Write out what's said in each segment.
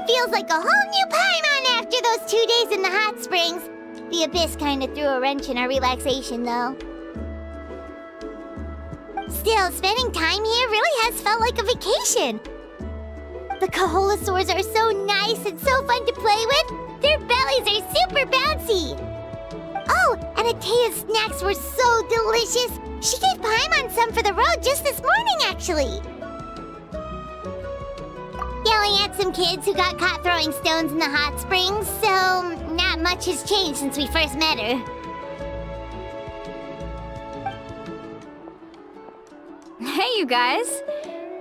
Feels like a whole new Paimon after those 2 days in the hot springs. The Abyss kinda threw a wrench in our relaxation, though. Still, spending time here really has felt like a vacation. The Kaholosaurs are so nice and so fun to play with. Their bellies are super bouncy. Oh, and Atea's snacks were so delicious. She gave Paimon some for the road just this morning, actually. Yelling at some kids who got caught throwing stones in the hot springs, so not much has changed since we first met her. Hey, you guys.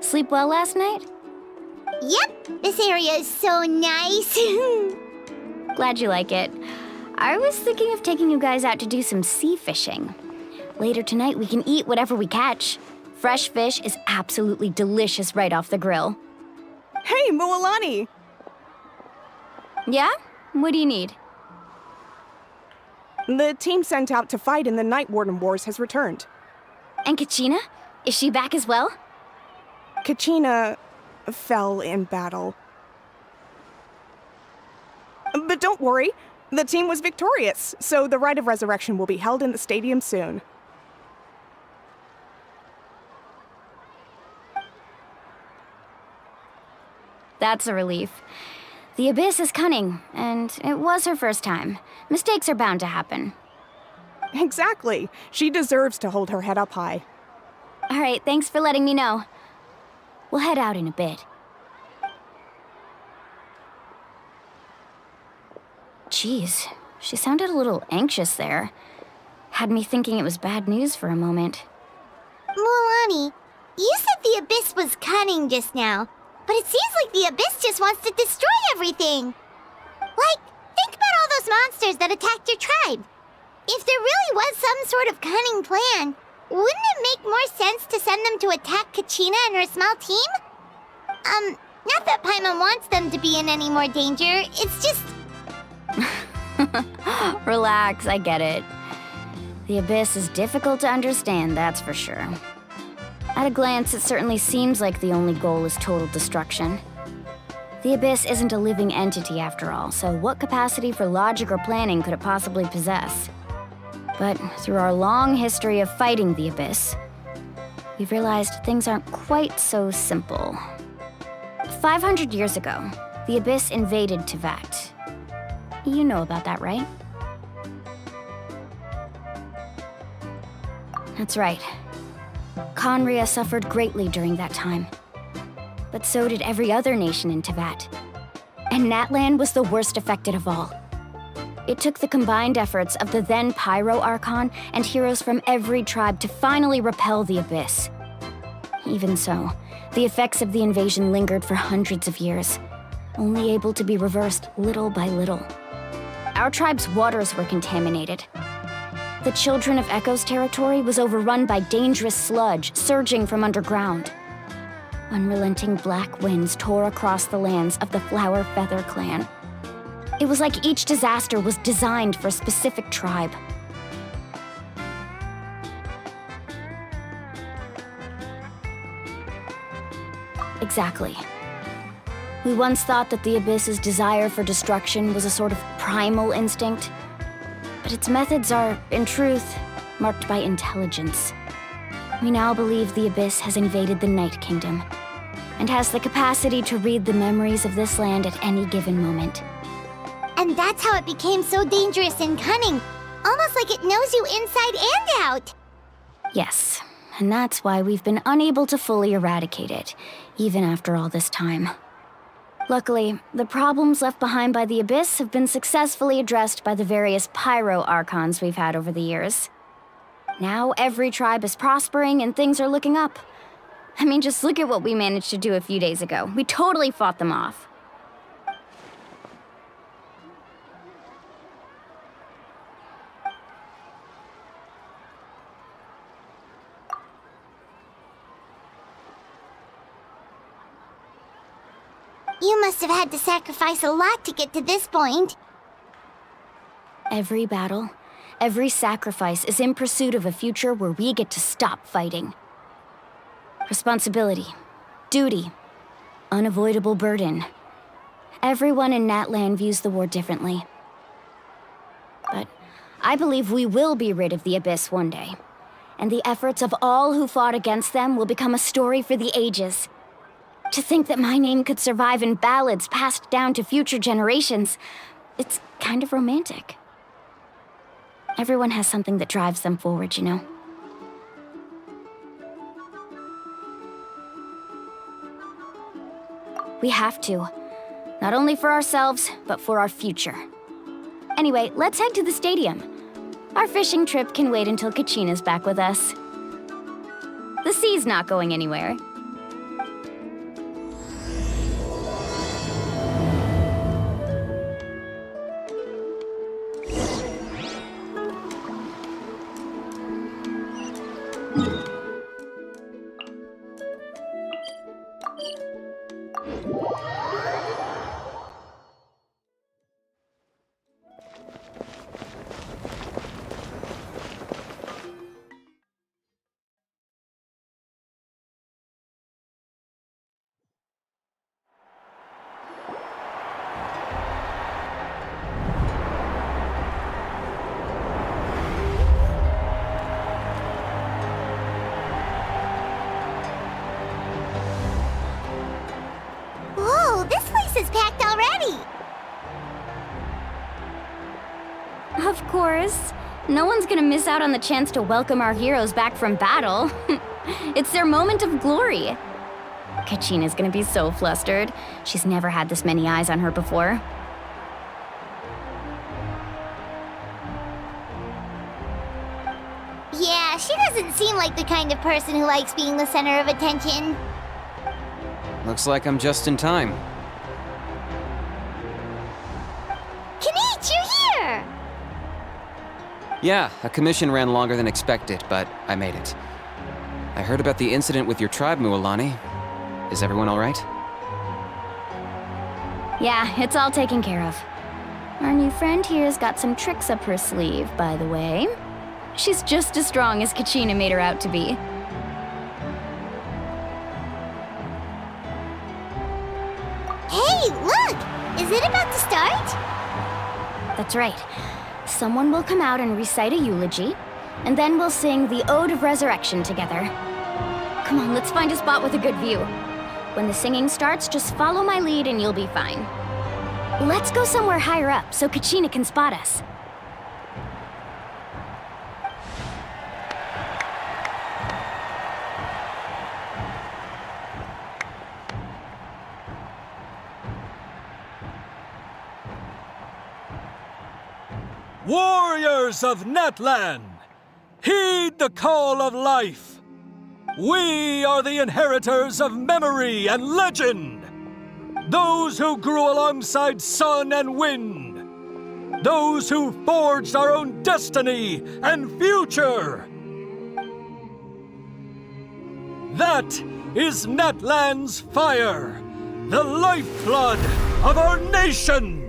Sleep well last night? Yep, this area is so nice. Glad you like it. I was thinking of taking you guys out to do some sea fishing. Later tonight, we can eat whatever we catch. Fresh fish is absolutely delicious right off the grill. Hey, Mualani! Yeah? What do you need? The team sent out to fight in the Night Warden Wars has returned. And Kachina? Is she back as well? Kachina fell in battle. But don't worry, the team was victorious, so the Rite of Resurrection will be held in the stadium soon. That's a relief. The Abyss is cunning, and it was her first time. Mistakes are bound to happen. Exactly. She deserves to hold her head up high. All right, thanks for letting me know. We'll head out in a bit. Jeez, she sounded a little anxious there. Had me thinking it was bad news for a moment. Mualani, you said the Abyss was cunning just now, but it seems like the Abyss just wants to destroy everything. Like, think about all those monsters that attacked your tribe. If there really was some sort of cunning plan, wouldn't it make more sense to send them to attack Kachina and her small team? Not that Paimon wants them to be in any more danger, it's just... Relax, I get it. The Abyss is difficult to understand, that's for sure. At a glance, it certainly seems like the only goal is total destruction. The Abyss isn't a living entity after all, so what capacity for logic or planning could it possibly possess? But through our long history of fighting the Abyss, we've realized things aren't quite so simple. 500 years ago, the Abyss invaded Teyvat. You know about that, right? That's right. Khaenri'ah suffered greatly during that time. But so did every other nation in Teyvat. And Natlan was the worst affected of all. It took the combined efforts of the then Pyro Archon and heroes from every tribe to finally repel the Abyss. Even so, the effects of the invasion lingered for hundreds of years, only able to be reversed little by little. Our tribe's waters were contaminated. The Children of Echo's territory was overrun by dangerous sludge surging from underground. Unrelenting black winds tore across the lands of the Flower Feather clan. It was like each disaster was designed for a specific tribe. Exactly. We once thought that the Abyss's desire for destruction was a sort of primal instinct, but its methods are, in truth, marked by intelligence. We now believe the Abyss has invaded the Night Kingdom, and has the capacity to read the memories of this land at any given moment. And that's how it became so dangerous and cunning, almost like it knows you inside and out. Yes, and that's why we've been unable to fully eradicate it, even after all this time. Luckily, the problems left behind by the Abyss have been successfully addressed by the various Pyro Archons we've had over the years. Now every tribe is prospering and things are looking up. I mean, just look at what we managed to do a few days ago. We totally fought them off. You must have had to sacrifice a lot to get to this point. Every battle, every sacrifice is in pursuit of a future where we get to stop fighting. Responsibility, duty, unavoidable burden. Everyone in Natlan views the war differently. But I believe we will be rid of the Abyss one day. And the efforts of all who fought against them will become a story for the ages. To think that my name could survive in ballads passed down to future generations, it's kind of romantic. Everyone has something that drives them forward, you know? We have to. Not only for ourselves, but for our future. Anyway, let's head to the stadium. Our fishing trip can wait until Kachina's back with us. The sea's not going anywhere. Whoa, this place is packed already! Of course. No one's gonna miss out on the chance to welcome our heroes back from battle. It's their moment of glory. Kachina's gonna be so flustered. She's never had this many eyes on her before. Yeah, she doesn't seem like the kind of person who likes being the center of attention. Looks like I'm just in time. Kinich, you're here! Yeah, a commission ran longer than expected, but I made it. I heard about the incident with your tribe, Mualani. Is everyone all right? Yeah, it's all taken care of. Our new friend here's got some tricks up her sleeve, by the way. She's just as strong as Kachina made her out to be. Hey, look! Is it about to start? That's right. Someone will come out and recite a eulogy, and then we'll sing the Ode of Resurrection together. Come on, let's find a spot with a good view. When the singing starts, just follow my lead and you'll be fine. Let's go somewhere higher up so Kachina can spot us. Warriors of Natlan, heed the call of life. We are the inheritors of memory and legend. Those who grew alongside sun and wind. Those who forged our own destiny and future. That is Natlan's fire, the lifeblood of our nation.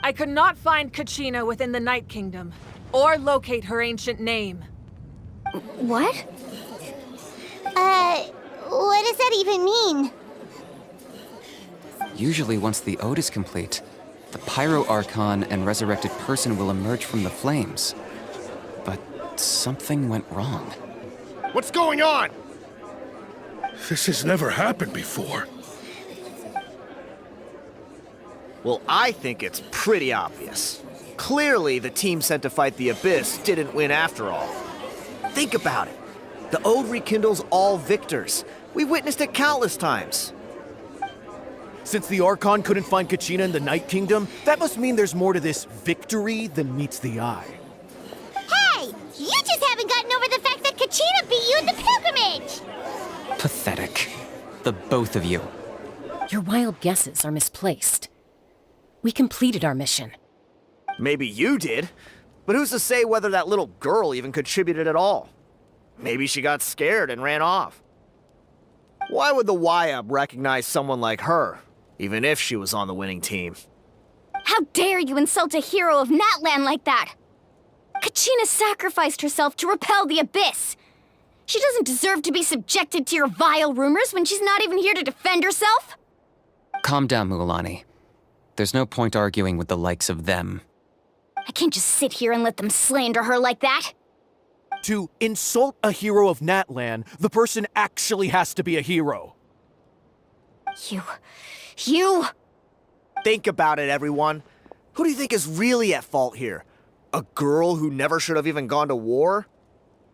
I could not find Kachina within the Night Kingdom. or locate her ancient name. What? What does that even mean? Usually once the ode is complete, the Pyro Archon and resurrected person will emerge from the flames. But something went wrong. What's going on? This has never happened before. Well, I think it's pretty obvious. Clearly, the team sent to fight the Abyss didn't win after all. Think about it. The Ode rekindles all victors. We've witnessed it countless times. Since the Archon couldn't find Kachina in the Night Kingdom, that must mean there's more to this victory than meets the eye. Hey! You just haven't gotten over the fact that Kachina beat you in the pilgrimage! Pathetic. The both of you. Your wild guesses are misplaced. We completed our mission. Maybe you did, but who's to say whether that little girl even contributed at all? Maybe she got scared and ran off. Why would the YUB recognize someone like her, even if she was on the winning team? How dare you insult a hero of Natlan like that? Kachina sacrificed herself to repel the Abyss. She doesn't deserve to be subjected to your vile rumors when she's not even here to defend herself. Calm down, Mualani. There's no point arguing with the likes of them. I can't just sit here and let them slander her like that. To insult a hero of Natlan, the person actually has to be a hero. You... Think about it, everyone. Who do you think is really at fault here? A girl who never should have even gone to war?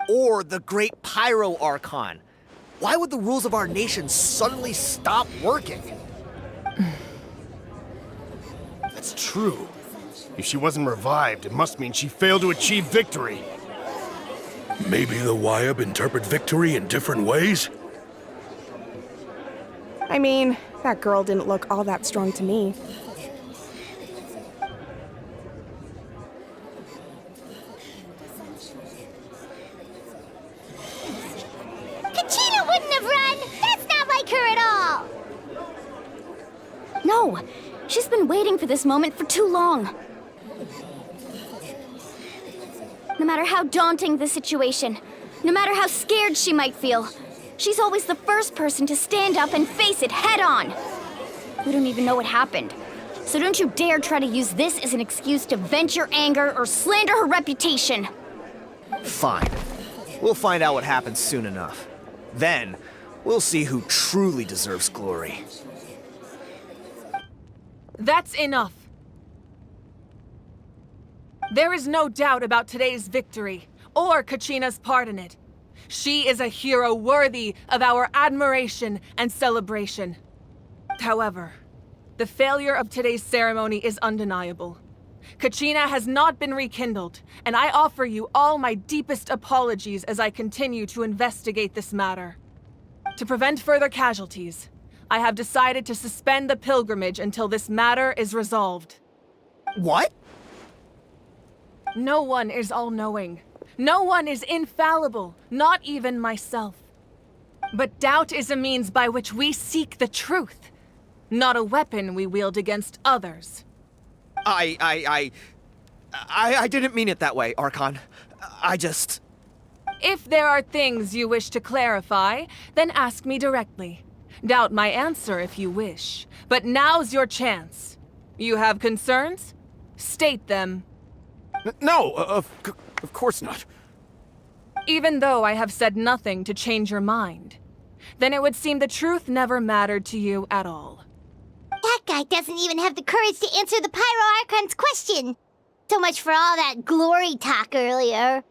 Or the great Pyro Archon? Why would the rules of our nation suddenly stop working? That's true. If she wasn't revived, it must mean she failed to achieve victory. Maybe the YUB interpret victory in different ways? I mean, that girl didn't look all that strong to me. Kachina wouldn't have run! That's not like her at all! No, she's been waiting for this moment for too long. No matter how daunting the situation, no matter how scared she might feel, she's always the first person to stand up and face it head on. We don't even know what happened, so don't you dare try to use this as an excuse to vent your anger or slander her reputation. Fine. We'll find out what happens soon enough. Then, we'll see who truly deserves glory. That's enough. There is no doubt about today's victory, or Kachina's part in it. She is a hero worthy of our admiration and celebration. However, the failure of today's ceremony is undeniable. Kachina has not been rekindled, and I offer you all my deepest apologies as I continue to investigate this matter. To prevent further casualties, I have decided to suspend the pilgrimage until this matter is resolved. What? No one is all-knowing. No one is infallible, not even myself. But doubt is a means by which we seek the truth, not a weapon we wield against others. I didn't mean it that way, Archon. I just... If there are things you wish to clarify, then ask me directly. Doubt my answer if you wish. But now's your chance. You have concerns? State them. No, of course not. Even though I have said nothing to change your mind, then it would seem the truth never mattered to you at all. That guy doesn't even have the courage to answer the Pyro Archon's question. So much for all that glory talk earlier.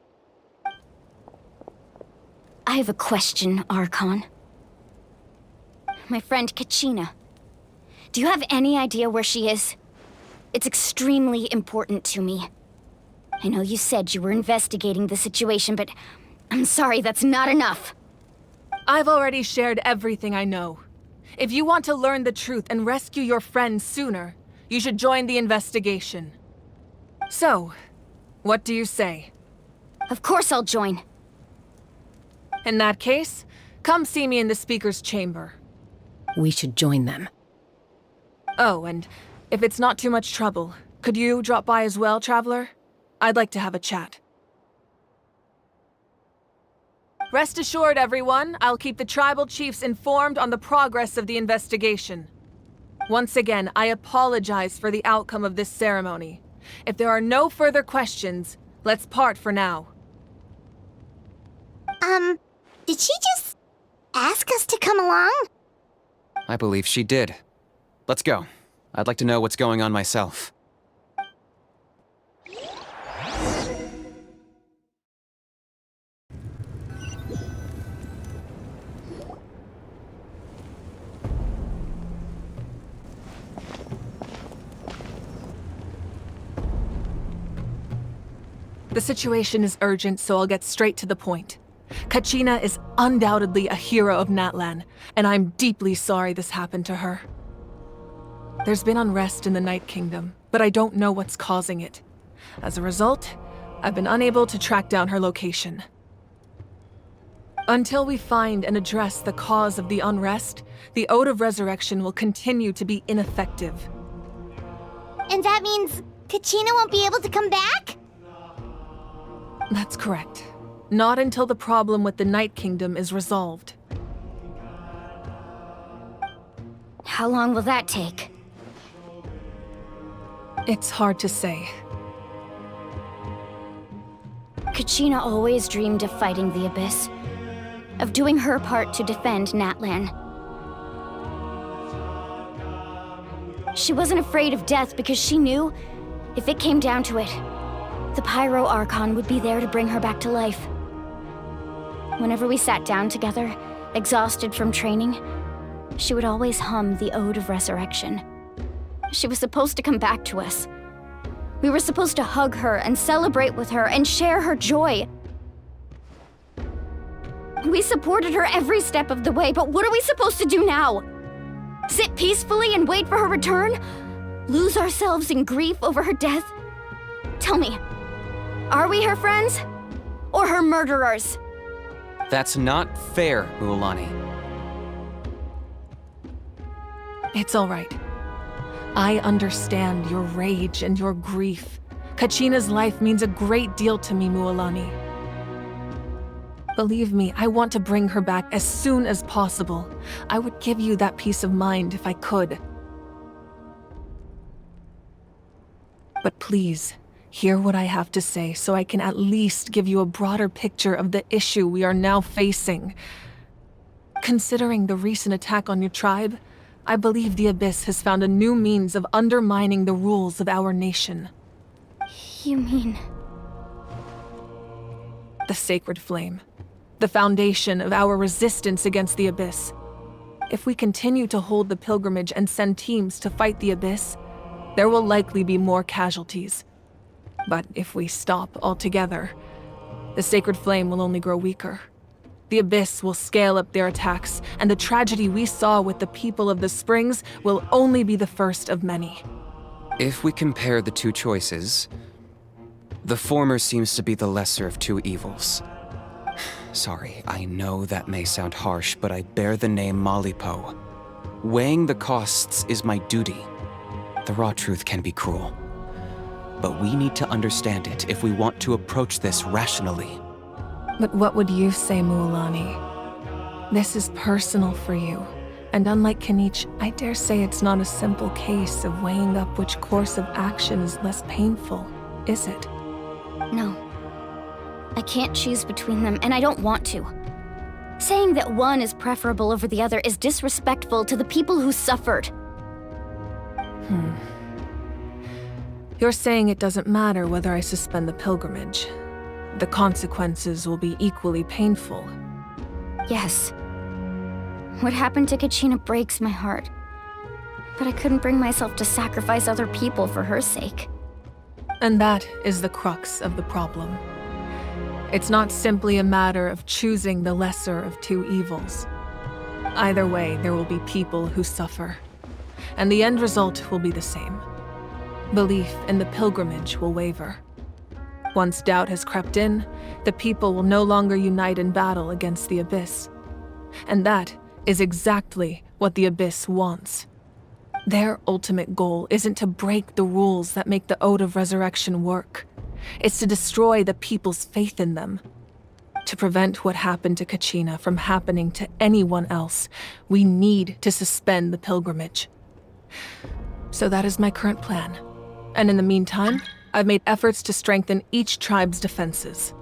I have a question, Archon. My friend Kachina. Do you have any idea where she is? It's extremely important to me. I know you said you were investigating the situation, but I'm sorry, that's not enough. I've already shared everything I know. If you want to learn the truth and rescue your friend sooner, you should join the investigation. So, what do you say? Of course I'll join. In that case, come see me in the speaker's chamber. We should join them. Oh, and if it's not too much trouble, could you drop by as well, Traveler? I'd like to have a chat. Rest assured, everyone, I'll keep the tribal chiefs informed on the progress of the investigation. Once again, I apologize for the outcome of this ceremony. If there are no further questions, let's part for now. Did she just ask us to come along? I believe she did. Let's go. I'd like to know what's going on myself. The situation is urgent, so I'll get straight to the point. Kachina is undoubtedly a hero of Natlan, and I'm deeply sorry this happened to her. There's been unrest in the Night Kingdom, but I don't know what's causing it. As a result, I've been unable to track down her location. Until we find and address the cause of the unrest, the Ode of Resurrection will continue to be ineffective. And that means Kachina won't be able to come back? That's correct. Not until the problem with the Night Kingdom is resolved. How long will that take? It's hard to say. Kachina always dreamed of fighting the Abyss, of doing her part to defend Natlan. She wasn't afraid of death because she knew, if it came down to it, the Pyro Archon would be there to bring her back to life. Whenever we sat down together, exhausted from training, she would always hum the Ode of Resurrection. She was supposed to come back to us. We were supposed to hug her and celebrate with her and share her joy. We supported her every step of the way, but what are we supposed to do now? Sit peacefully and wait for her return? Lose ourselves in grief over her death? Tell me, are we her friends? Or her murderers? That's not fair, Mualani. It's all right. I understand your rage and your grief. Kachina's life means a great deal to me, Mualani. Believe me, I want to bring her back as soon as possible. I would give you that peace of mind if I could. But please, hear what I have to say so I can at least give you a broader picture of the issue we are now facing. Considering the recent attack on your tribe, I believe the Abyss has found a new means of undermining the rules of our nation. You mean... The Sacred Flame. The foundation of our resistance against the Abyss. If we continue to hold the pilgrimage and send teams to fight the Abyss, there will likely be more casualties. But if we stop altogether, the Sacred Flame will only grow weaker. The Abyss will scale up their attacks, and the tragedy we saw with the people of the Springs will only be the first of many. If we compare the two choices, the former seems to be the lesser of two evils. Sorry, I know that may sound harsh, but I bear the name Malipo. Weighing the costs is my duty. The raw truth can be cruel. But we need to understand it if we want to approach this rationally. But what would you say, Mualani? This is personal for you. And unlike Kanich, I dare say it's not a simple case of weighing up which course of action is less painful, is it? No. I can't choose between them, and I don't want to. Saying that one is preferable over the other is disrespectful to the people who suffered. You're saying it doesn't matter whether I suspend the pilgrimage. The consequences will be equally painful. Yes. What happened to Kachina breaks my heart. But I couldn't bring myself to sacrifice other people for her sake. And that is the crux of the problem. It's not simply a matter of choosing the lesser of two evils. Either way, there will be people who suffer. And the end result will be the same. Belief in the pilgrimage will waver. Once doubt has crept in, the people will no longer unite in battle against the Abyss. And that is exactly what the Abyss wants. Their ultimate goal isn't to break the rules that make the Ode of Resurrection work. It's to destroy the people's faith in them. To prevent what happened to Kachina from happening to anyone else, we need to suspend the pilgrimage. So that is my current plan. And in the meantime, I've made efforts to strengthen each tribe's defenses.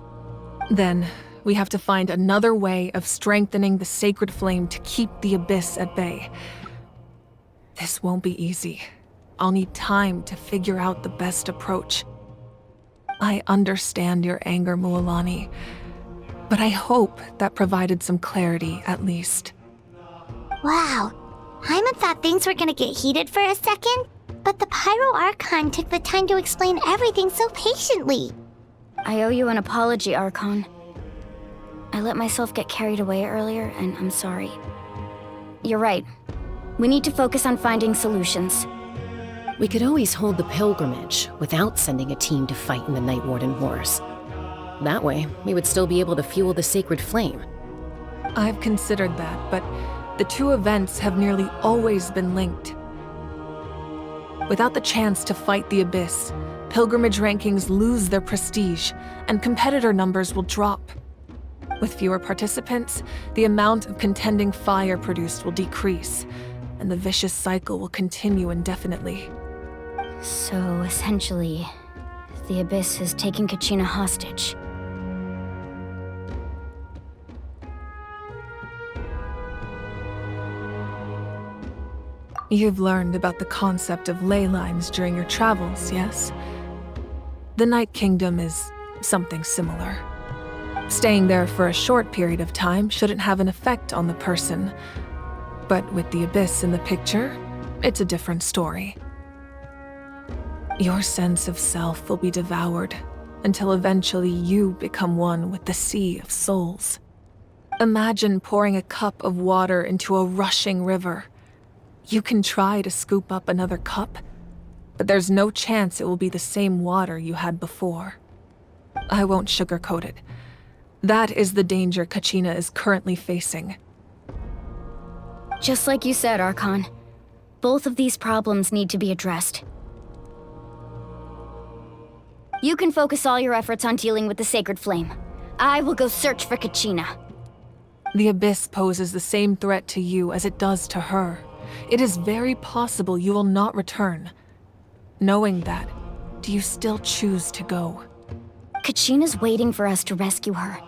Then, we have to find another way of strengthening the sacred flame to keep the Abyss at bay. This won't be easy. I'll need time to figure out the best approach. I understand your anger, Mualani, but I hope that provided some clarity, at least. Wow. Hyman thought things were gonna get heated for a second, but the Pyro Archon took the time to explain everything so patiently. I owe you an apology, Archon. I let myself get carried away earlier, and I'm sorry. You're right. We need to focus on finding solutions. We could always hold the pilgrimage without sending a team to fight in the Night Warden Wars. That way, we would still be able to fuel the sacred flame. I've considered that, but the two events have nearly always been linked. Without the chance to fight the Abyss, pilgrimage rankings lose their prestige, and competitor numbers will drop. With fewer participants, the amount of contending fire produced will decrease, and the vicious cycle will continue indefinitely. So, essentially, the Abyss has taken Kachina hostage. You've learned about the concept of ley lines during your travels, yes? The Night Kingdom is something similar. Staying there for a short period of time shouldn't have an effect on the person. But with the Abyss in the picture, it's a different story. Your sense of self will be devoured until eventually you become one with the Sea of Souls. Imagine pouring a cup of water into a rushing river. You can try to scoop up another cup, but there's no chance it will be the same water you had before. I won't sugarcoat it. That is the danger Kachina is currently facing. Just like you said, Archon. Both of these problems need to be addressed. You can focus all your efforts on dealing with the Sacred Flame. I will go search for Kachina. The Abyss poses the same threat to you as it does to her. It is very possible you will not return. Knowing that, do you still choose to go? Kachina's waiting for us to rescue her.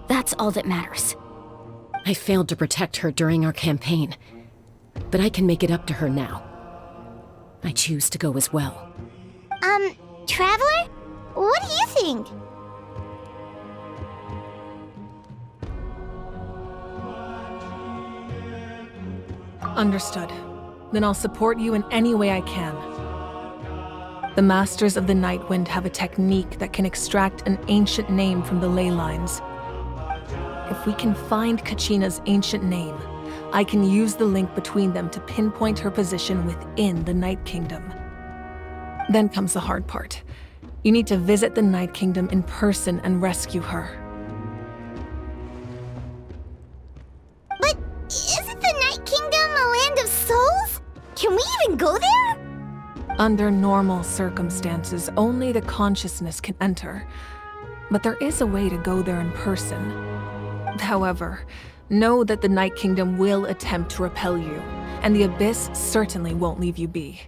That's all that matters. I failed to protect her during our campaign, but I can make it up to her now. I choose to go as well. Traveler? What do you think? Understood. Then I'll support you in any way I can. The Masters of the Nightwind have a technique that can extract an ancient name from the ley lines. If we can find Kachina's ancient name, I can use the link between them to pinpoint her position within the Night Kingdom. Then comes the hard part. You need to visit the Night Kingdom in person and rescue her. But isn't the Night Kingdom a land of souls? Can we even go there? Under normal circumstances, only the consciousness can enter. But there is a way to go there in person. However, know that the Night Kingdom will attempt to repel you, and the Abyss certainly won't leave you be.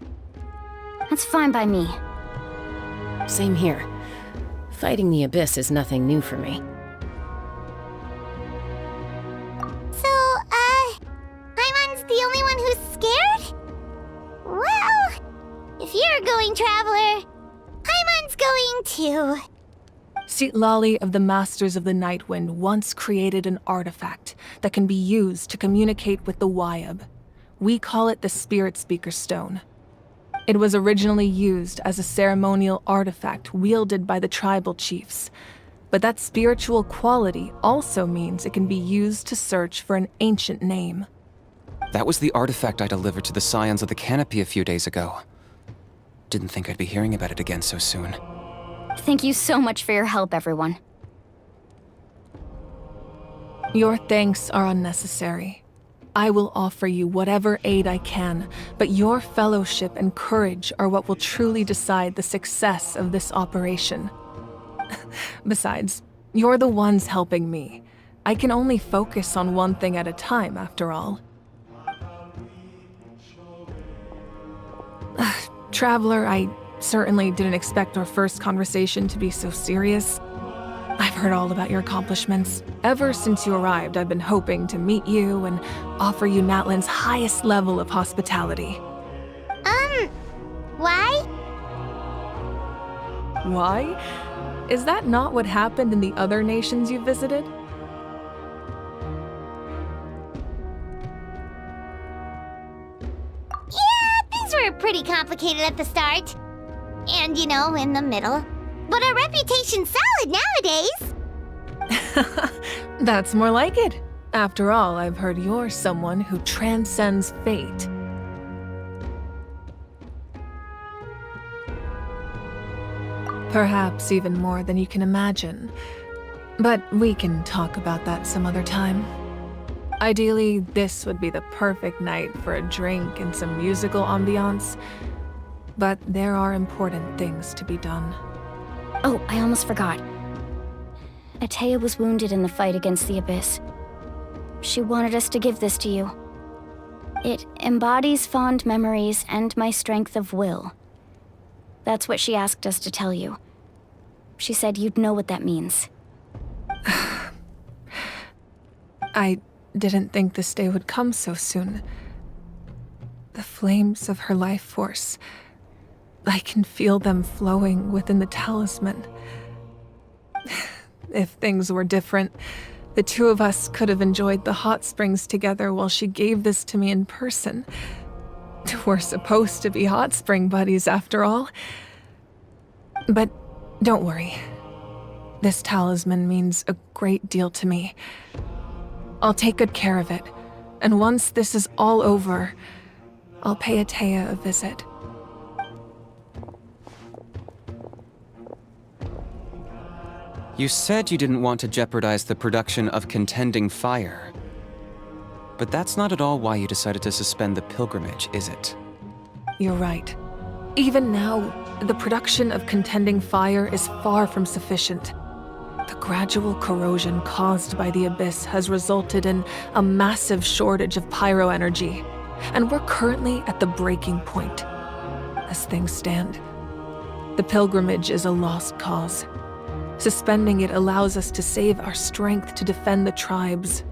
That's fine by me. Same here. Fighting the Abyss is nothing new for me. So, Hyman's the only one who's scared? Well, if you're going, Traveler, Hyman's going too. Lali of the Masters of the Nightwind once created an artifact that can be used to communicate with the Wyab. We call it the Spirit Speaker Stone. It was originally used as a ceremonial artifact wielded by the tribal chiefs, but that spiritual quality also means it can be used to search for an ancient name. That was the artifact I delivered to the Scions of the Canopy a few days ago. Didn't think I'd be hearing about it again so soon. Thank you so much for your help, everyone. Your thanks are unnecessary. I will offer you whatever aid I can, but your fellowship and courage are what will truly decide the success of this operation. Besides, you're the ones helping me. I can only focus on one thing at a time, after all. Traveler, I certainly didn't expect our first conversation to be so serious. I've heard all about your accomplishments. Ever since you arrived, I've been hoping to meet you and offer you Natlan's highest level of hospitality. Why? Why? Is that not what happened in the other nations you visited? Yeah, things were pretty complicated at the start. And, in the middle. But our reputation's solid nowadays. That's more like it. After all, I've heard you're someone who transcends fate. Perhaps even more than you can imagine. But we can talk about that some other time. Ideally, this would be the perfect night for a drink and some musical ambiance. But there are important things to be done. Oh, I almost forgot. Atea was wounded in the fight against the Abyss. She wanted us to give this to you. It embodies fond memories and my strength of will. That's what she asked us to tell you. She said you'd know what that means. I didn't think this day would come so soon. The flames of her life force. I can feel them flowing within the talisman. If things were different, the two of us could have enjoyed the hot springs together while she gave this to me in person. We're supposed to be hot spring buddies after all. But don't worry. This talisman means a great deal to me. I'll take good care of it, and once this is all over, I'll pay Atea a visit. You said you didn't want to jeopardize the production of contending fire. But that's not at all why you decided to suspend the pilgrimage, is it? You're right. Even now, the production of contending fire is far from sufficient. The gradual corrosion caused by the Abyss has resulted in a massive shortage of pyro energy, and we're currently at the breaking point. As things stand, the pilgrimage is a lost cause. Suspending it allows us to save our strength to defend the tribes.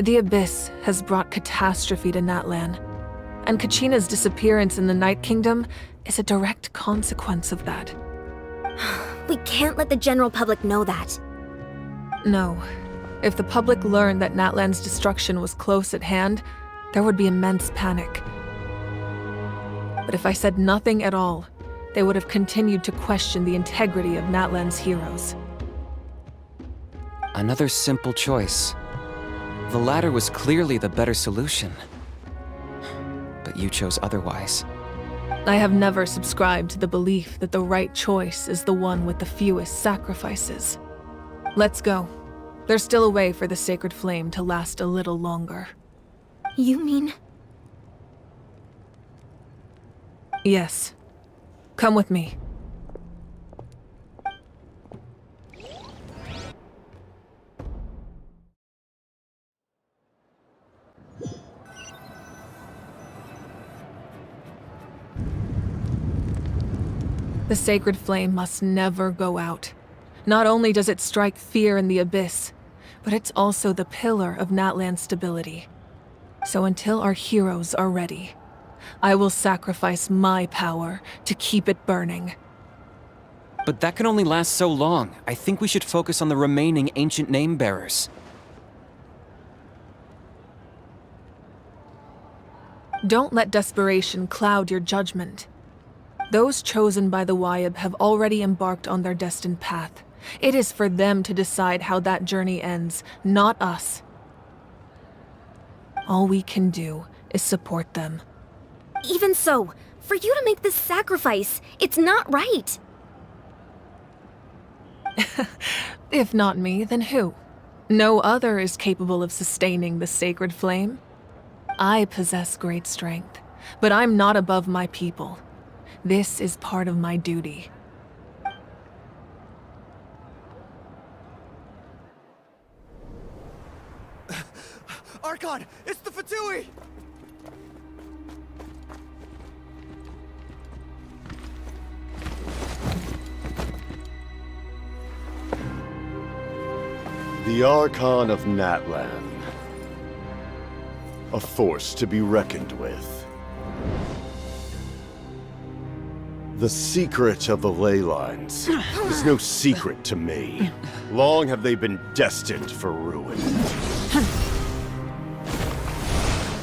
The Abyss has brought catastrophe to Natlan, and Kachina's disappearance in the Night Kingdom is a direct consequence of that. We can't let the general public know that. No. If the public learned that Natlan's destruction was close at hand, there would be immense panic. But if I said nothing at all, they would have continued to question the integrity of Natlan's heroes. Another simple choice. The latter was clearly the better solution. But you chose otherwise. I have never subscribed to the belief that the right choice is the one with the fewest sacrifices. Let's go. There's still a way for the sacred flame to last a little longer. You mean? Yes. Come with me. The sacred flame must never go out. Not only does it strike fear in the Abyss, but it's also the pillar of Natlan's stability. So until our heroes are ready, I will sacrifice my power to keep it burning. But that can only last so long. I think we should focus on the remaining ancient name-bearers. Don't let desperation cloud your judgment. Those chosen by the Wayab have already embarked on their destined path. It is for them to decide how that journey ends, not us. All we can do is support them. Even so, for you to make this sacrifice, it's not right. If not me, then who? No other is capable of sustaining the sacred flame. I possess great strength, but I'm not above my people. This is part of my duty. Archon! It's the Fatui! The Archon of Natlan. A force to be reckoned with. The secret of the ley lines is no secret to me. Long have they been destined for ruin.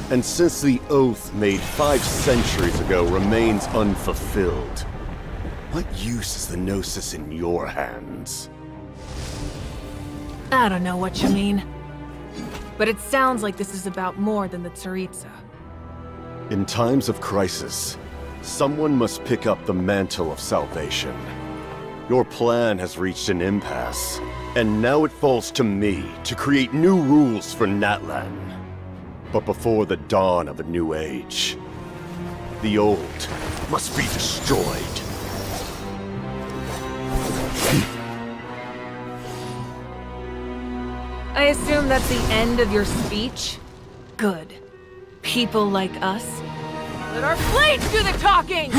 And since the oath made 5 centuries ago remains unfulfilled, what use is the Gnosis in your hands? I don't know what you mean. But it sounds like this is about more than the Tsaritsa. In times of crisis, someone must pick up the mantle of salvation. Your plan has reached an impasse, and now it falls to me to create new rules for Natlan. But before the dawn of a new age, the old must be destroyed. I assume that's the end of your speech? Good. People like us. Let our blades do the talking!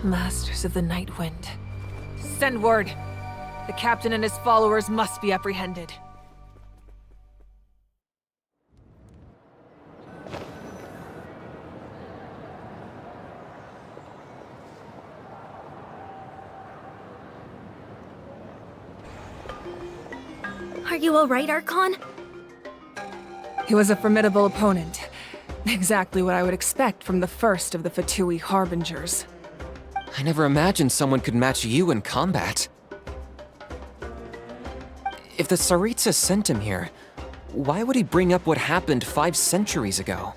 Masters of the Night Wind. Send word. The captain and his followers must be apprehended. Are you alright, Archon? He was a formidable opponent. Exactly what I would expect from the first of the Fatui Harbingers. I never imagined someone could match you in combat. If the Tsaritsa sent him here, why would he bring up what happened 5 centuries ago?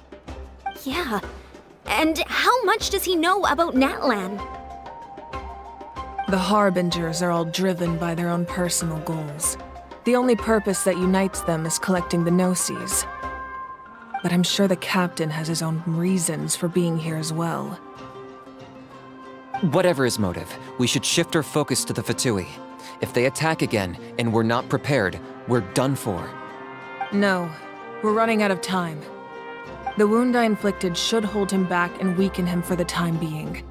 Yeah. And how much does he know about Natlan? The Harbingers are all driven by their own personal goals. The only purpose that unites them is collecting the Gnosis. But I'm sure the captain has his own reasons for being here as well. Whatever his motive, we should shift our focus to the Fatui. If they attack again, and we're not prepared, we're done for. No, we're running out of time. The wound I inflicted should hold him back and weaken him for the time being.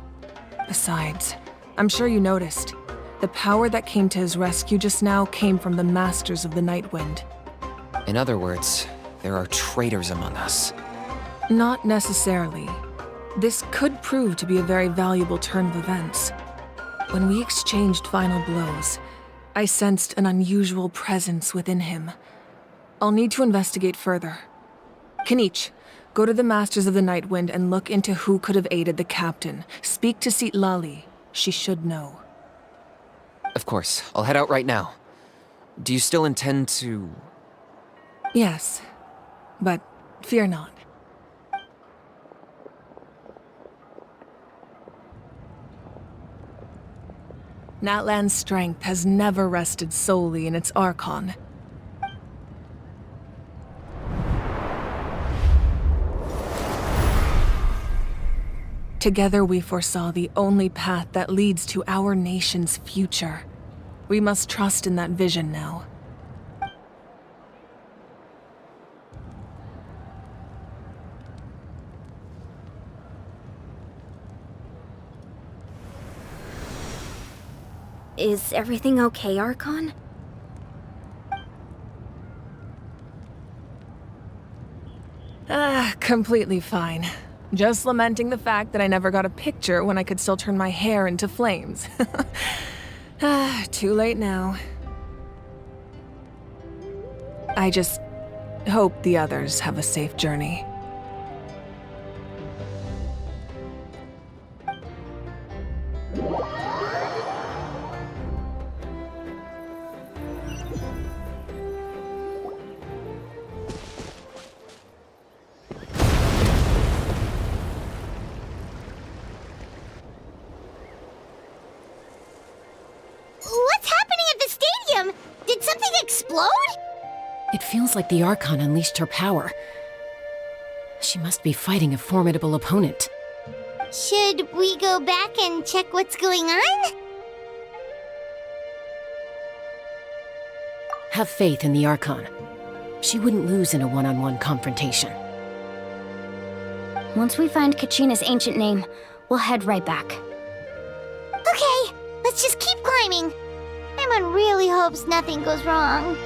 Besides, I'm sure you noticed, The power that came to his rescue just now came from the Masters of the Nightwind. In other words, there are traitors among us. Not necessarily. This could prove to be a very valuable turn of events. When we exchanged final blows, I sensed an unusual presence within him. I'll need to investigate further. Kenichi, go to the Masters of the Nightwind and look into who could have aided the captain. Speak to Lali. She should know. Of course, I'll head out right now. Do you still intend to... Yes, but fear not. Natlan's strength has never rested solely in its Archon. Together we foresaw the only path that leads to our nation's future. We must trust in that vision now. Is everything okay, Archon? Completely fine. Just lamenting the fact that I never got a picture when I could still turn my hair into flames. Too late now. I just hope the others have a safe journey. What's happening at the stadium? Did something explode? It feels like the Archon unleashed her power. She must be fighting a formidable opponent. Should we go back and check what's going on? Have faith in the Archon. She wouldn't lose in a one-on-one confrontation. Once we find Kachina's ancient name, we'll head right back. Okay, let's just keep climbing. Everyone really hopes nothing goes wrong.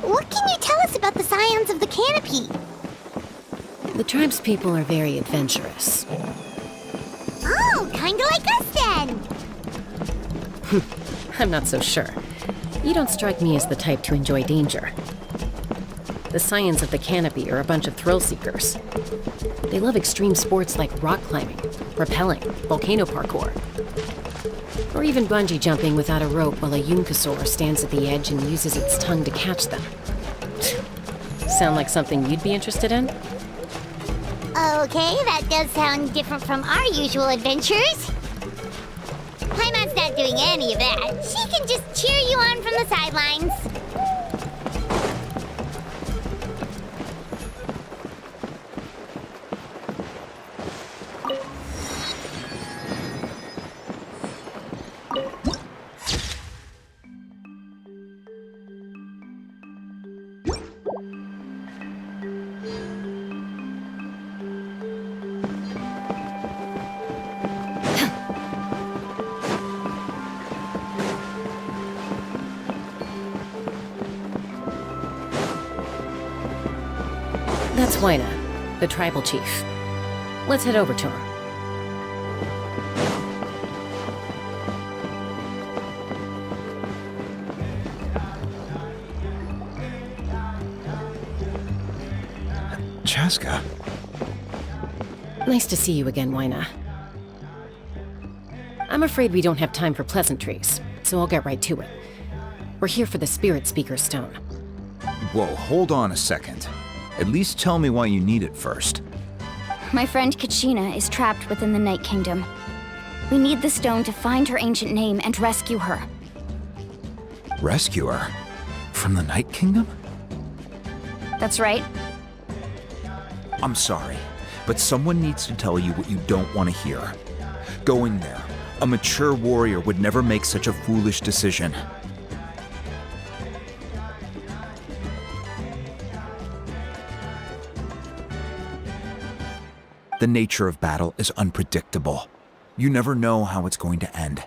What can you tell us about the Scions of the Canopy? The tribe's people are very adventurous. Oh, kinda like us then. I'm not so sure. You don't strike me as the type to enjoy danger. The Scions of the Canopy are a bunch of thrill seekers. They love extreme sports like rock climbing, rappelling, volcano parkour, or even bungee jumping without a rope while a Yunkasaur stands at the edge and uses its tongue to catch them. Sound like something you'd be interested in? Okay, that does sound different from our usual adventures. Paimon's not doing any of that. She can just cheer you on from the sidelines. That's Huayna, the tribal chief. Let's head over to her. Chaska. Nice to see you again, Huayna. I'm afraid we don't have time for pleasantries, so I'll get right to it. We're here for the Spirit Speaker Stone. Whoa, hold on a second. At least tell me why you need it first. My friend Kachina is trapped within the Night Kingdom. We need the stone to find her ancient name and rescue her. Rescue her? From the Night Kingdom? That's right. I'm sorry, but someone needs to tell you what you don't want to hear. Going there, a mature warrior would never make such a foolish decision. The nature of battle is unpredictable. You never know how it's going to end.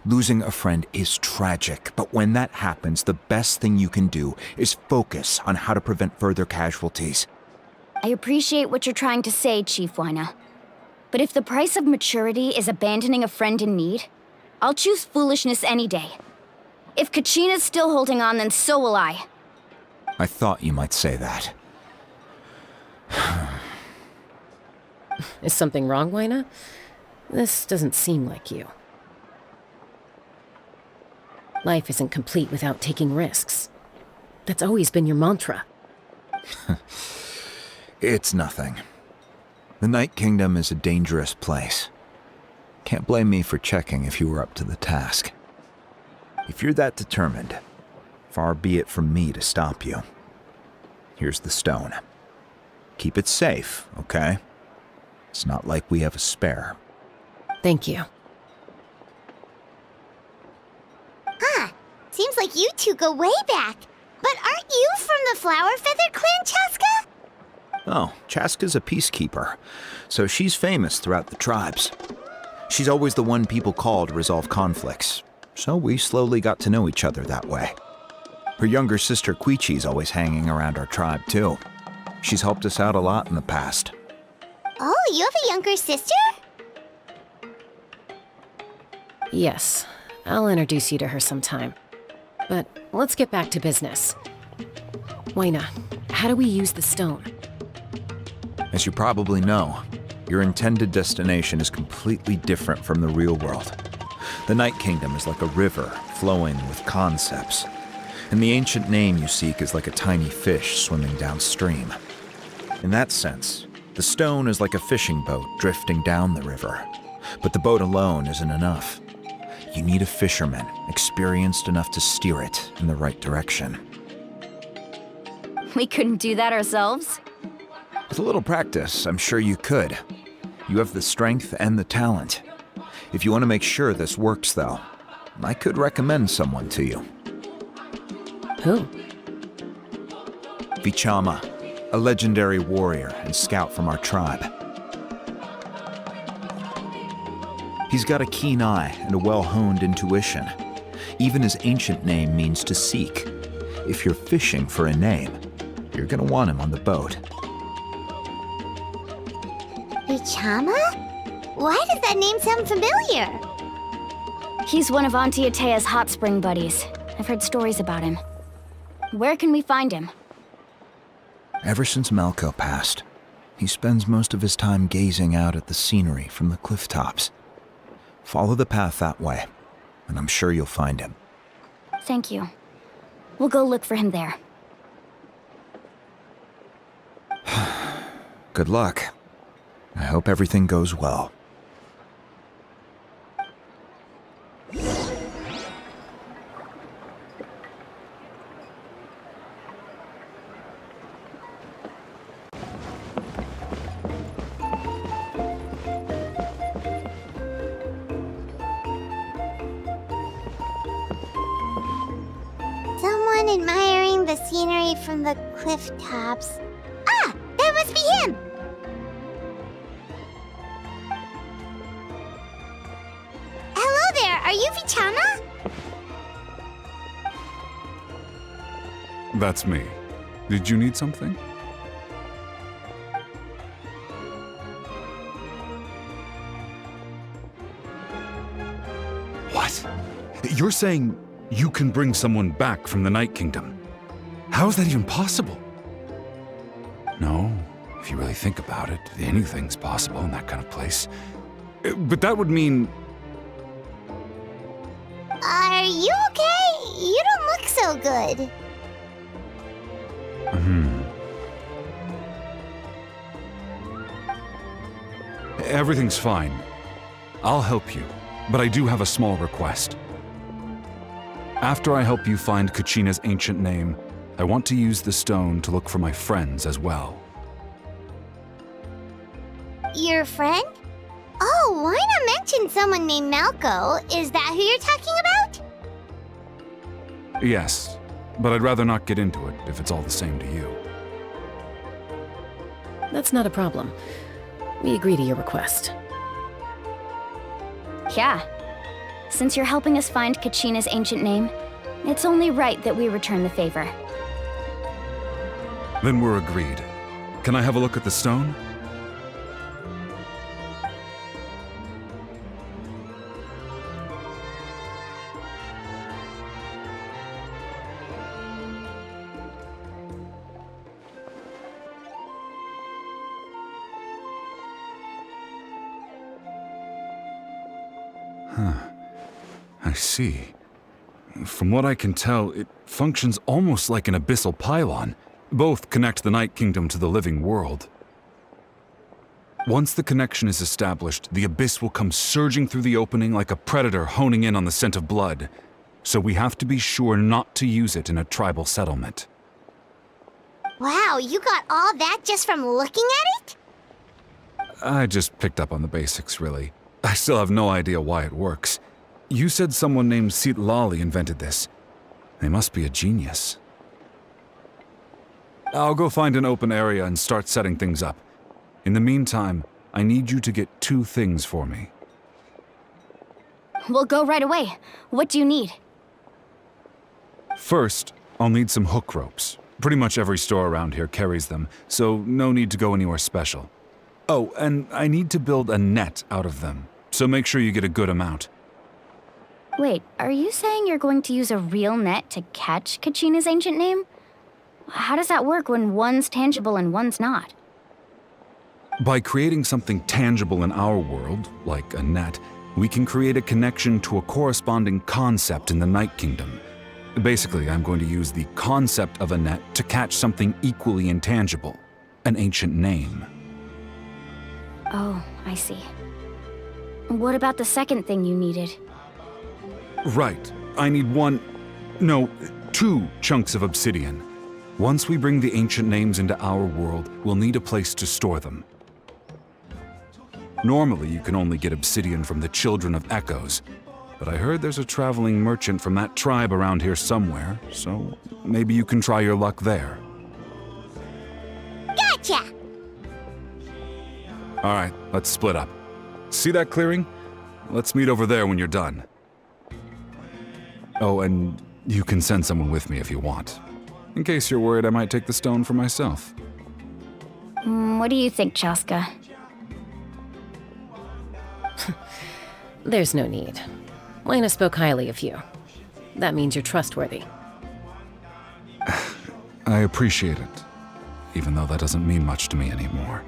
Losing a friend is tragic, but when that happens, the best thing you can do is focus on how to prevent further casualties. I appreciate what you're trying to say, Chief Wyna. But if the price of maturity is abandoning a friend in need, I'll choose foolishness any day. If Kachina's still holding on, then so will I. I thought you might say that. Is something wrong, Wyna? This doesn't seem like you. Life isn't complete without taking risks. That's always been your mantra. It's nothing. The Night Kingdom is a dangerous place. Can't blame me for checking if you were up to the task. If you're that determined, far be it from me to stop you. Here's the stone. Keep it safe, okay? It's not like we have a spare. Thank you. Huh. Seems like you two go way back. But aren't you from the Flower Feather Clan, Chaska? Oh, Chaska's a peacekeeper, so she's famous throughout the tribes. She's always the one people call to resolve conflicts, so we slowly got to know each other that way. Her younger sister Quichi's always hanging around our tribe, too. She's helped us out a lot in the past. Oh, you have a younger sister? Yes, I'll introduce you to her sometime. But let's get back to business. Wyna, how do we use the stone? As you probably know, your intended destination is completely different from the real world. The Night Kingdom is like a river flowing with concepts, and the ancient name you seek is like a tiny fish swimming downstream. In that sense, the stone is like a fishing boat drifting down the river, but the boat alone isn't enough. You need a fisherman experienced enough to steer it in the right direction. We couldn't do that ourselves? With a little practice, I'm sure you could. You have the strength and the talent. If you want to make sure this works, though, I could recommend someone to you. Who? Vichama, a legendary warrior and scout from our tribe. He's got a keen eye and a well-honed intuition. Even his ancient name means to seek. If you're fishing for a name, you're gonna want him on the boat. Vichama? Why does that name sound familiar? He's one of Auntie Atea's hot spring buddies. I've heard stories about him. Where can we find him? Ever since Malko passed, he spends most of his time gazing out at the scenery from the cliff tops. Follow the path that way, and I'm sure you'll find him. Thank you. We'll go look for him there. Good luck. I hope everything goes well. Someone admiring the scenery from the cliff tops. Ah! That must be him! Hello there, are you Vichama? That's me. Did you need something? What? You're saying you can bring someone back from the Night Kingdom? How is that even possible? No, if you really think about it, anything's possible in that kind of place. But that would mean... Are you okay? You don't look so good. Everything's fine. I'll help you, but I do have a small request. After I help you find Kachina's ancient name, I want to use the stone to look for my friends as well. Your friend? Oh, why not mention someone named Malco? Is that who you're talking about? Yes, but I'd rather not get into it if it's all the same to you. That's not a problem. We agree to your request. Yeah. Since you're helping us find Kachina's ancient name, it's only right that we return the favor. Then we're agreed. Can I have a look at the stone? I see. From what I can tell, it functions almost like an abyssal pylon. Both connect the Night Kingdom to the living world. Once the connection is established, the abyss will come surging through the opening like a predator honing in on the scent of blood. So we have to be sure not to use it in a tribal settlement. Wow, you got all that just from looking at it? I just picked up on the basics, really. I still have no idea why it works. You said someone named Lali invented this. They must be a genius. I'll go find an open area and start setting things up. In the meantime, I need you to get 2 things for me. We'll go right away. What do you need? First, I'll need some hook ropes. Pretty much every store around here carries them, so no need to go anywhere special. Oh, and I need to build a net out of them, so make sure you get a good amount. Wait, are you saying you're going to use a real net to catch Kachina's ancient name? How does that work when one's tangible and one's not? By creating something tangible in our world, like a net, we can create a connection to a corresponding concept in the Night Kingdom. Basically, I'm going to use the concept of a net to catch something equally intangible, an ancient name. Oh, I see. What about the second thing you needed? Right. I need 2 chunks of obsidian. Once we bring the ancient names into our world, we'll need a place to store them. Normally, you can only get obsidian from the Children of Echoes, but I heard there's a traveling merchant from that tribe around here somewhere, so maybe you can try your luck there. Gotcha! All right, let's split up. See that clearing? Let's meet over there when you're done. Oh, and you can send someone with me if you want. In case you're worried I might take the stone for myself. What do you think, Chaska? There's no need. Lena spoke highly of you. That means you're trustworthy. I appreciate it, even though that doesn't mean much to me anymore.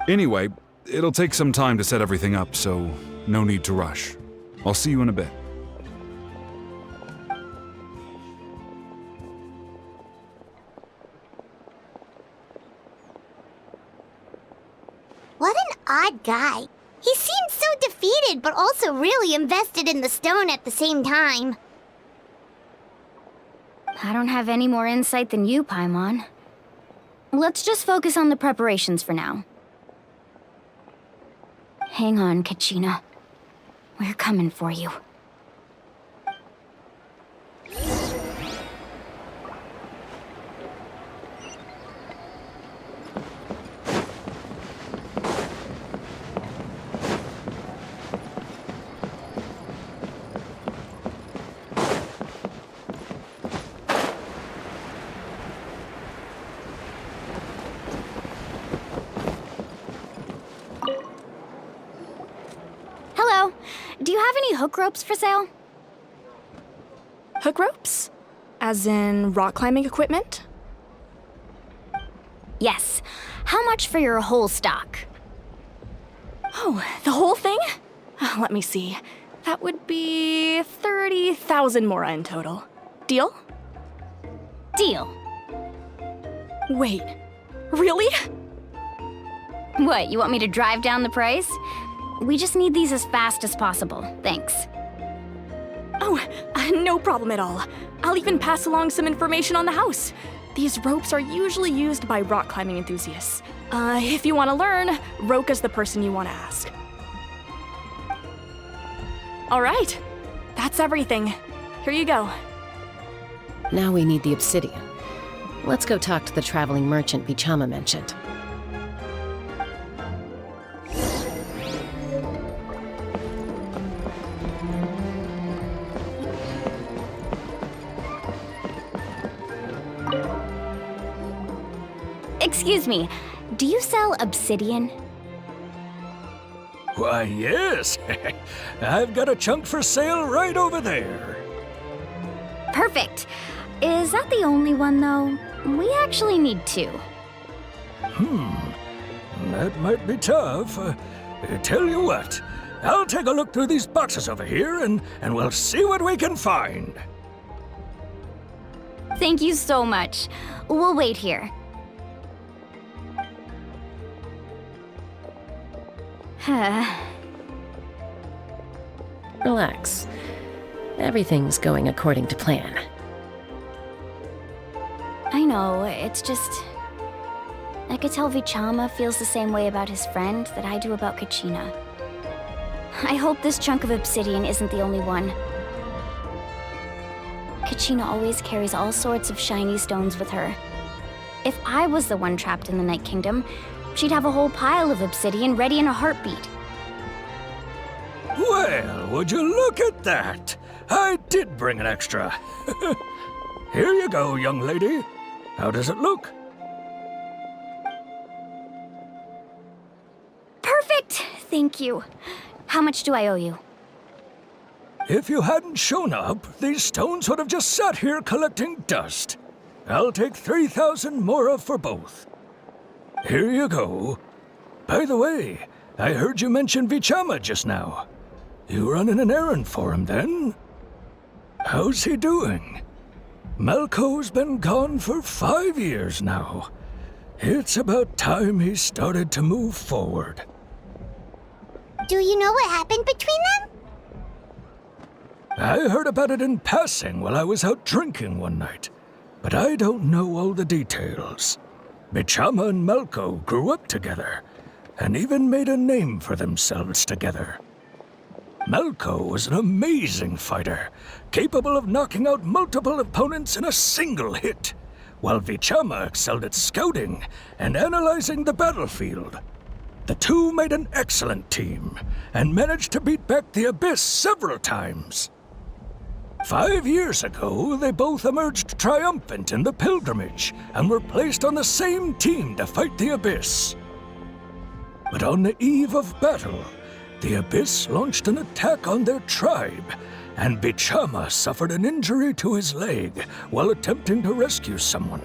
Anyway, it'll take some time to set everything up, so no need to rush. I'll see you in a bit. What an odd guy. He seemed so defeated, but also really invested in the stone at the same time. I don't have any more insight than you, Paimon. Let's just focus on the preparations for now. Hang on, Kachina. We're coming for you. Hello. Do you have any hook ropes for sale? Hook ropes? As in rock climbing equipment? Yes. How much for your whole stock? Oh, the whole thing? Let me see. That would be 30,000 mora in total. Deal? Deal. Wait, really? What, you want me to drive down the price? We just need these as fast as possible. Thanks. Oh, no problem at all. I'll even pass along some information on the house. These ropes are usually used by rock climbing enthusiasts. If you want to learn, Roka's the person you want to ask. All right, that's everything. Here you go. Now we need the obsidian. Let's go talk to the traveling merchant Vichama mentioned. Excuse me, do you sell obsidian? Why, yes. I've got a chunk for sale right over there. Perfect. Is that the only one, though? We actually need two. That might be tough. Tell you what, I'll take a look through these boxes over here and we'll see what we can find. Thank you so much. We'll wait here. Relax. Everything's going according to plan. I know, it's just... I could tell Vichama feels the same way about his friend that I do about Kachina. I hope this chunk of obsidian isn't the only one. Kachina always carries all sorts of shiny stones with her. If I was the one trapped in the Night Kingdom, she'd have a whole pile of obsidian ready in a heartbeat. Well, would you look at that? I did bring an extra. Here you go, young lady. How does it look? Perfect! Thank you. How much do I owe you? If you hadn't shown up, these stones would have just sat here collecting dust. I'll take 3,000 mora for both. Here you go. By the way, I heard you mention Vichama just now. You running an errand for him, then? How's he doing? Malco's been gone for 5 years now. It's about time he started to move forward. Do you know what happened between them? I heard about it in passing while I was out drinking one night, but I don't know all the details. Vichama and Malco grew up together, and even made a name for themselves together. Malco was an amazing fighter, capable of knocking out multiple opponents in a single hit, while Vichama excelled at scouting and analyzing the battlefield. The two made an excellent team, and managed to beat back the Abyss several times. 5 years ago, they both emerged triumphant in the pilgrimage, and were placed on the same team to fight the Abyss. But on the eve of battle, the Abyss launched an attack on their tribe, and Vichama suffered an injury to his leg while attempting to rescue someone.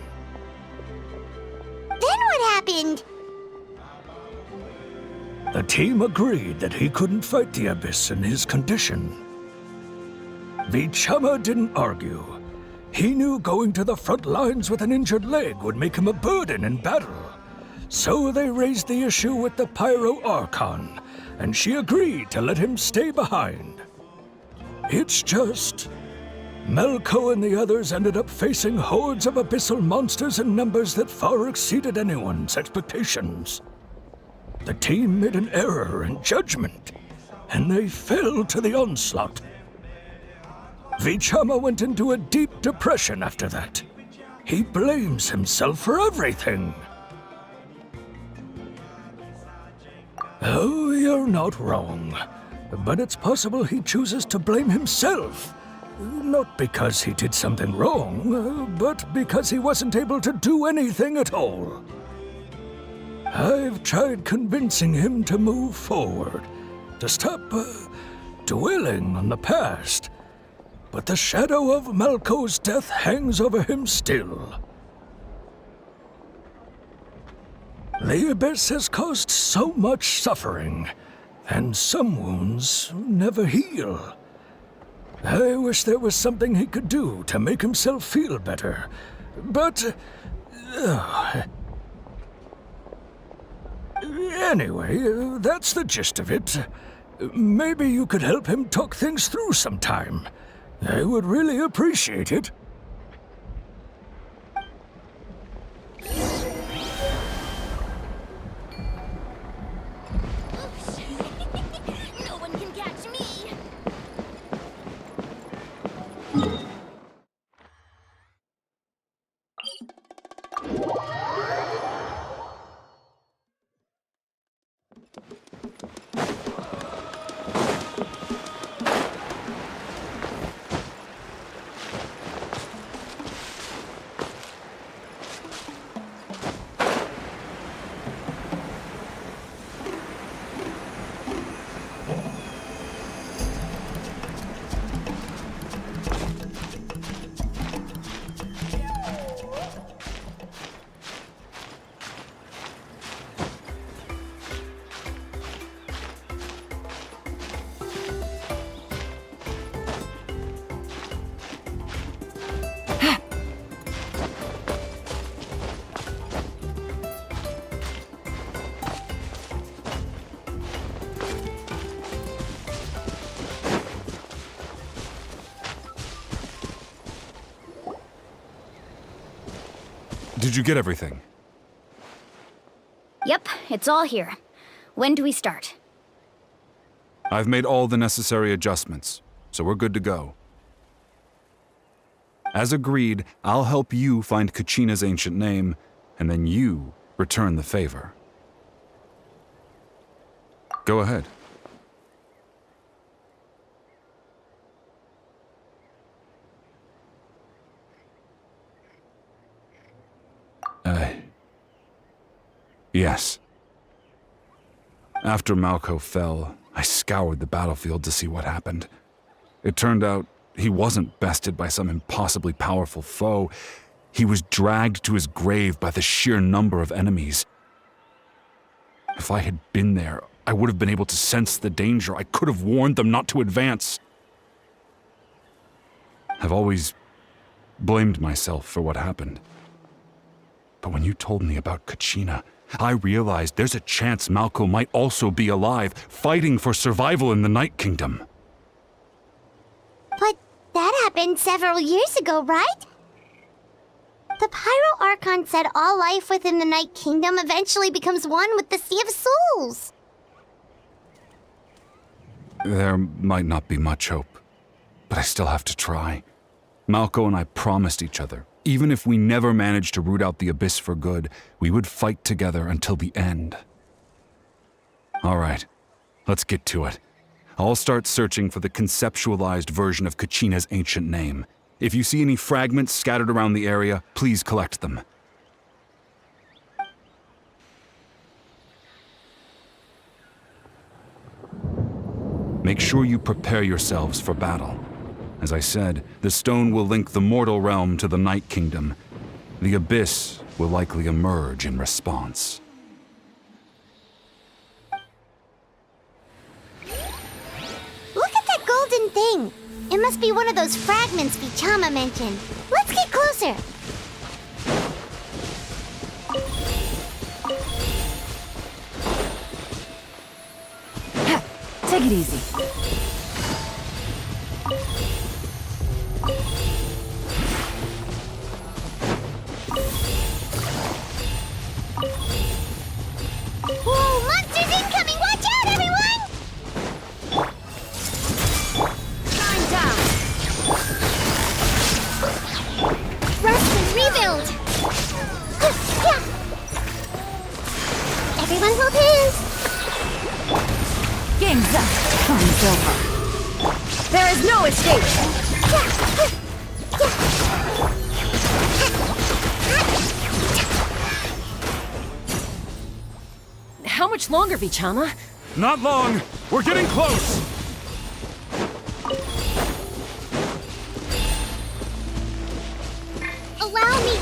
Then what happened? The team agreed that he couldn't fight the Abyss in his condition. Vichama didn't argue. He knew going to the front lines with an injured leg would make him a burden in battle. So they raised the issue with the Pyro Archon, and she agreed to let him stay behind. It's just... Malco and the others ended up facing hordes of abyssal monsters in numbers that far exceeded anyone's expectations. The team made an error in judgment, and they fell to the onslaught. Vichama went into a deep depression after that. He blames himself for everything. Oh, you're not wrong. But it's possible he chooses to blame himself. Not because he did something wrong, but because he wasn't able to do anything at all. I've tried convincing him to move forward, to stop dwelling on the past. But the shadow of Malco's death hangs over him still. The Abyss has caused so much suffering, and some wounds never heal. I wish there was something he could do to make himself feel better, but... Anyway, that's the gist of it. Maybe you could help him talk things through sometime. I would really appreciate it. No one can catch me. Did you get everything? Yep, it's all here. When do we start? I've made all the necessary adjustments, so we're good to go. As agreed, I'll help you find Kachina's ancient name, and then you return the favor. Go ahead. Yes. After Malko fell, I scoured the battlefield to see what happened. It turned out he wasn't bested by some impossibly powerful foe. He was dragged to his grave by the sheer number of enemies. If I had been there, I would have been able to sense the danger. I could have warned them not to advance. I've always blamed myself for what happened. But when you told me about Kachina, I realized there's a chance Malko might also be alive, fighting for survival in the Night Kingdom. But that happened several years ago, right? The Pyro Archon said all life within the Night Kingdom eventually becomes one with the Sea of Souls. There might not be much hope, but I still have to try. Malko and I promised each other, even if we never managed to root out the Abyss for good, we would fight together until the end. All right, let's get to it. I'll start searching for the conceptualized version of Kachina's ancient name. If you see any fragments scattered around the area, please collect them. Make sure you prepare yourselves for battle. As I said, the stone will link the mortal realm to the Night Kingdom. The Abyss will likely emerge in response. Look at that golden thing. It must be one of those fragments Vichama mentioned. Let's get closer. Take it easy. Whoa, monsters incoming! Watch out, everyone! Time down. Rest and rebuild! Everyone hold hands! Game's up. Time's over. There is no escape. How much longer, Vichama? Not long! We're getting close! Allow me!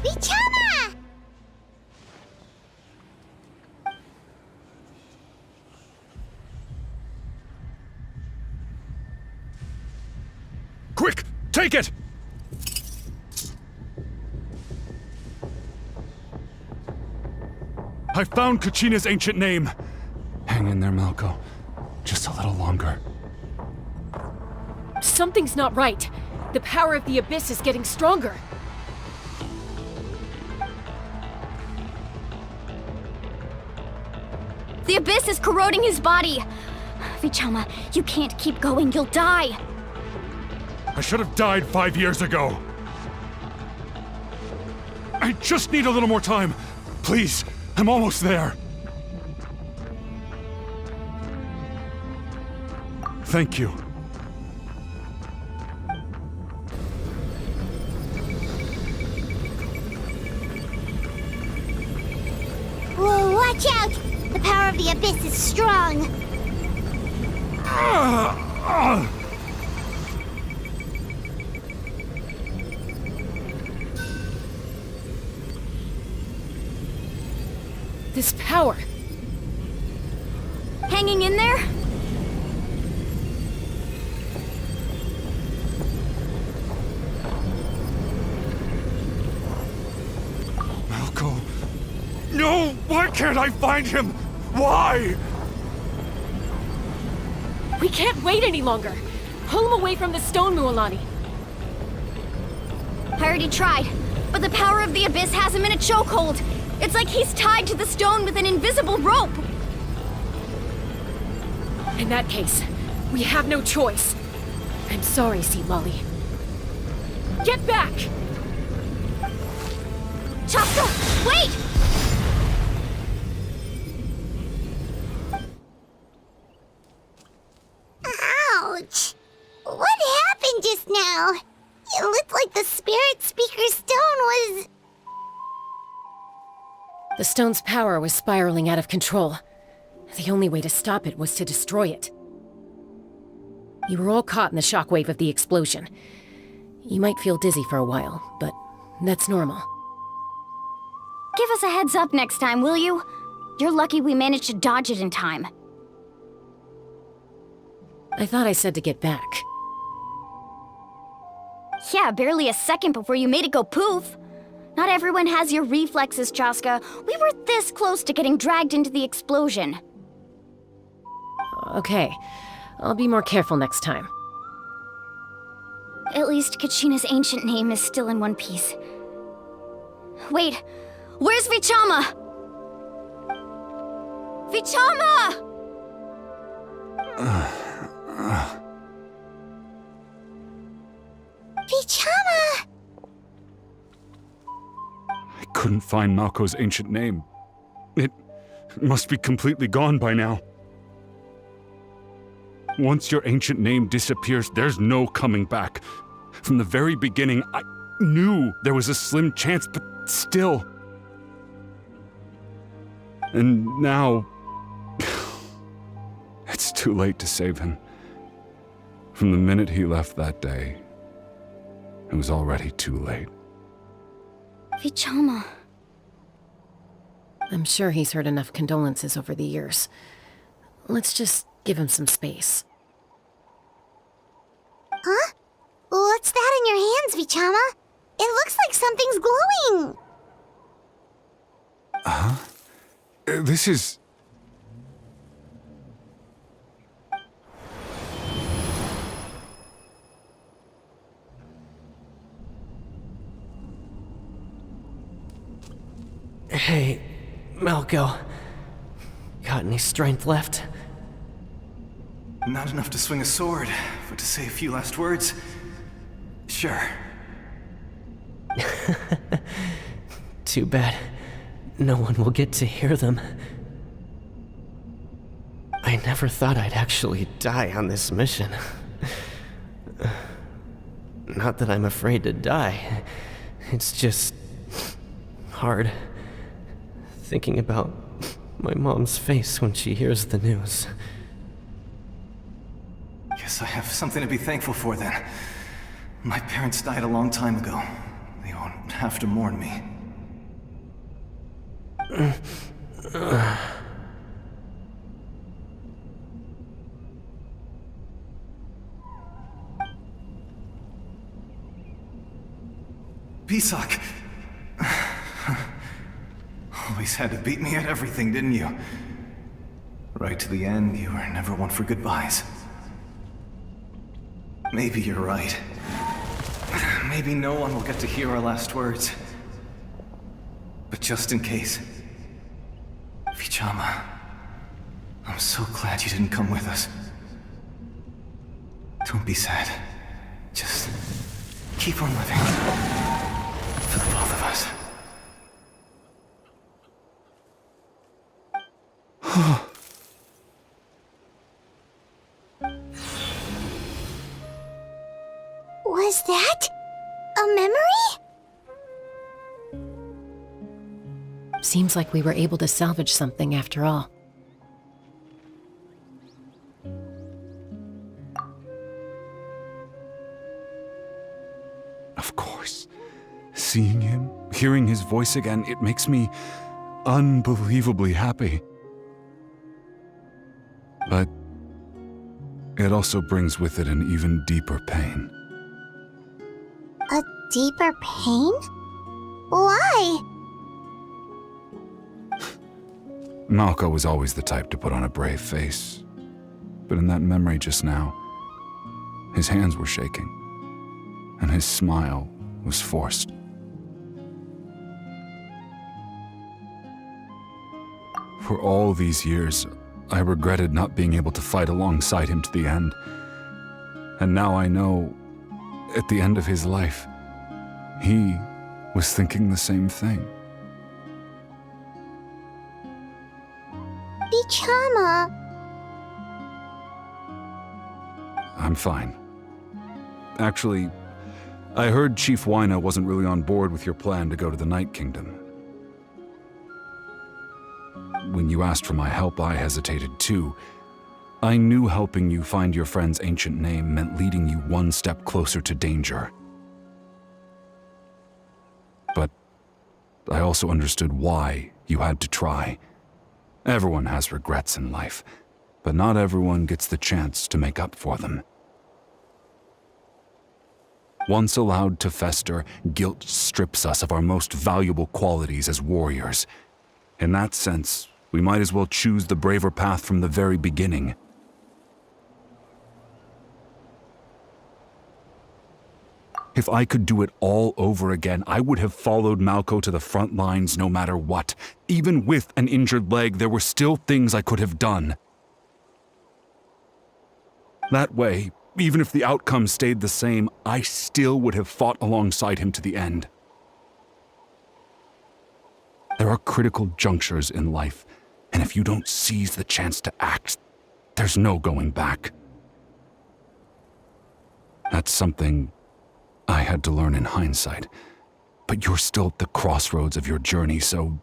Vichama! Take it! I found Kachina's ancient name. Hang in there, Malko. Just a little longer. Something's not right. The power of the Abyss is getting stronger. The Abyss is corroding his body! Vichama, you can't keep going, you'll die! I should have died 5 years ago. I just need a little more time. Please, I'm almost there. Thank you. Whoa, watch out! The power of the Abyss is strong. This power. Hanging in there? Malko. No! Why can't I find him? Why? We can't wait any longer. Pull him away from the stone, Mualani. I already tried, but the power of the Abyss has him in a chokehold. It's like he's tied to the stone with an invisible rope. In that case, we have no choice. I'm sorry, Sea Lolly. Get back! Chaska, wait! Ouch! What happened just now? It looked like the Spirit Speaker's stone was... The stone's power was spiraling out of control. The only way to stop it was to destroy it. You were all caught in the shockwave of the explosion. You might feel dizzy for a while, but that's normal. Give us a heads up next time, will you? You're lucky we managed to dodge it in time. I thought I said to get back. Yeah, barely a second before you made it go poof. Not everyone has your reflexes, Chaska. We were this close to getting dragged into the explosion. Okay, I'll be more careful next time. At least Kachina's ancient name is still in one piece. Wait, where's Vichama? Vichama! Vichama! I couldn't find Malko's ancient name. It must be completely gone by now. Once your ancient name disappears, there's no coming back. From the very beginning, I knew there was a slim chance, but still. And now... it's too late to save him. From the minute he left that day, it was already too late. Vichama. I'm sure he's heard enough condolences over the years. Let's just give him some space. Huh? What's that in your hands, Vichama? It looks like something's glowing! Huh? This is... Hey, Malko. Got any strength left? Not enough to swing a sword, but to say a few last words? Sure. Too bad. No one will get to hear them. I never thought I'd actually die on this mission. Not that I'm afraid to die. It's just... hard. Thinking about my mom's face when she hears the news. Guess I have something to be thankful for then. My parents died a long time ago. They won't have to mourn me. Pisak. Always had to beat me at everything, didn't you? Right to the end, you were never one for goodbyes. Maybe you're right. Maybe no one will get to hear our last words. But just in case... Vichama, I'm so glad you didn't come with us. Don't be sad. Just keep on living. For the both of us. Was that a memory? Seems like we were able to salvage something after all. Of course. Seeing him, hearing his voice again, it makes me unbelievably happy. But it also brings with it an even deeper pain. A deeper pain? Why? Malco was always the type to put on a brave face. But in that memory just now, his hands were shaking, and his smile was forced. For all these years, I regretted not being able to fight alongside him to the end. And now I know, at the end of his life, he was thinking the same thing. Vichama. I'm fine. Actually, I heard Chief Wyna wasn't really on board with your plan to go to the Night Kingdom. When you asked for my help, I hesitated too. I knew helping you find your friend's ancient name meant leading you one step closer to danger. But I also understood why you had to try. Everyone has regrets in life, but not everyone gets the chance to make up for them. Once allowed to fester, guilt strips us of our most valuable qualities as warriors. In that sense, we might as well choose the braver path from the very beginning. If I could do it all over again, I would have followed Malco to the front lines no matter what. Even with an injured leg, there were still things I could have done. That way, even if the outcome stayed the same, I still would have fought alongside him to the end. There are critical junctures in life, and if you don't seize the chance to act, there's no going back. That's something I had to learn in hindsight, but you're still at the crossroads of your journey, so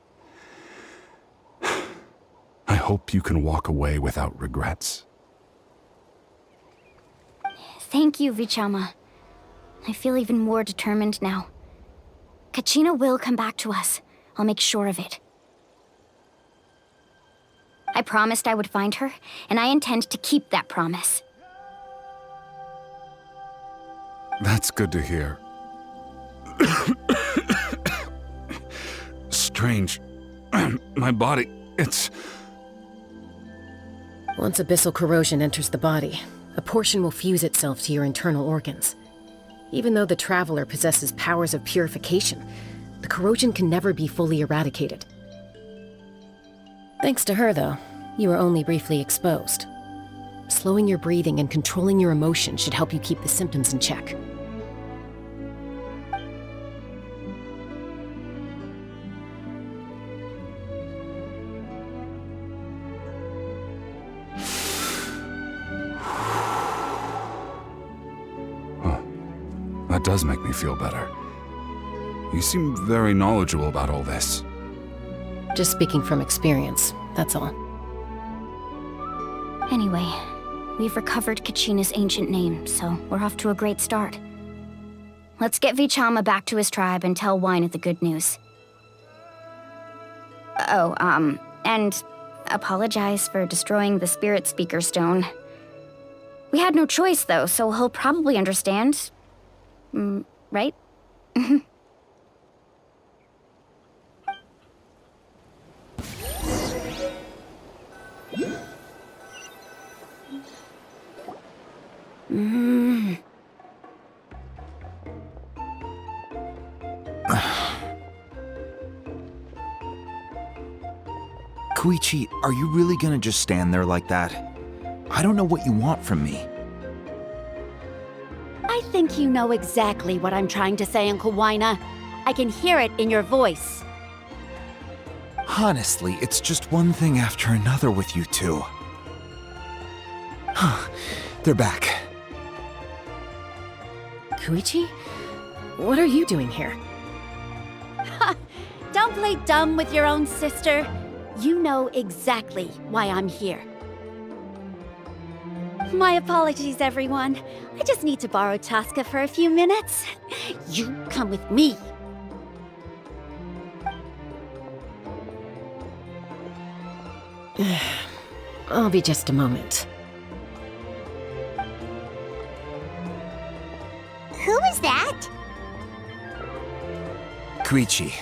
I hope you can walk away without regrets. Thank you, Vichama. I feel even more determined now. Kachina will come back to us. I'll make sure of it. I promised I would find her, and I intend to keep that promise. That's good to hear. Strange. My body, it's... Once abyssal corrosion enters the body, a portion will fuse itself to your internal organs. Even though the Traveler possesses powers of purification, the corrosion can never be fully eradicated. Thanks to her, though, you were only briefly exposed. Slowing your breathing and controlling your emotions should help you keep the symptoms in check. That does make me feel better. You seem very knowledgeable about all this. Just speaking from experience, that's all. Anyway, we've recovered Kachina's ancient name, so we're off to a great start. Let's get Vichama back to his tribe and tell Wyna the good news. Oh, and apologize for destroying the Spirit Speaker Stone. We had no choice, though, so he'll probably understand. Right? Koichi, are you really gonna just stand there like that? I don't know what you want from me. I think you know exactly what I'm trying to say, Uncle Wina. I can hear it in your voice. Honestly, it's just one thing after another with you two. They're back. Koichi? What are you doing here? Don't play dumb with your own sister. You know exactly why I'm here. My apologies, everyone. I just need to borrow Chaska for a few minutes. You come with me. I'll be just a moment. Who is that? Koichi,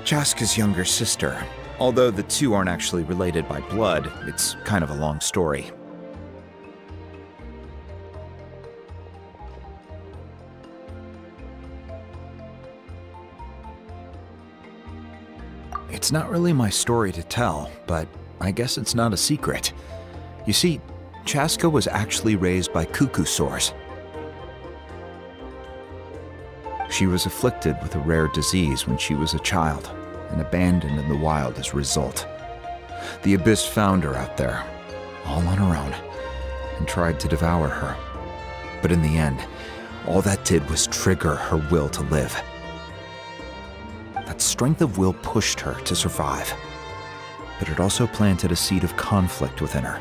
Chaska's younger sister. Although the two aren't actually related by blood, it's kind of a long story. It's not really my story to tell, but I guess it's not a secret. You see, Chaska was actually raised by cuckoo-sores. She was afflicted with a rare disease when she was a child, and abandoned in the wild as a result. The Abyss found her out there, all on her own, and tried to devour her. But in the end, all that did was trigger her will to live. That strength of will pushed her to survive, but it also planted a seed of conflict within her.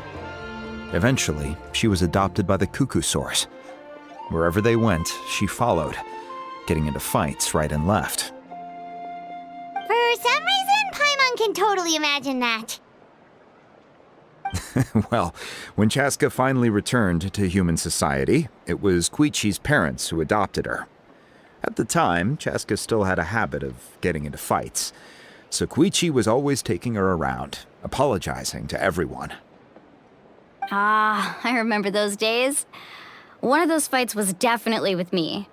Eventually, she was adopted by the cuckoo-sores. Wherever they went, she followed, getting into fights right and left. For some reason, Paimon can totally imagine that. Well, when Chaska finally returned to human society, it was Koichi's parents who adopted her. At the time, Chaska still had a habit of getting into fights, so Koichi was always taking her around, apologizing to everyone. Ah, I remember those days. One of those fights was definitely with me.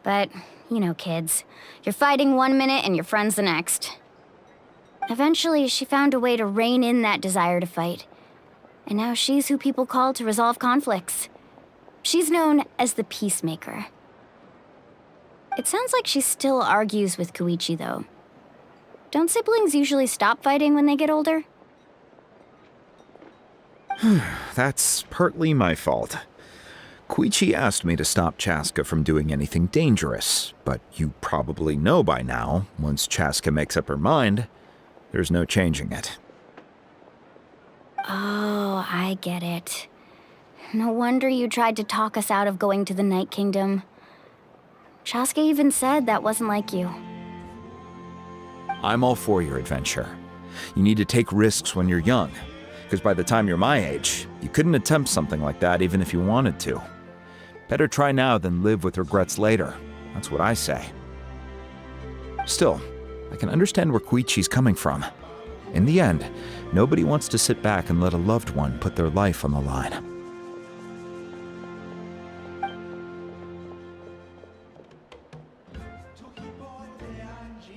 But, you know, kids. You're fighting one minute and your friend's the next. Eventually, she found a way to rein in that desire to fight. And now she's who people call to resolve conflicts. She's known as the Peacemaker. It sounds like she still argues with Koichi, though. Don't siblings usually stop fighting when they get older? That's partly my fault. Koichi asked me to stop Chaska from doing anything dangerous, but you probably know by now, once Chaska makes up her mind, there's no changing it. Oh, I get it. No wonder you tried to talk us out of going to the Night Kingdom. Chaska even said that wasn't like you. I'm all for your adventure. You need to take risks when you're young, because by the time you're my age, you couldn't attempt something like that even if you wanted to. Better try now than live with regrets later. That's what I say. Still, I can understand where Koichi's coming from. In the end, nobody wants to sit back and let a loved one put their life on the line.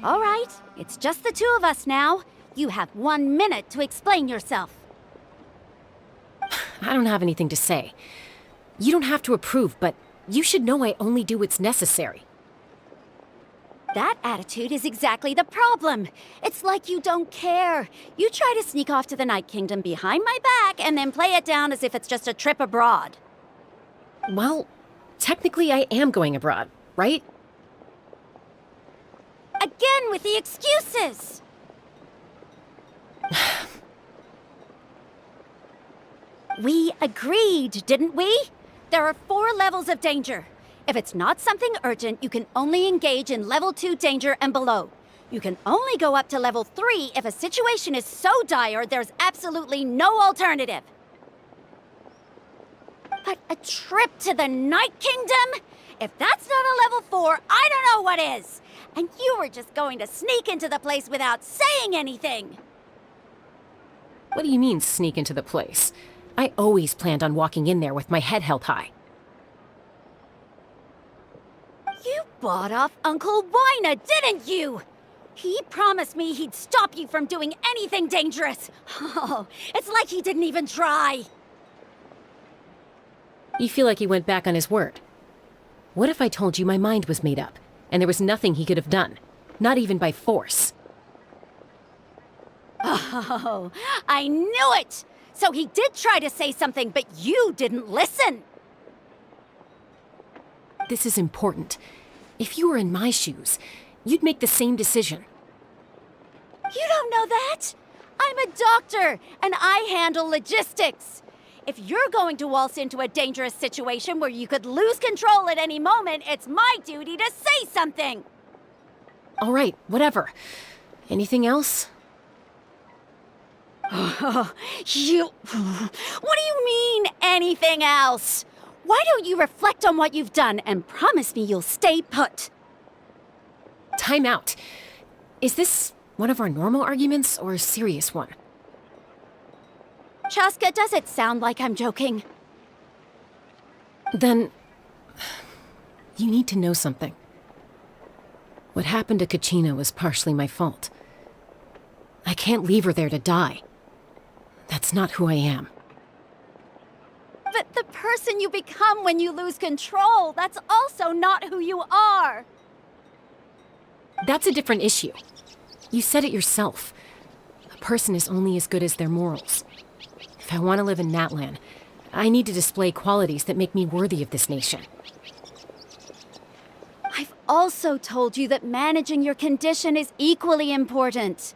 All right, it's just the two of us now. You have 1 minute to explain yourself. I don't have anything to say. You don't have to approve, but you should know I only do what's necessary. That attitude is exactly the problem. It's like you don't care. You try to sneak off to the Night Kingdom behind my back and then play it down as if it's just a trip abroad. Well, technically I am going abroad, right? Again with the excuses! We agreed, didn't we? There are 4 levels of danger. If it's not something urgent, you can only engage in level 2 danger and below. You can only go up to level 3 if a situation is so dire there's absolutely no alternative. But a trip to the Night Kingdom? If that's not a level 4, I don't know what is! And you were just going to sneak into the place without saying anything! What do you mean, sneak into the place? I always planned on walking in there with my head held high. You bought off Uncle Wina, didn't you? He promised me he'd stop you from doing anything dangerous. Oh, it's like he didn't even try. You feel like he went back on his word. What if I told you my mind was made up, and there was nothing he could have done? Not even by force. Oh, I knew it! So he did try to say something, but you didn't listen. This is important. If you were in my shoes, you'd make the same decision. You don't know that? I'm a doctor, and I handle logistics. If you're going to waltz into a dangerous situation where you could lose control at any moment, it's my duty to say something. All right, whatever. Anything else? What do you mean, anything else? Why don't you reflect on what you've done and promise me you'll stay put? Time out. Is this one of our normal arguments or a serious one? Chaska, does it sound like I'm joking? Then, you need to know something. What happened to Kachina was partially my fault. I can't leave her there to die. That's not who I am. But the person you become when you lose control, that's also not who you are. That's a different issue. You said it yourself. A person is only as good as their morals. If I want to live in Natlan, I need to display qualities that make me worthy of this nation. I've also told you that managing your condition is equally important.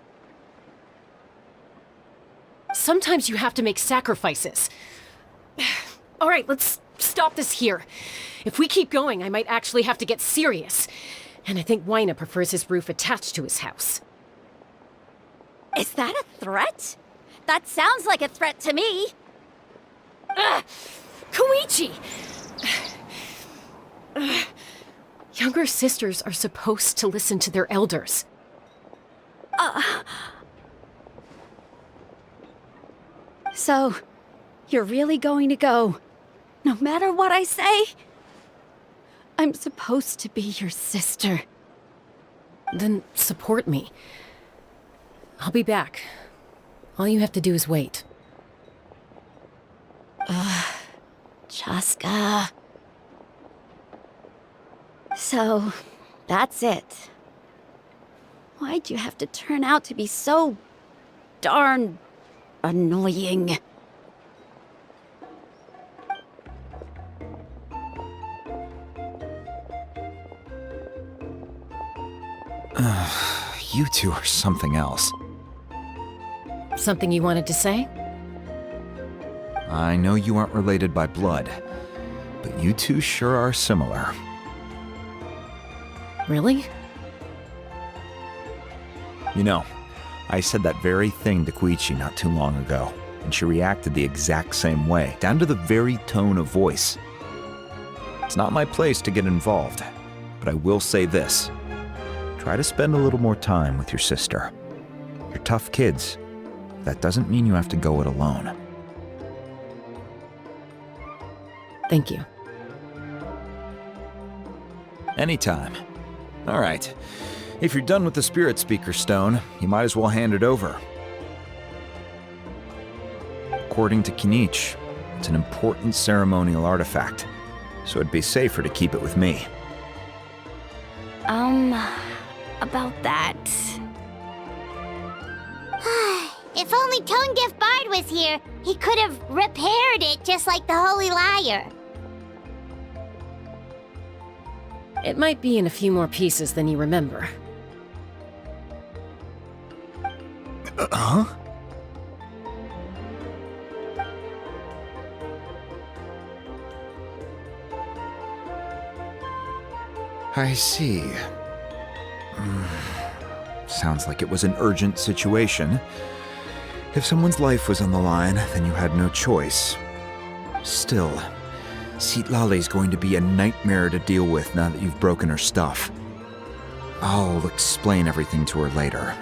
Sometimes you have to make sacrifices. All right, let's stop this here. If we keep going, I might actually have to get serious. And I think Wina prefers his roof attached to his house. Is that a threat? That sounds like a threat to me. Koichi! Younger sisters are supposed to listen to their elders. So, you're really going to go, no matter what I say? I'm supposed to be your sister. Then support me. I'll be back. All you have to do is wait. Chaska. So, that's it. Why'd you have to turn out to be so darn annoying? You two are something else. Something you wanted to say? I know you aren't related by blood, but you two sure are similar. Really? You know, I said that very thing to Koichi not too long ago, and she reacted the exact same way, down to the very tone of voice. It's not my place to get involved, but I will say this. Try to spend a little more time with your sister. You're tough kids. That doesn't mean you have to go it alone. Thank you. Anytime. All right. If you're done with the Spirit Speaker Stone, you might as well hand it over. According to Kinich, it's an important ceremonial artifact, so it'd be safer to keep it with me. About that. If only Tonegif Bard was here, he could have repaired it just like the Holy Liar. It might be in a few more pieces than you remember. Huh? I see. Sounds like it was an urgent situation. If someone's life was on the line, then you had no choice. Still, Citlali's going to be a nightmare to deal with now that you've broken her stuff. I'll explain everything to her later.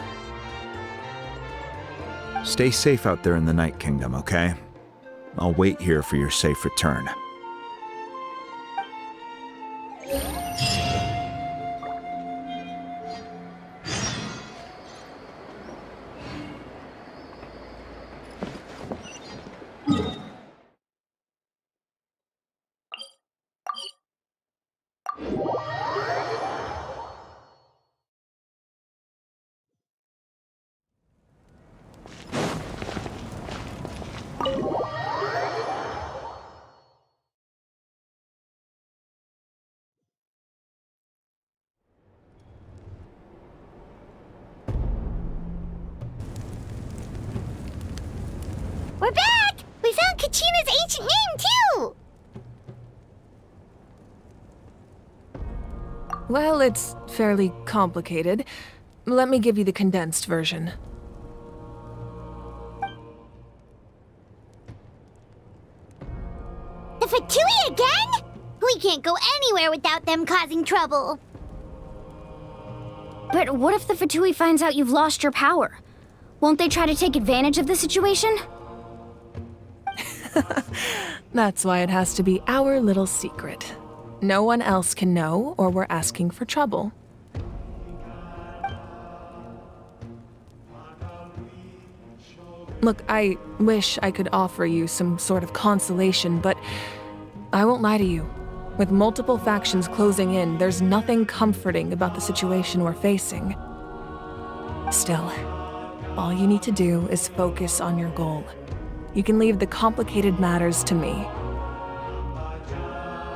Stay safe out there in the Night Kingdom, okay? I'll wait here for your safe return. We're back! We found Kachina's ancient name, too! Well, it's fairly complicated. Let me give you the condensed version. The Fatui again? We can't go anywhere without them causing trouble. But what if the Fatui finds out you've lost your power? Won't they try to take advantage of the situation? That's why it has to be our little secret. No one else can know, or we're asking for trouble. Look, I wish I could offer you some sort of consolation, but I won't lie to you. With multiple factions closing in, there's nothing comforting about the situation we're facing. Still, all you need to do is focus on your goal. You can leave the complicated matters to me.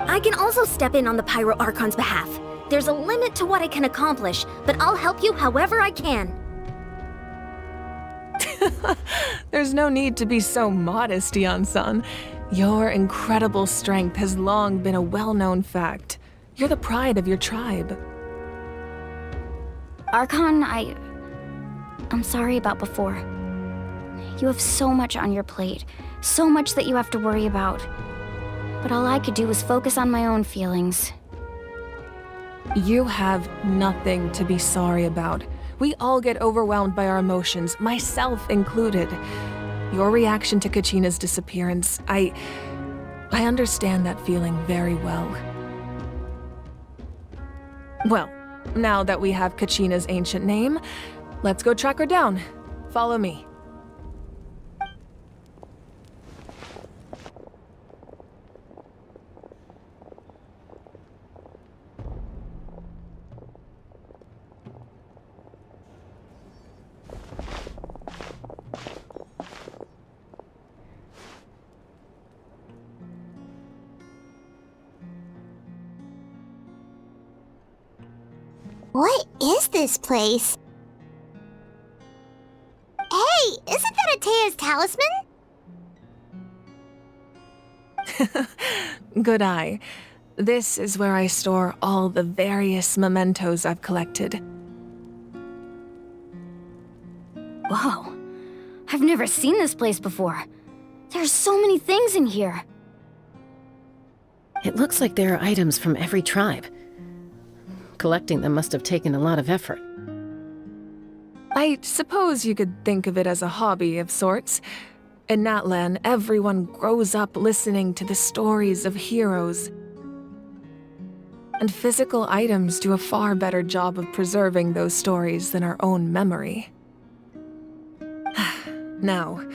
I can also step in on the Pyro Archon's behalf. There's a limit to what I can accomplish, but I'll help you however I can. There's no need to be so modest, Yan-san. Your incredible strength has long been a well-known fact. You're the pride of your tribe. Archon, I'm sorry about before. You have so much on your plate, so much that you have to worry about. But all I could do was focus on my own feelings. You have nothing to be sorry about. We all get overwhelmed by our emotions, myself included. Your reaction to Kachina's disappearance, I understand that feeling very well. Well, now that we have Kachina's ancient name, let's go track her down. Follow me. What is this place? Hey, isn't that Atea's talisman? Good eye. This is where I store all the various mementos I've collected. Whoa. I've never seen this place before. There's so many things in here. It looks like there are items from every tribe. Collecting them must have taken a lot of effort. I suppose you could think of it as a hobby of sorts. In Natlan, everyone grows up listening to the stories of heroes. And physical items do a far better job of preserving those stories than our own memory. Now,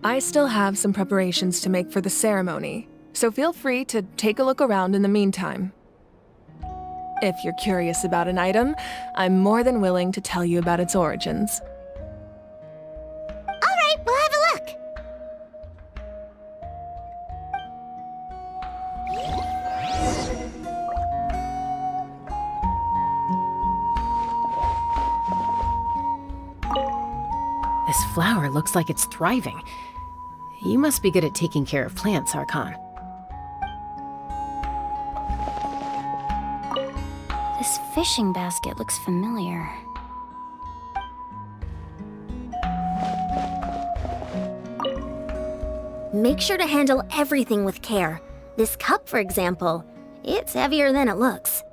I still have some preparations to make for the ceremony, so feel free to take a look around in the meantime. If you're curious about an item, I'm more than willing to tell you about its origins. All right, we'll have a look. This flower looks like it's thriving. You must be good at taking care of plants, Archon. This fishing basket looks familiar. Make sure to handle everything with care. This cup, for example, it's heavier than it looks.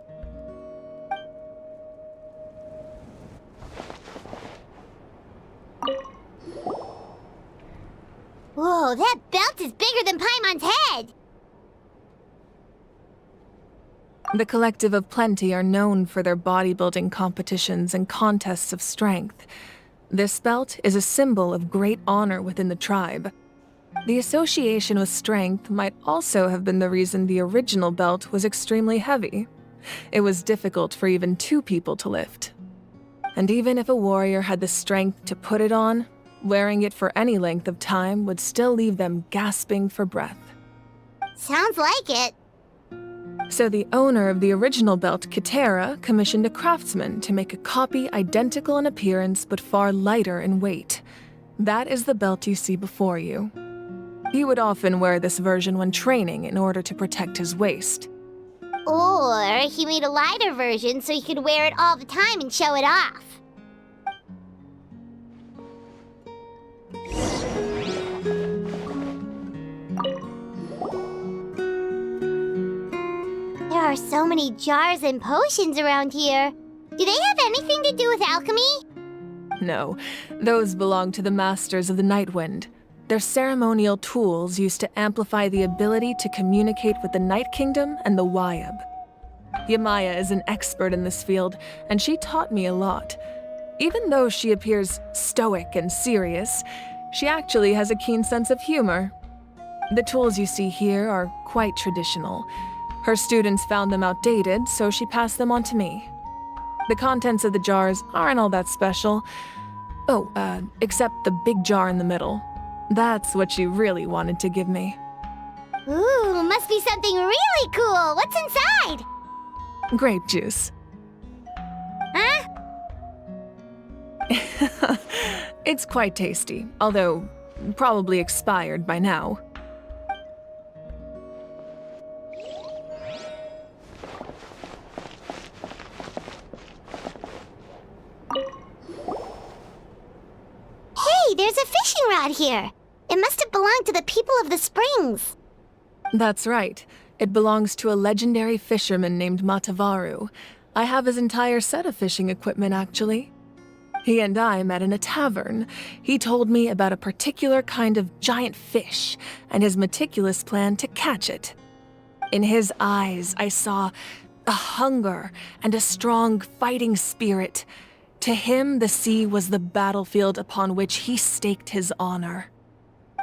Whoa, that belt is bigger than Paimon's head! The Collective of Plenty are known for their bodybuilding competitions and contests of strength. This belt is a symbol of great honor within the tribe. The association with strength might also have been the reason the original belt was extremely heavy. It was difficult for even 2 people to lift. And even if a warrior had the strength to put it on, wearing it for any length of time would still leave them gasping for breath. Sounds like it. So the owner of the original belt, Kitera, commissioned a craftsman to make a copy identical in appearance but far lighter in weight. That is the belt you see before you. He would often wear this version when training in order to protect his waist. Or he made a lighter version so he could wear it all the time and show it off. There are so many jars and potions around here. Do they have anything to do with alchemy? No, those belong to the Masters of the Nightwind. They're ceremonial tools used to amplify the ability to communicate with the Night Kingdom and the Wayab. Yamaya is an expert in this field, and she taught me a lot. Even though she appears stoic and serious, she actually has a keen sense of humor. The tools you see here are quite traditional. Her students found them outdated, so she passed them on to me. The contents of the jars aren't all that special. Oh, except the big jar in the middle. That's what she really wanted to give me. Ooh, must be something really cool. What's inside? Grape juice. Huh? It's quite tasty, although probably expired by now. Hey, there's a fishing rod here. It must have belonged to the people of the springs. That's right. It belongs to a legendary fisherman named Matavaru. I have his entire set of fishing equipment, actually. He and I met in a tavern. He told me about a particular kind of giant fish and his meticulous plan to catch it. In his eyes, I saw a hunger and a strong fighting spirit. To him, the sea was the battlefield upon which he staked his honor.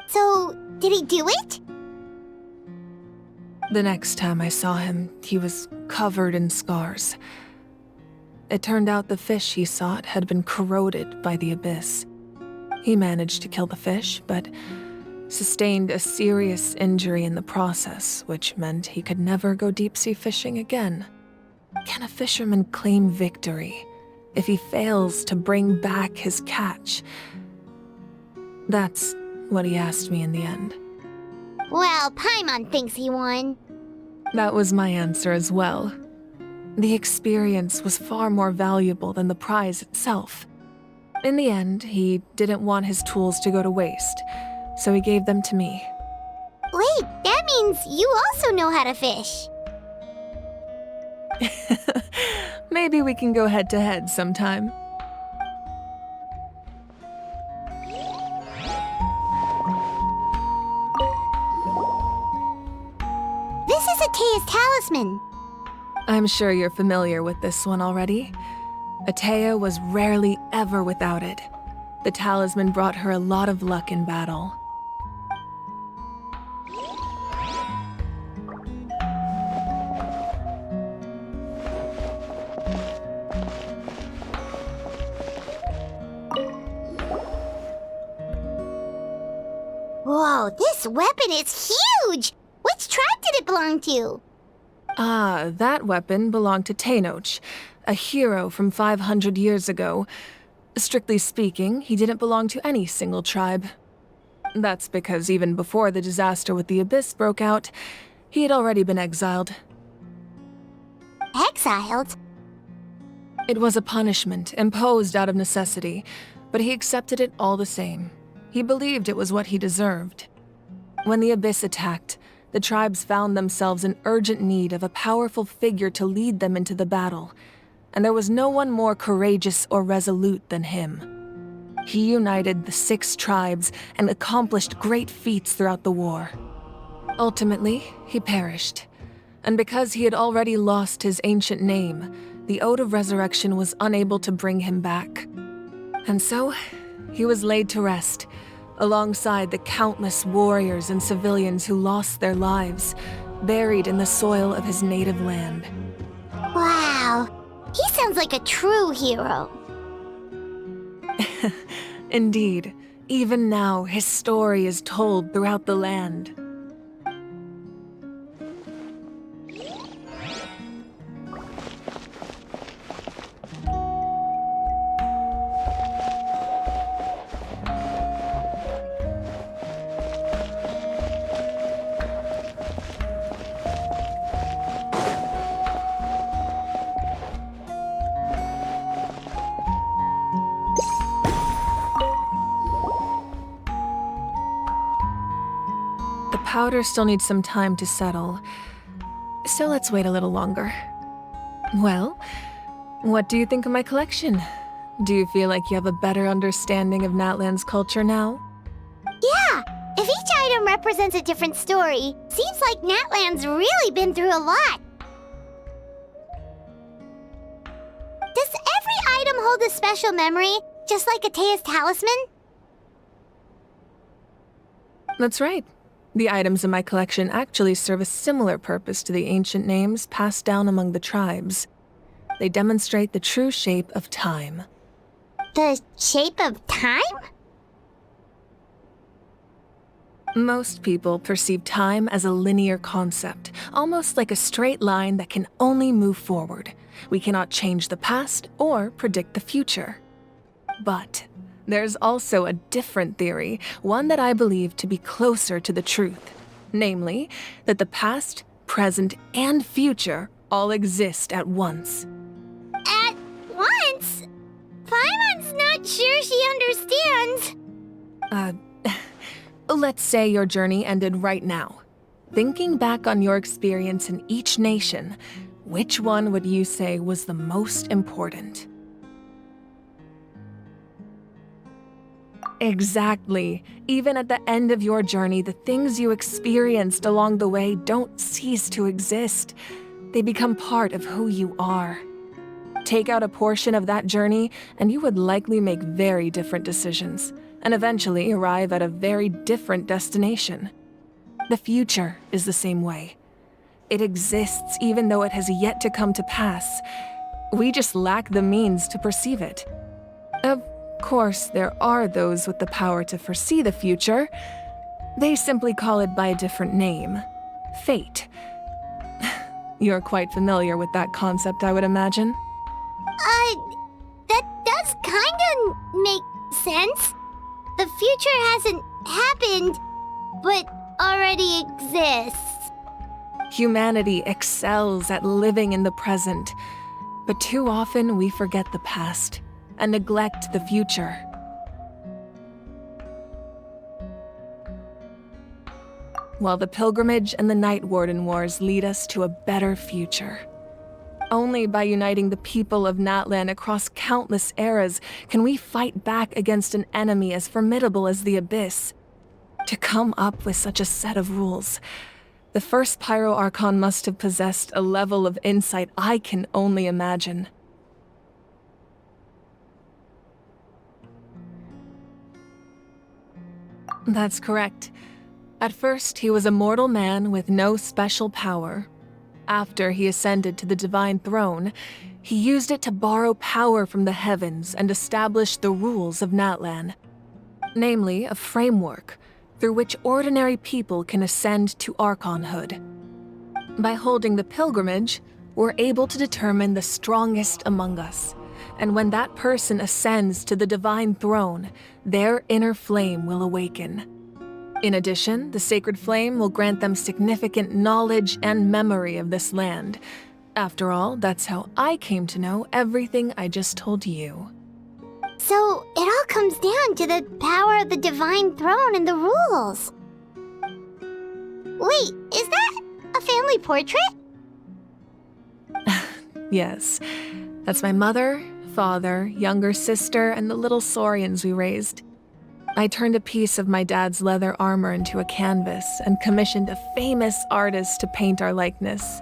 So, did he do it? The next time I saw him, he was covered in scars. It turned out the fish he sought had been corroded by the abyss. He managed to kill the fish, but sustained a serious injury in the process, which meant he could never go deep-sea fishing again. Can a fisherman claim victory if he fails to bring back his catch? That's what he asked me in the end. Well, Paimon thinks he won. That was my answer as well. The experience was far more valuable than the prize itself. In the end, he didn't want his tools to go to waste, so he gave them to me. Wait, that means you also know how to fish. Maybe we can go head-to-head sometime. This is Atea's talisman. I'm sure you're familiar with this one already. Atea was rarely ever without it. The talisman brought her a lot of luck in battle. Whoa, this weapon is huge! Which tribe did it belong to? Ah, that weapon belonged to Tenoch, a hero from 500 years ago. Strictly speaking, he didn't belong to any single tribe. That's because even before the disaster with the Abyss broke out, he had already been exiled. Exiled? It was a punishment imposed out of necessity, but he accepted it all the same. He believed it was what he deserved. When the Abyss attacked, the tribes found themselves in urgent need of a powerful figure to lead them into the battle, and there was no one more courageous or resolute than him. He united the 6 tribes and accomplished great feats throughout the war. Ultimately, he perished. And because he had already lost his ancient name, the Ode of Resurrection was unable to bring him back. And so, he was laid to rest, alongside the countless warriors and civilians who lost their lives, buried in the soil of his native land. Wow, he sounds like a true hero. Indeed, even now his story is told throughout the land. The powder still needs some time to settle, so let's wait a little longer. Well, what do you think of my collection? Do you feel like you have a better understanding of Natlan's culture now? Yeah, if each item represents a different story, seems like Natlan's really been through a lot. Does every item hold a special memory, just like Atea's talisman? That's right. The items in my collection actually serve a similar purpose to the ancient names passed down among the tribes. They demonstrate the true shape of time. The shape of time? Most people perceive time as a linear concept, almost like a straight line that can only move forward. We cannot change the past or predict the future. But there's also a different theory, one that I believe to be closer to the truth. Namely, that the past, present, and future all exist at once. At once? Paimon's not sure she understands. Let's say your journey ended right now. Thinking back on your experience in each nation, which one would you say was the most important? Exactly. Even at the end of your journey, the things you experienced along the way don't cease to exist. They become part of who you are. Take out a portion of that journey, and you would likely make very different decisions, and eventually arrive at a very different destination. The future is the same way. It exists even though it has yet to come to pass. We just lack the means to perceive it. Of course, there are those with the power to foresee the future. They simply call it by a different name. Fate. You're quite familiar with that concept, I would imagine. That does kinda make sense. The future hasn't happened, but already exists. Humanity excels at living in the present, but too often we forget the past and neglect the future. While the pilgrimage and the Night Warden Wars lead us to a better future. Only by uniting the people of Natlan across countless eras can we fight back against an enemy as formidable as the Abyss. To come up with such a set of rules, the first Pyro Archon must have possessed a level of insight I can only imagine. That's correct. At first, he was a mortal man with no special power. After he ascended to the divine throne, he used it to borrow power from the heavens and establish the rules of Natlan. Namely, a framework through which ordinary people can ascend to Archonhood. By holding the pilgrimage, we're able to determine the strongest among us. And when that person ascends to the divine throne, their inner flame will awaken. In addition, the sacred flame will grant them significant knowledge and memory of this land. After all, that's how I came to know everything I just told you. So, it all comes down to the power of the divine throne and the rules. Wait, is that a family portrait? Yes, that's my mother, father, younger sister, and the little saurians we raised. I turned a piece of my dad's leather armor into a canvas and commissioned a famous artist to paint our likeness.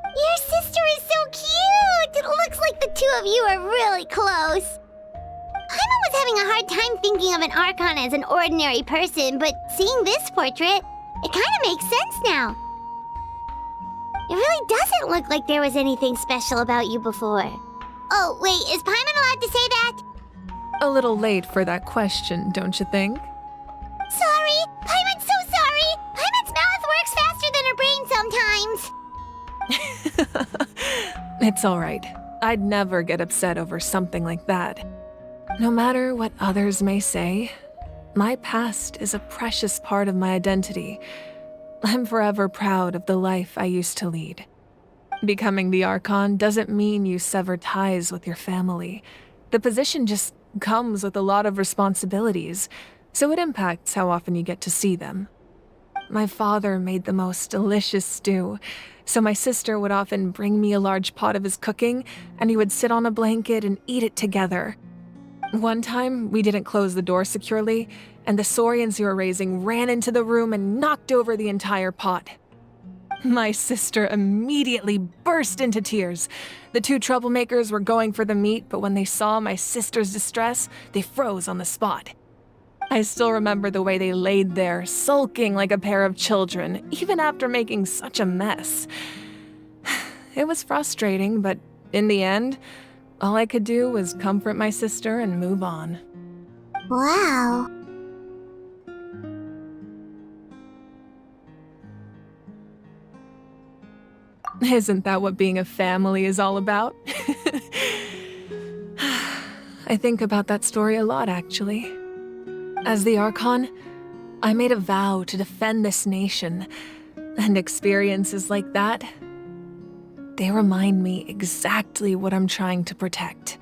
Your sister is so cute! It looks like the two of you are really close. Paimon was having a hard time thinking of an Archon as an ordinary person, but seeing this portrait, it kind of makes sense now. It really doesn't look like there was anything special about you before. Oh, wait, is Paimon allowed to say that? A little late for that question, don't you think? Sorry! Paimon's so sorry! Paimon's mouth works faster than her brain sometimes! It's alright. I'd never get upset over something like that. No matter what others may say, my past is a precious part of my identity. I'm forever proud of the life I used to lead. Becoming the Archon doesn't mean you sever ties with your family. The position just comes with a lot of responsibilities, so it impacts how often you get to see them. My father made the most delicious stew, so my sister would often bring me a large pot of his cooking, and we would sit on a blanket and eat it together. One time, we didn't close the door securely, and the saurians we were raising ran into the room and knocked over the entire pot. My sister immediately burst into tears. The two troublemakers were going for the meat, but when they saw my sister's distress, they froze on the spot. I still remember the way they laid there, sulking like a pair of children, even after making such a mess. It was frustrating, but in the end, all I could do was comfort my sister and move on. Wow. Isn't that what being a family is all about? I think about that story a lot, actually. As the Archon, I made a vow to defend this nation, and experiences like that, they remind me exactly what I'm trying to protect.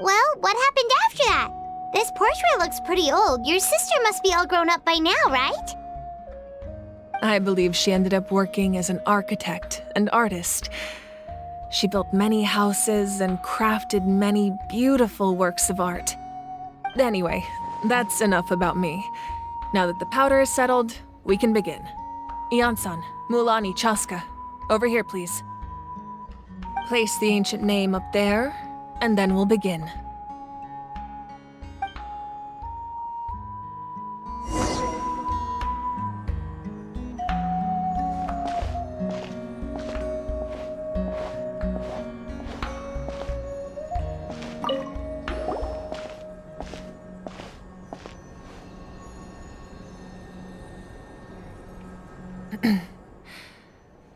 Well, what happened after that? This portrait looks pretty old. Your sister must be all grown up by now, right? I believe she ended up working as an architect and artist. She built many houses and crafted many beautiful works of art. Anyway, that's enough about me. Now that the powder is settled, we can begin. Ian-san, Mulani, Chaska, over here, please. Place the ancient name up there, and then we'll begin.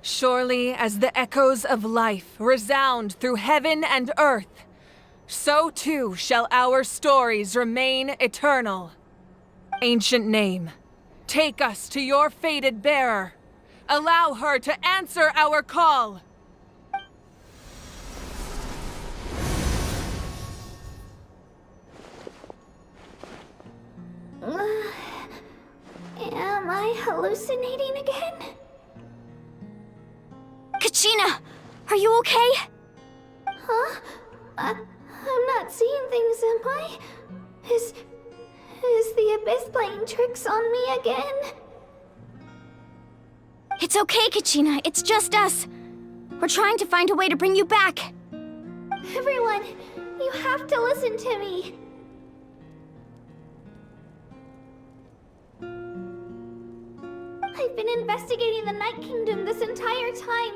Surely as the echoes of life resound through heaven and earth, so too shall our stories remain eternal. Ancient name, take us to your fated bearer. Allow her to answer our call. Am I hallucinating again? Kachina! Are you okay? Huh? I'm not seeing things, am I? Is the Abyss playing tricks on me again? It's okay, Kachina. It's just us. We're trying to find a way to bring you back. Everyone, you have to listen to me. I've been investigating the Night Kingdom this entire time,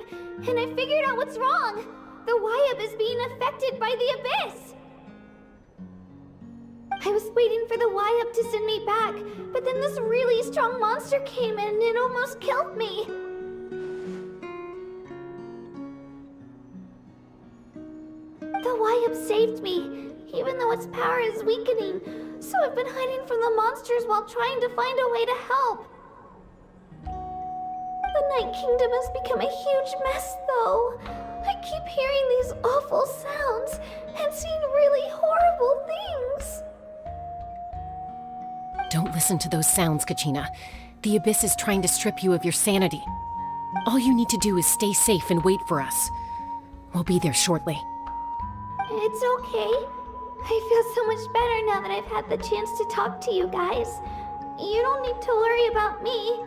and I figured out what's wrong. The Wyab is being affected by the Abyss. I was waiting for the Wyab to send me back, but then this really strong monster came in and it almost killed me. The Wyab saved me, even though its power is weakening, so I've been hiding from the monsters while trying to find a way to help. The Night Kingdom has become a huge mess, though. I keep hearing these awful sounds and seeing really horrible things. Don't listen to those sounds, Kachina. The Abyss is trying to strip you of your sanity. All you need to do is stay safe and wait for us. We'll be there shortly. It's okay. I feel so much better now that I've had the chance to talk to you guys. You don't need to worry about me.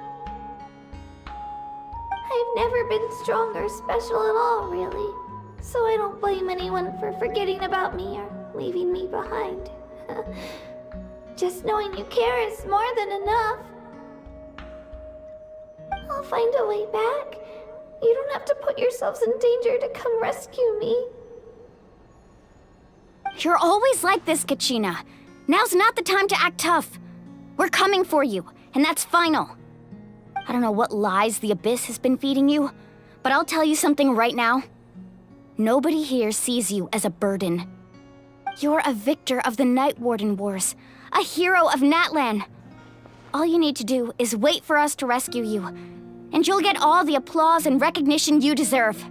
I've never been strong or special at all, really. So I don't blame anyone for forgetting about me or leaving me behind. Just knowing you care is more than enough. I'll find a way back. You don't have to put yourselves in danger to come rescue me. You're always like this, Kachina. Now's not the time to act tough. We're coming for you, and that's final. I don't know what lies the Abyss has been feeding you, but I'll tell you something right now. Nobody here sees you as a burden. You're a victor of the Night Warden Wars, a hero of Natlan. All you need to do is wait for us to rescue you, and you'll get all the applause and recognition you deserve.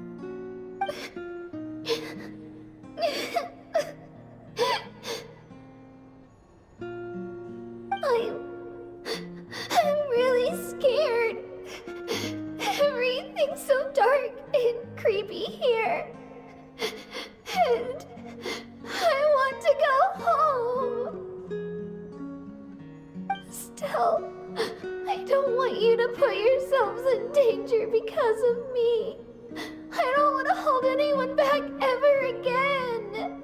I'm really scared. Everything's so dark and creepy here. And I want to go home. Still, I don't want you to put yourselves in danger because of me. I don't want to hold anyone back ever again.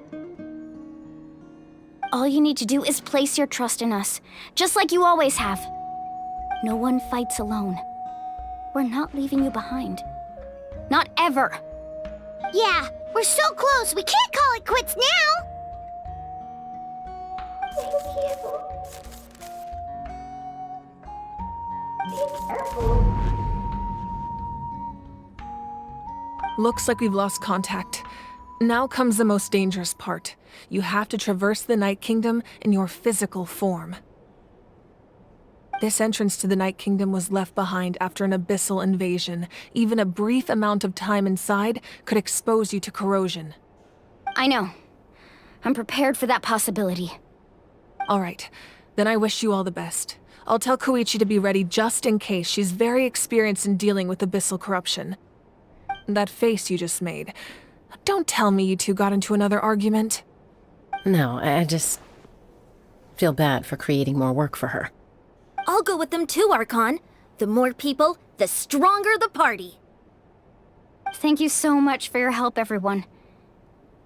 All you need to do is place your trust in us, just like you always have. No one fights alone. We're not leaving you behind. Not ever. Yeah, we're so close, we can't call it quits now! Thank you. Be careful. Looks like we've lost contact. Now comes the most dangerous part. You have to traverse the Night Kingdom in your physical form. This entrance to the Night Kingdom was left behind after an abyssal invasion. Even a brief amount of time inside could expose you to corrosion. I know. I'm prepared for that possibility. All right, then I wish you all the best. I'll tell Koichi to be ready just in case. She's very experienced in dealing with abyssal corruption. That face you just made. Don't tell me you two got into another argument. No, I just feel bad for creating more work for her. I'll go with them too, Archon. The more people, the stronger the party. Thank you so much for your help, everyone.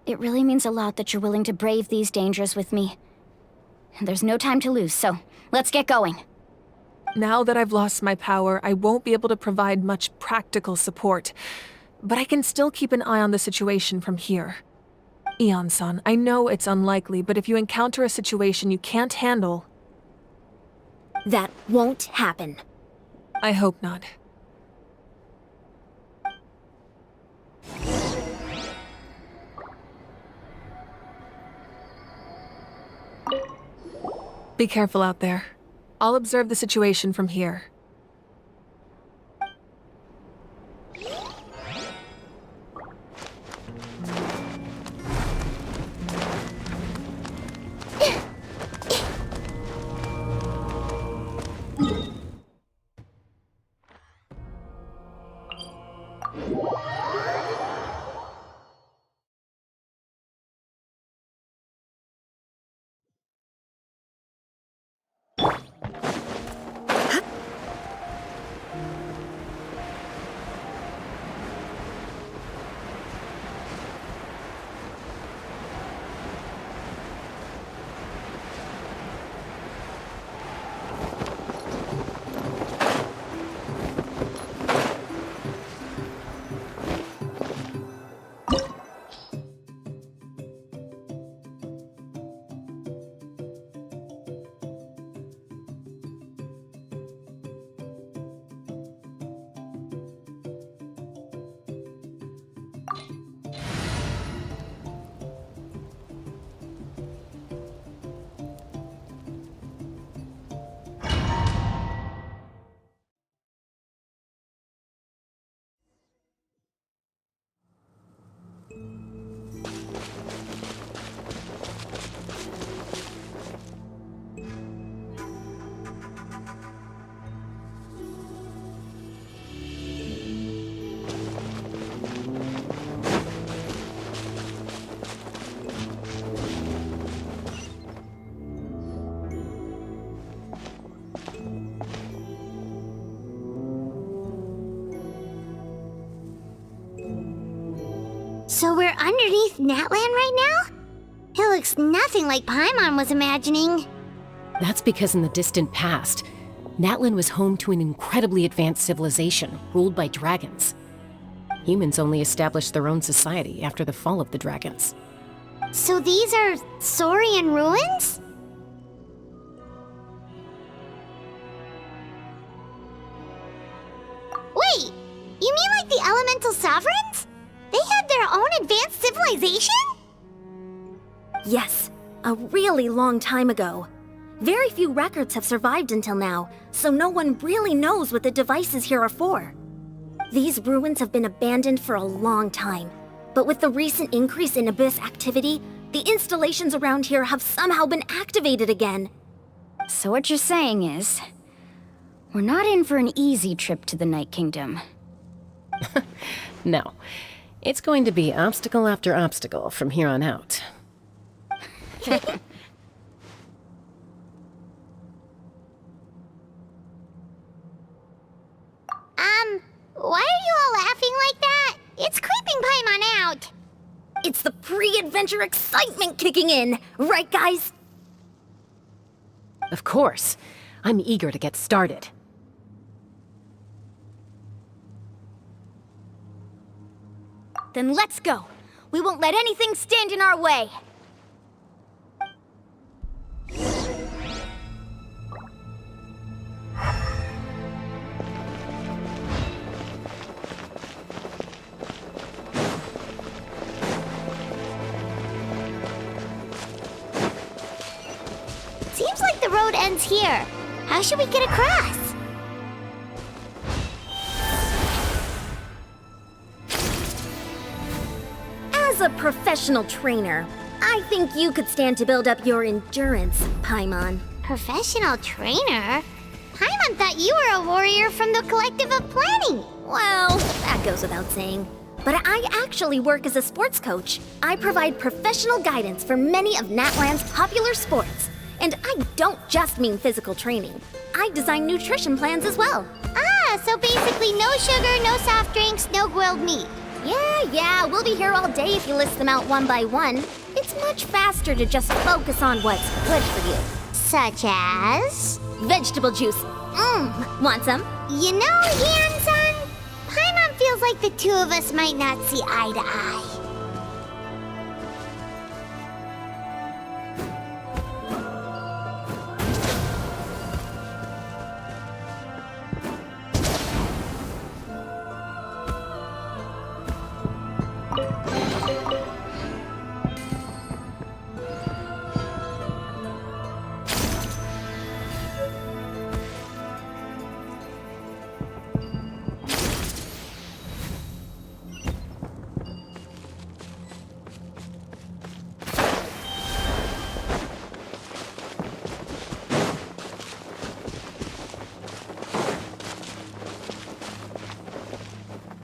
It really means a lot that you're willing to brave these dangers with me. And there's no time to lose, so let's get going. Now that I've lost my power, I won't be able to provide much practical support. But I can still keep an eye on the situation from here. Eon-san, I know it's unlikely, but if you encounter a situation you can't handle... That won't happen. I hope not. Be careful out there. I'll observe the situation from here. So we're underneath Natlan right now? It looks nothing like Paimon was imagining. That's because in the distant past, Natlan was home to an incredibly advanced civilization ruled by dragons. Humans only established their own society after the fall of the dragons. So these are Saurian ruins? Wait, you mean like the elemental sovereigns? They had their own advanced civilization? Yes, a really long time ago. Very few records have survived until now, so no one really knows what the devices here are for. These ruins have been abandoned for a long time, but with the recent increase in Abyss activity, the installations around here have somehow been activated again. So what you're saying is, we're not in for an easy trip to the Night Kingdom. No. It's going to be obstacle after obstacle from here on out. Why are you all laughing like that? It's creeping Paimon out. It's the pre-adventure excitement kicking in, right guys? Of course. I'm eager to get started. Then let's go. We won't let anything stand in our way. Seems like the road ends here. How should we get across? As a professional trainer, I think you could stand to build up your endurance, Paimon. Professional trainer? Paimon thought you were a warrior from the Collective of Planning. Well, that goes without saying. But I actually work as a sports coach. I provide professional guidance for many of Natlan's popular sports. And I don't just mean physical training. I design nutrition plans as well. Ah, so basically no sugar, no soft drinks, no grilled meat. Yeah, we'll be here all day if you list them out one by one. It's much faster to just focus on what's good for you. Such as? Vegetable juice. Want some? You know, Yan-san, Paimon feels like the two of us might not see eye to eye.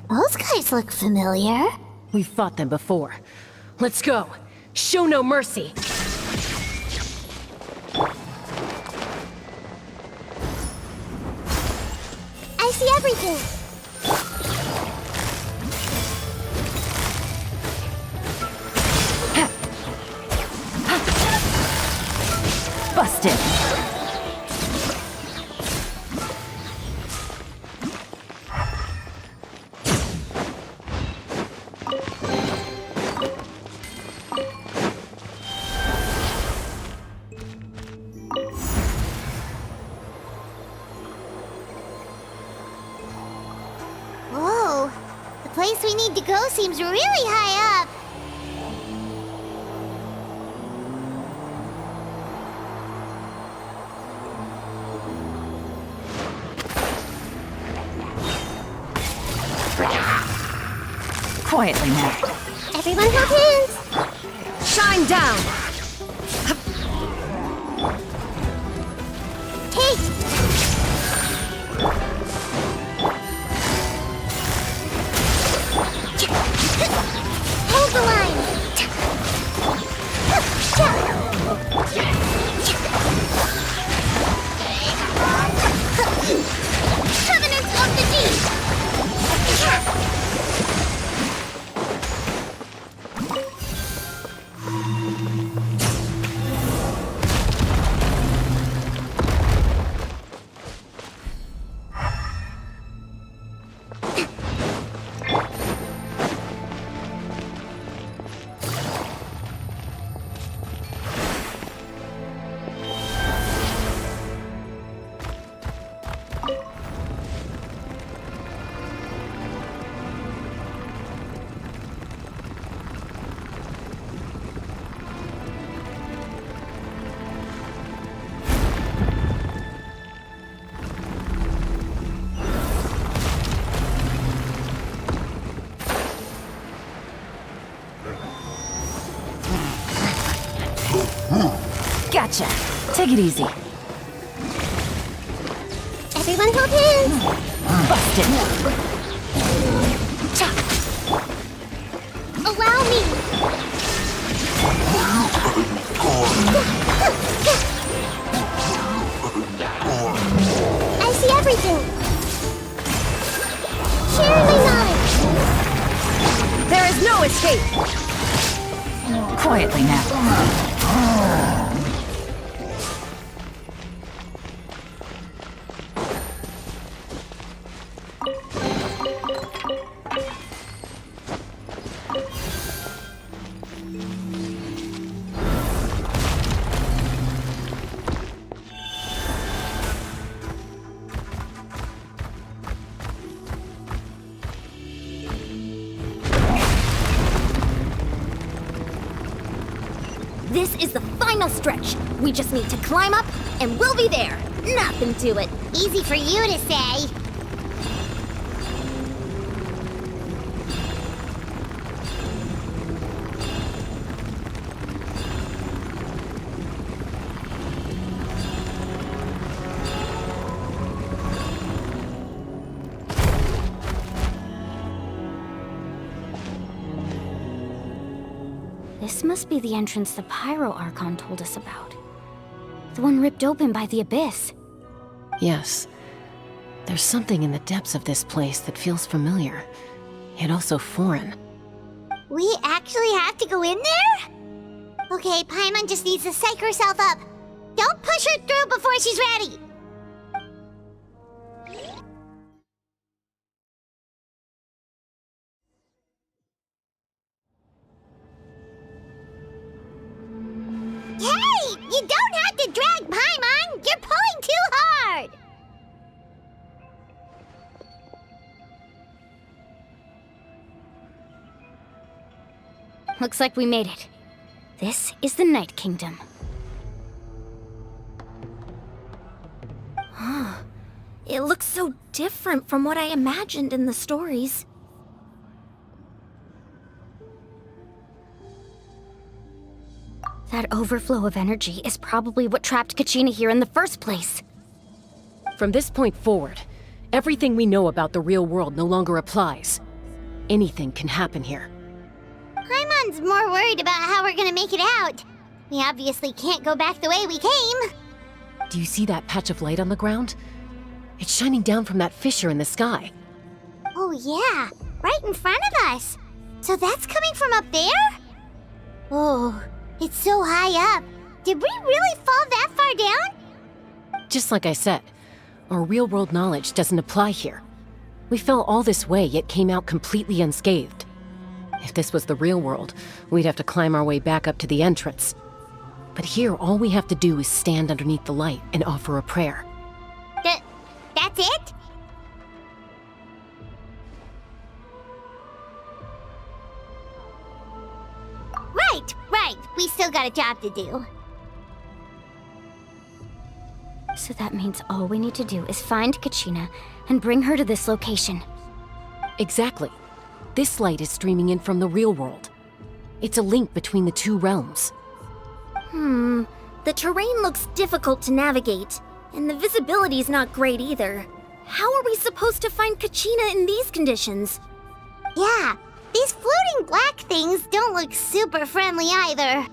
Those guys look familiar. We've fought them before. Let's go. Show no mercy. I see everything. Busted. Whoa, the place we need to go seems really high up. Quietly now. Everyone hold hands. Shine down! Take. Hold the line. Covenant of the Deep. Take it easy. Everyone hold hands! Busted. Allow me! I see everything! Share my knowledge! There is no escape! Quietly now. This is the final stretch. We just need to climb up, and we'll be there. Nothing to it. Easy for you to say. This must be the entrance the Pyro Archon told us about. The one ripped open by the Abyss. Yes. There's something in the depths of this place that feels familiar, yet also foreign. We actually have to go in there? Okay, Paimon just needs to psych herself up. Don't push her through before she's ready. Hey! You don't have to drag Paimon! You're pulling too hard! Looks like we made it. This is the Night Kingdom. It looks so different from what I imagined in the stories. That overflow of energy is probably what trapped Kachina here in the first place. From this point forward, everything we know about the real world no longer applies. Anything can happen here. Paimon's more worried about how we're gonna make it out. We obviously can't go back the way we came. Do you see that patch of light on the ground? It's shining down from that fissure in the sky. Oh yeah, right in front of us. So that's coming from up there? Oh, it's so high up. Did we really fall that far down? Just like I said, our real-world knowledge doesn't apply here. We fell all this way, yet came out completely unscathed. If this was the real world, we'd have to climb our way back up to the entrance. But here, all we have to do is stand underneath the light and offer a prayer. That's it? Right. We still got a job to do. So that means all we need to do is find Kachina and bring her to this location. Exactly. This light is streaming in from the real world. It's a link between the two realms. The terrain looks difficult to navigate, and the visibility's not great either. How are we supposed to find Kachina in these conditions? Yeah, these floating black things don't look super friendly either.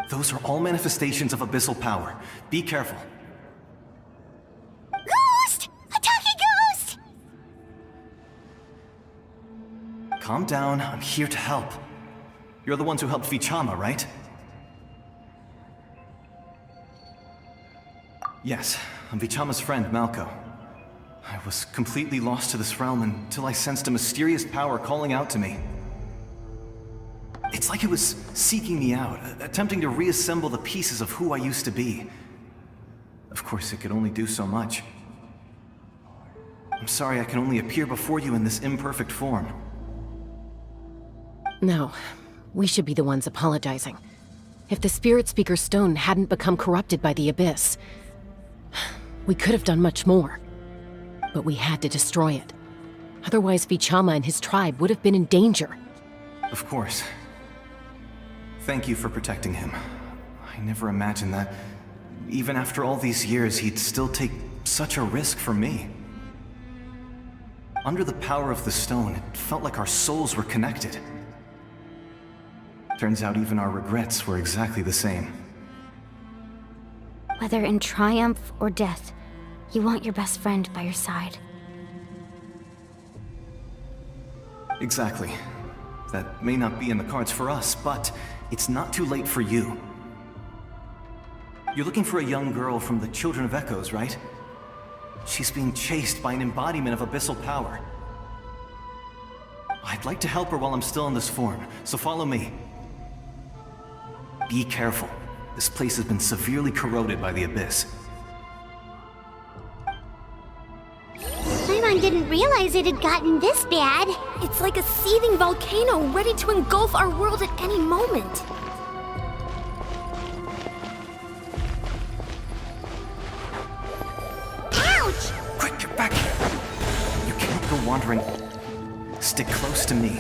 Those are all manifestations of abyssal power. Be careful. Ghost! A talking ghost! Calm down, I'm here to help. You're the ones who helped Vichama, right? Yes, I'm Vichama's friend, Malko. I was completely lost to this realm until I sensed a mysterious power calling out to me. It's like it was seeking me out, attempting to reassemble the pieces of who I used to be. Of course, it could only do so much. I'm sorry I can only appear before you in this imperfect form. No, we should be the ones apologizing. If the Spirit Speaker's stone hadn't become corrupted by the Abyss, we could have done much more. But we had to destroy it. Otherwise, Vichama and his tribe would have been in danger. Of course. Thank you for protecting him. I never imagined that even after all these years, he'd still take such a risk for me. Under the power of the stone, it felt like our souls were connected. Turns out even our regrets were exactly the same. Whether in triumph or death, you want your best friend by your side. Exactly. That may not be in the cards for us, but it's not too late for you. You're looking for a young girl from the Children of Echoes, right? She's being chased by an embodiment of abyssal power. I'd like to help her while I'm still in this form, so follow me. Be careful. This place has been severely corroded by the Abyss. Paimon didn't realize it had gotten this bad. It's like a seething volcano ready to engulf our world at any moment. Ouch! Quick, get back here! You can't go wandering. Stick close to me.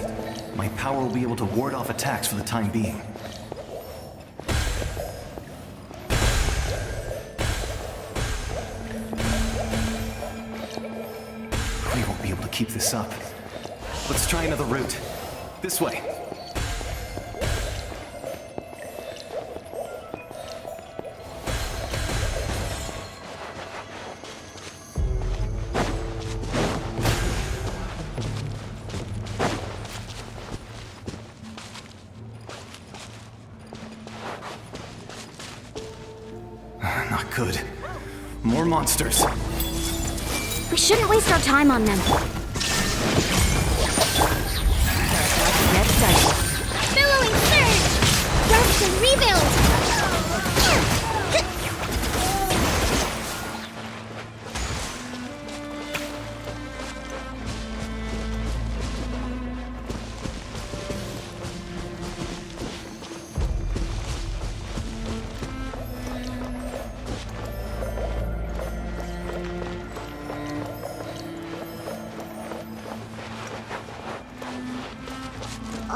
My power will be able to ward off attacks for the time being. We won't be able to keep this up. Let's try another route. This way. Not good. More monsters. We shouldn't waste our time on them. Get started. Billowing surge! Rest and rebuild!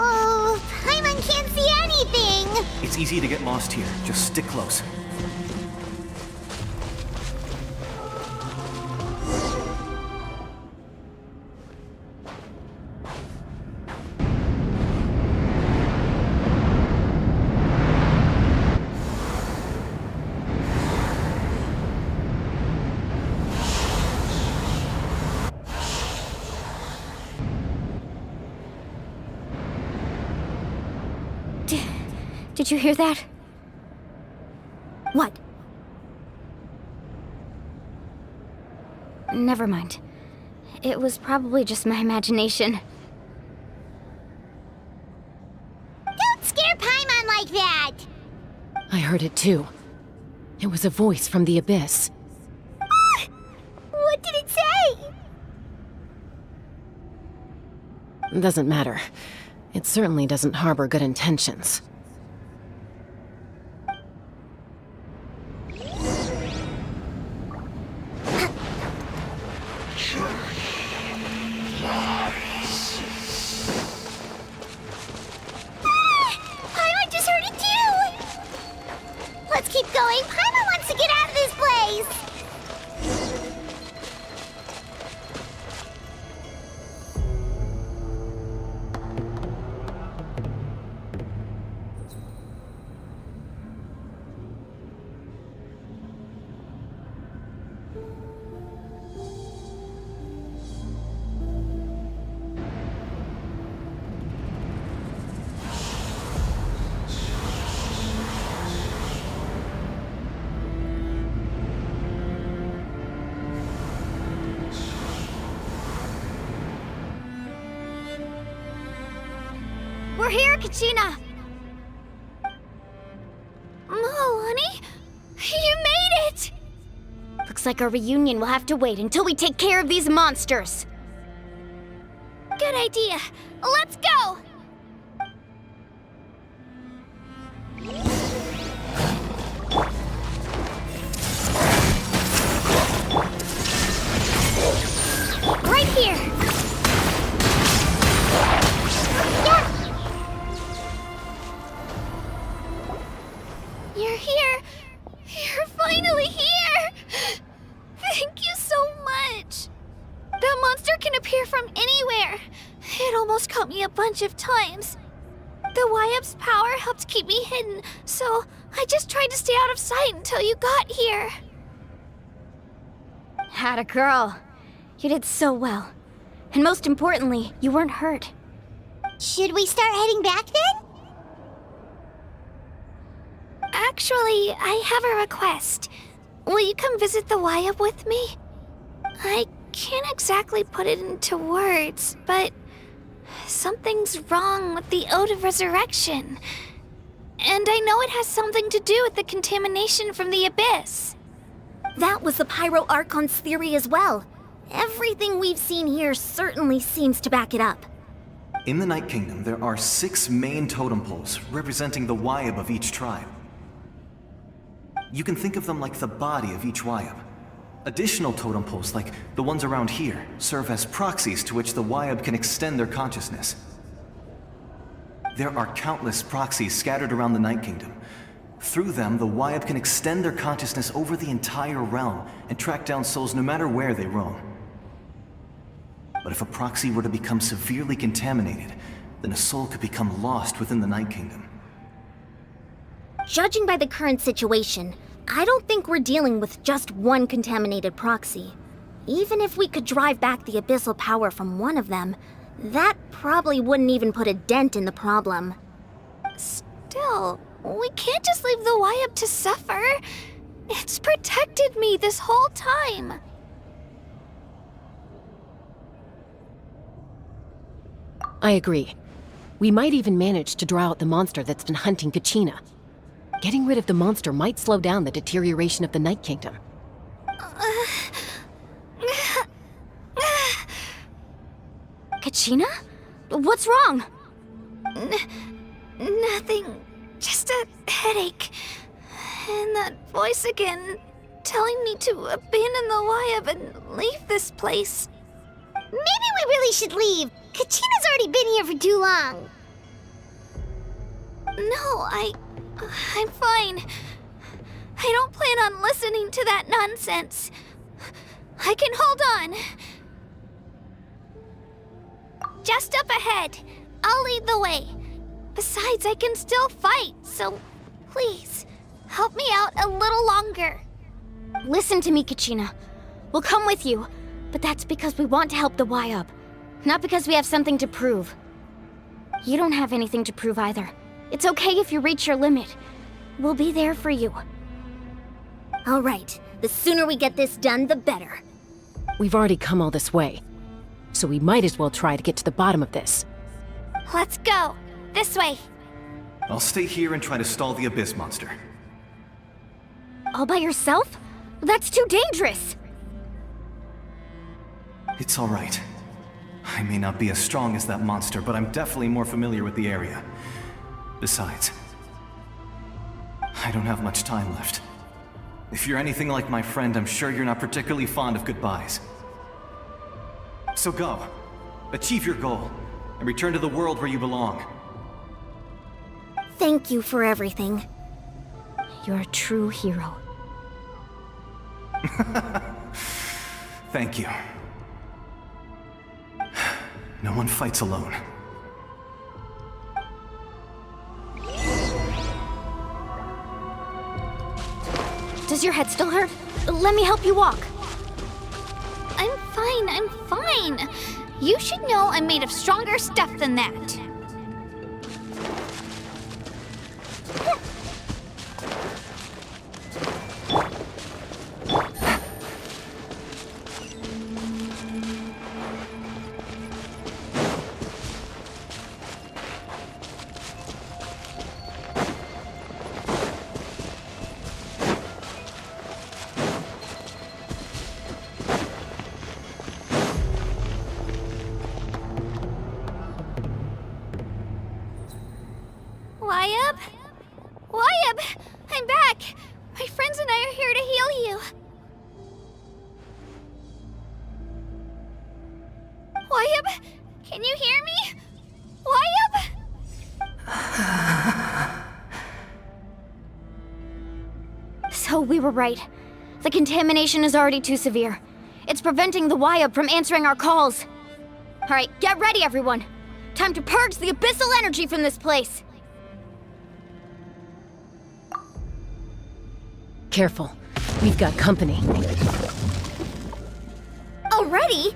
Oh, Paimon can't see anything! It's easy to get lost here. Just stick close. Did you hear that? What? Never mind. It was probably just my imagination. Don't scare Paimon like that! I heard it too. It was a voice from the Abyss. What did it say? Doesn't matter. It certainly doesn't harbor good intentions. Paimon just heard it too! Let's keep going. Paimon wants to get out of this place! We're here, Kachina! Honey? You made it! Looks like our reunion will have to wait until we take care of these monsters. Good idea. Let's go! Right here! Yeah! You're here! You're finally can appear from anywhere. It almost caught me a bunch of times. The Wyab's power helped keep me hidden, so I just tried to stay out of sight until you got here. Atta girl. You did so well. And most importantly, you weren't hurt. Should we start heading back then? Actually, I have a request. Will you come visit the Wyab with me? I can't exactly put it into words, but something's wrong with the Ode of Resurrection. And I know it has something to do with the contamination from the Abyss. That was the Pyro Archon's theory as well. Everything we've seen here certainly seems to back it up. In the Night Kingdom, there are 6 main totem poles representing the Wyab of each tribe. You can think of them like the body of each Wyab. Additional totem poles, like the ones around here, serve as proxies to which the Wyab can extend their consciousness. There are countless proxies scattered around the Night Kingdom. Through them, the Wyab can extend their consciousness over the entire realm and track down souls no matter where they roam. But if a proxy were to become severely contaminated, then a soul could become lost within the Night Kingdom. Judging by the current situation, I don't think we're dealing with just one contaminated proxy. Even if we could drive back the abyssal power from one of them, that probably wouldn't even put a dent in the problem. Still, we can't just leave the Wyab to suffer. It's protected me this whole time. I agree. We might even manage to draw out the monster that's been hunting Kachina. Getting rid of the monster might slow down the deterioration of the Night Kingdom. Kachina? What's wrong? Nothing. Just a headache. And that voice again, telling me to abandon the Wyab and leave this place. Maybe we really should leave. Kachina's already been here for too long. No, I'm fine. I don't plan on listening to that nonsense. I can hold on. Just up ahead. I'll lead the way. Besides, I can still fight, so please, help me out a little longer. Listen to me, Kachina. We'll come with you, but that's because we want to help the Wyab, not because we have something to prove. You don't have anything to prove either. It's okay if you reach your limit. We'll be there for you. All right, the sooner we get this done, the better. We've already come all this way, so we might as well try to get to the bottom of this. Let's go. This way. I'll stay here and try to stall the Abyss monster. All by yourself? That's too dangerous. It's all right. I may not be as strong as that monster, but I'm definitely more familiar with the area. Besides, I don't have much time left. If you're anything like my friend, I'm sure you're not particularly fond of goodbyes. So go. Achieve your goal, and return to the world where you belong. Thank you for everything. You're a true hero. Thank you. No one fights alone. Does your head still hurt? Let me help you walk. I'm fine. You should know I'm made of stronger stuff than that. Wyab! I'm back! My friends and I are here to heal you. Wyab, can you hear me? Wyab? So we were right. The contamination is already too severe. It's preventing the Wyab from answering our calls. Alright, get ready, everyone. Time to purge the abyssal energy from this place. Careful. We've got company. Already?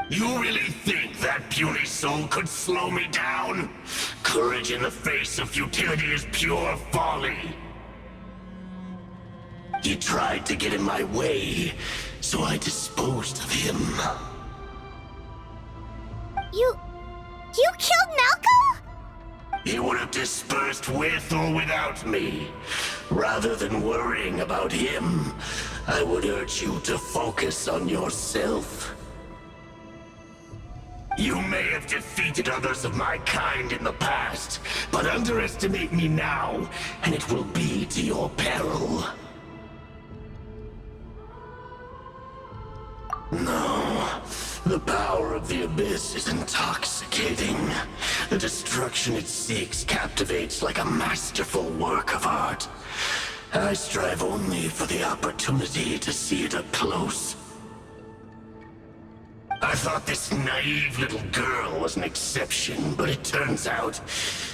You really think that puny soul could slow me down? Courage in the face of futility is pure folly. He tried to get in my way, so I disposed of him. You killed Malco? He would have dispersed with or without me. Rather than worrying about him, I would urge you to focus on yourself. You may have defeated others of my kind in the past, but underestimate me now, and it will be to your peril. No, the power of the Abyss is intoxicating. The destruction it seeks captivates like a masterful work of art. I strive only for the opportunity to see it up close. I thought this naive little girl was an exception, but it turns out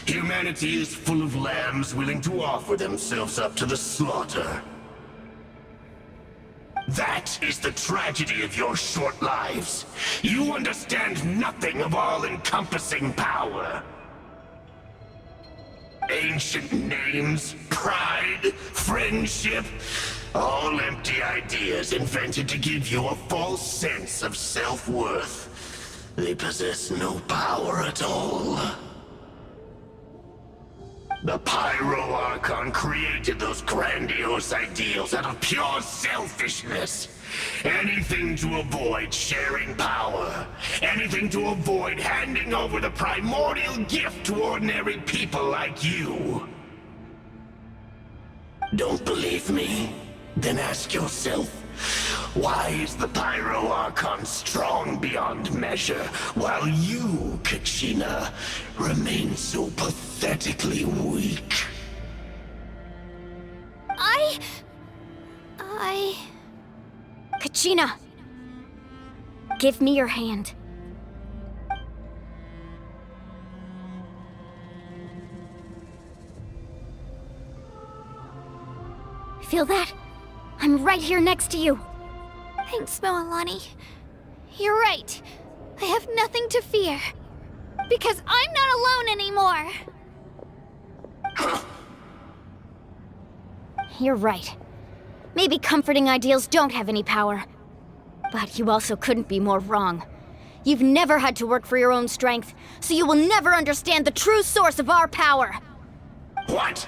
humanity is full of lambs willing to offer themselves up to the slaughter. That is the tragedy of your short lives. You understand nothing of all-encompassing power. Ancient names, pride, friendship, all empty ideas invented to give you a false sense of self-worth. They possess no power at all. The Pyro Archon created those grandiose ideals out of pure selfishness. Anything to avoid sharing power. Anything to avoid handing over the primordial gift to ordinary people like you. Don't believe me? Then ask yourself, why is the Pyro Archon strong beyond measure, while you, Kachina, remain so pathetically weak? Kachina! Give me your hand. Feel that? I'm right here next to you. Thanks, Moalani. You're right. I have nothing to fear. Because I'm not alone anymore. You're right. Maybe comforting ideals don't have any power. But you also couldn't be more wrong. You've never had to work for your own strength, so you will never understand the true source of our power. What?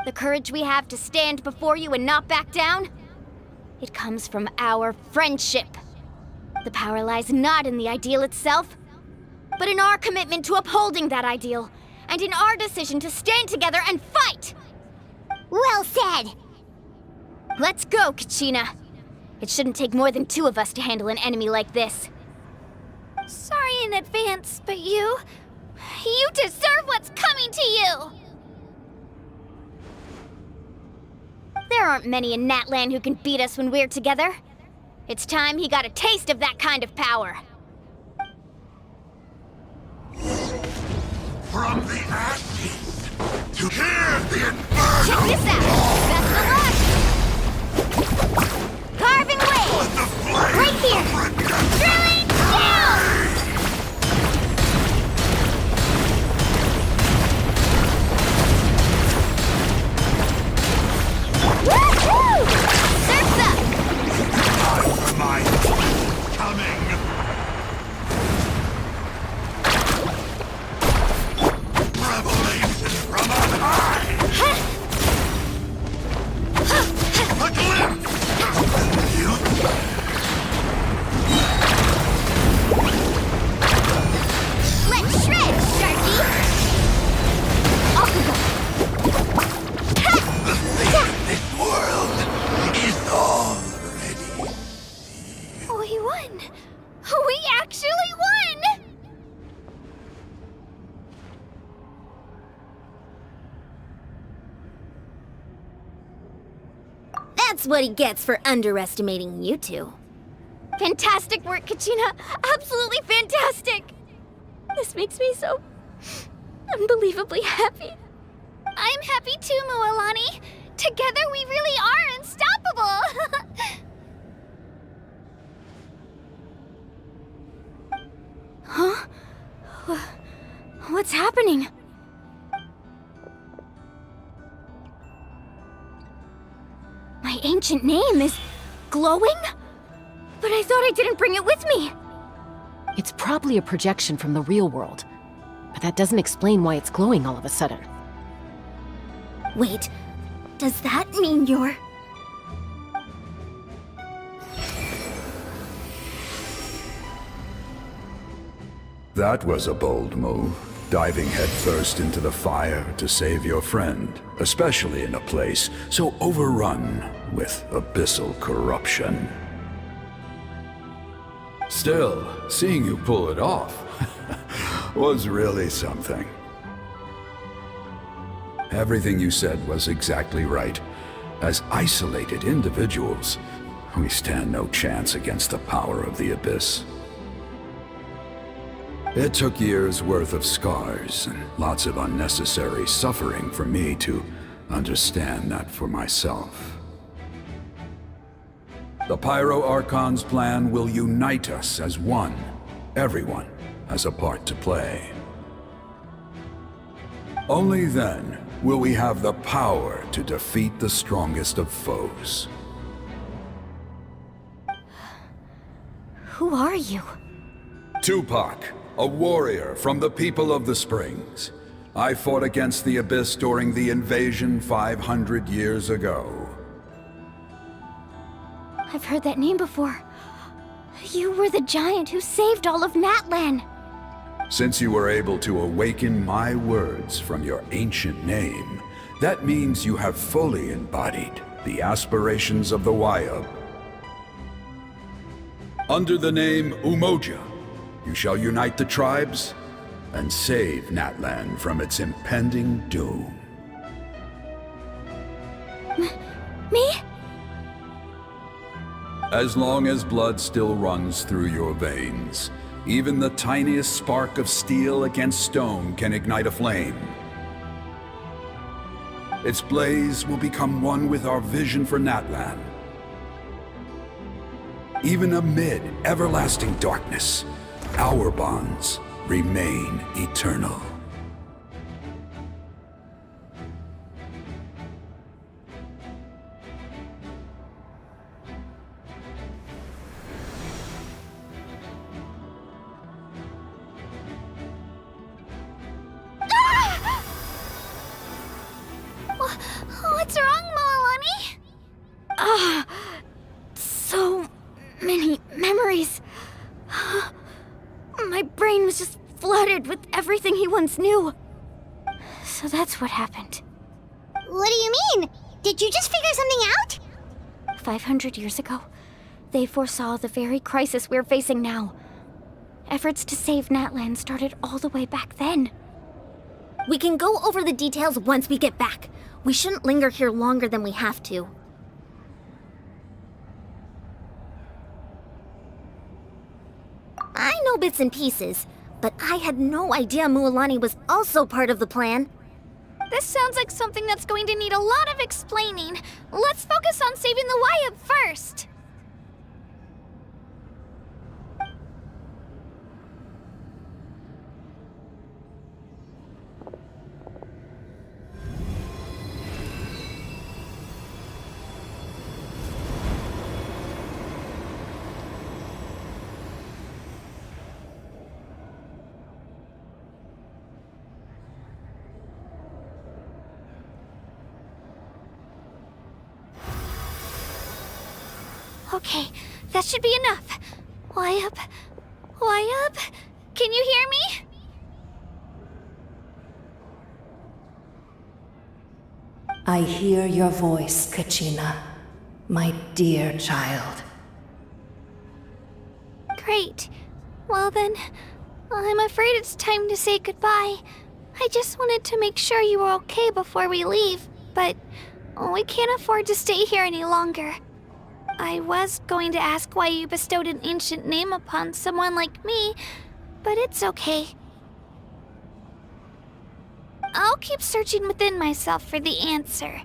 The courage we have to stand before you and not back down? It comes from our friendship. The power lies not in the ideal itself, but in our commitment to upholding that ideal, and in our decision to stand together and fight! Well said! Let's go, Kachina. It shouldn't take more than 2 of us to handle an enemy like this. Sorry in advance, but you deserve what's coming to you! There aren't many in Natlan who can beat us when we're together. It's time he got a taste of that kind of power. From the ashes to hear the inferno! Check this out! Best of luck! Carving way! Right here! Drilling down! Woohoo! Surf's up! Time for my coming! Revelation from on high! A glimpse! Let's shred, Sharky! This world is already... We won! We actually won! That's what he gets for underestimating you two. Fantastic work, Kachina! Absolutely fantastic! This makes me so unbelievably happy. I'm happy too, Mualani. Together we really are unstoppable. Huh? What's happening? My ancient name is glowing? But I thought I didn't bring it with me. It's probably a projection from the real world, but that doesn't explain why it's glowing all of a sudden. Wait, does that mean you're... That was a bold move, diving headfirst into the fire to save your friend, especially in a place so overrun with abyssal corruption. Still, seeing you pull it off was really something. Everything you said was exactly right. As isolated individuals, we stand no chance against the power of the Abyss. It took years' worth of scars and lots of unnecessary suffering for me to understand that for myself. The Pyro Archon's plan will unite us as one. Everyone has a part to play. Only then will we have the power to defeat the strongest of foes. Who are you? Tupac, a warrior from the people of the Springs. I fought against the Abyss during the invasion 500 years ago. I've heard that name before. You were the giant who saved all of Natlan. Since you were able to awaken my words from your ancient name, that means you have fully embodied the aspirations of the Wayub. Under the name Umoja, you shall unite the tribes and save Natlan from its impending doom. Me? As long as blood still runs through your veins, even the tiniest spark of steel against stone can ignite a flame. Its blaze will become one with our vision for Natlan. Even amid everlasting darkness, our bonds remain eternal. What's wrong, Mualani? So many memories. My brain was just flooded with everything he once knew. So that's what happened. What do you mean? Did you just figure something out? 500 years ago, they foresaw the very crisis we're facing now. Efforts to save Natlan started all the way back then. We can go over the details once we get back. We shouldn't linger here longer than we have to. I know bits and pieces, but I had no idea Mualani was also part of the plan. This sounds like something that's going to need a lot of explaining. Let's focus on saving the Wayub first. Okay, that should be enough. Wayub? Wayub? Can you hear me? I hear your voice, Kachina, my dear child. Great. Well then, I'm afraid it's time to say goodbye. I just wanted to make sure you were okay before we leave, but We can't afford to stay here any longer. I was going to ask why you bestowed an ancient name upon someone like me, but it's okay. I'll keep searching within myself for the answer.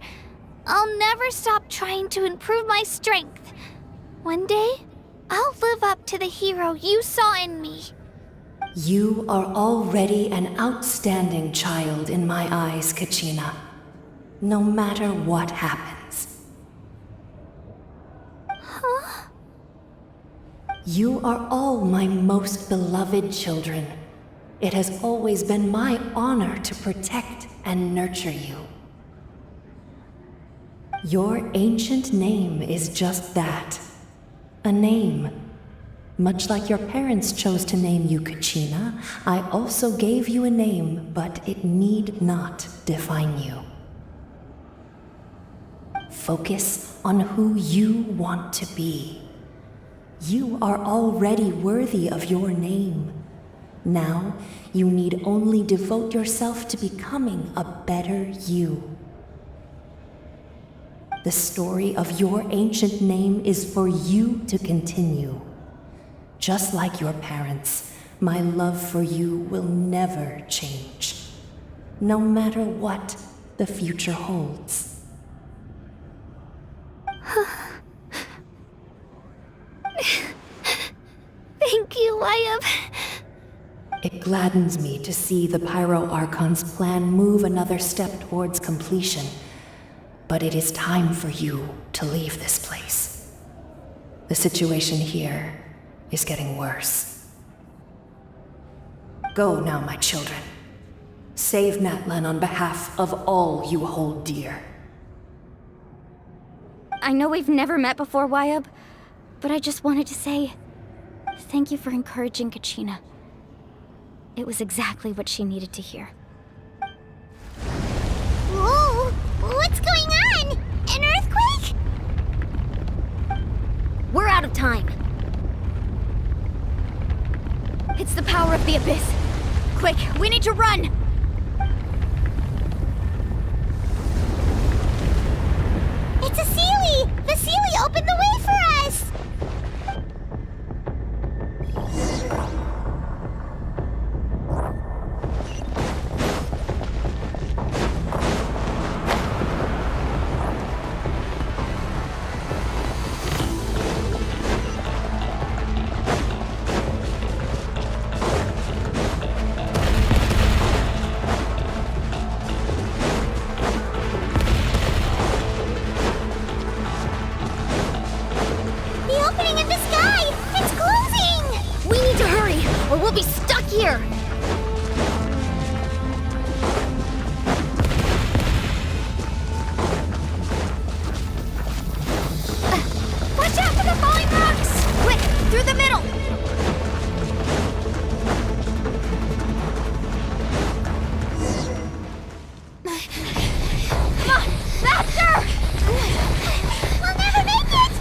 I'll never stop trying to improve my strength. One day, I'll live up to the hero you saw in me. You are already an outstanding child in my eyes, Kachina. No matter what happens. Huh? You are all my most beloved children. It has always been my honor to protect and nurture you. Your ancient name is just that. A name. Much like your parents chose to name you Kachina, I also gave you a name, but it need not define you. Focus on who you want to be. You are already worthy of your name. Now, you need only devote yourself to becoming a better you. The story of your ancient name is for you to continue. Just like your parents, my love for you will never change, no matter what the future holds. Thank you, Wyatt. It gladdens me to see the Pyro Archon's plan move another step towards completion, but it is time for you to leave this place. The situation here is getting worse. Go now, my children. Save Natlan on behalf of all you hold dear. I know we've never met before, Wyatt, but I just wanted to say thank you for encouraging Kachina. It was exactly what she needed to hear. Whoa! What's going on? An earthquake? We're out of time. It's the power of the Abyss. Quick, we need to run! It's a Seelie! The Seelie opened the way for us! The opening in the sky! It's closing! We need to hurry, or we'll be stuck here! Watch out for the falling rocks! Quick, through the middle! Come on, faster! We'll never make it!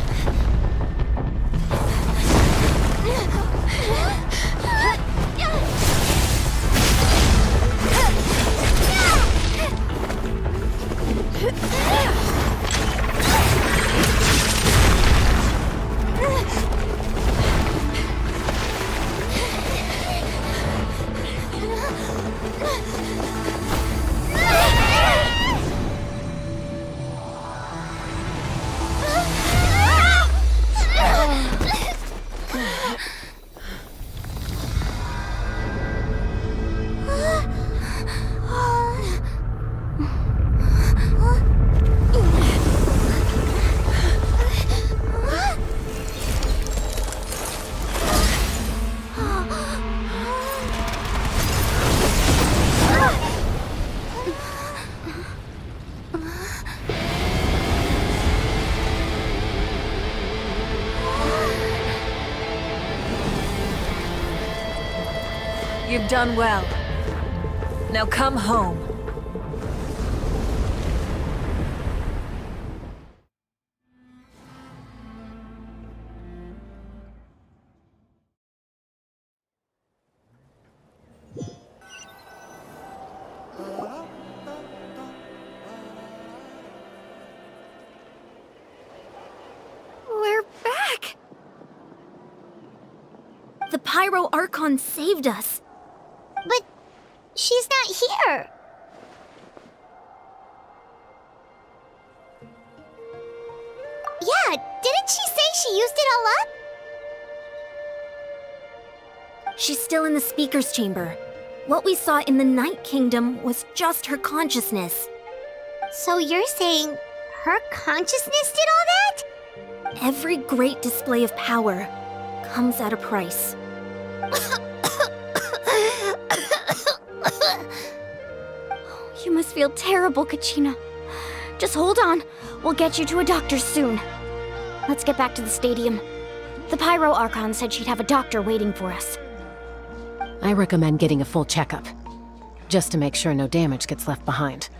You've done well. Now come home. Pyro Archon saved us. But she's not here. Yeah, didn't she say she used it all up? She's still in the speaker's chamber. What we saw in the Night Kingdom was just her consciousness. So you're saying her consciousness did all that? Every great display of power comes at a price. You must feel terrible, Kachina. Just hold on. We'll get you to a doctor soon. Let's get back to the stadium. The Pyro Archon said she'd have a doctor waiting for us. I recommend getting a full checkup, just to make sure no damage gets left behind.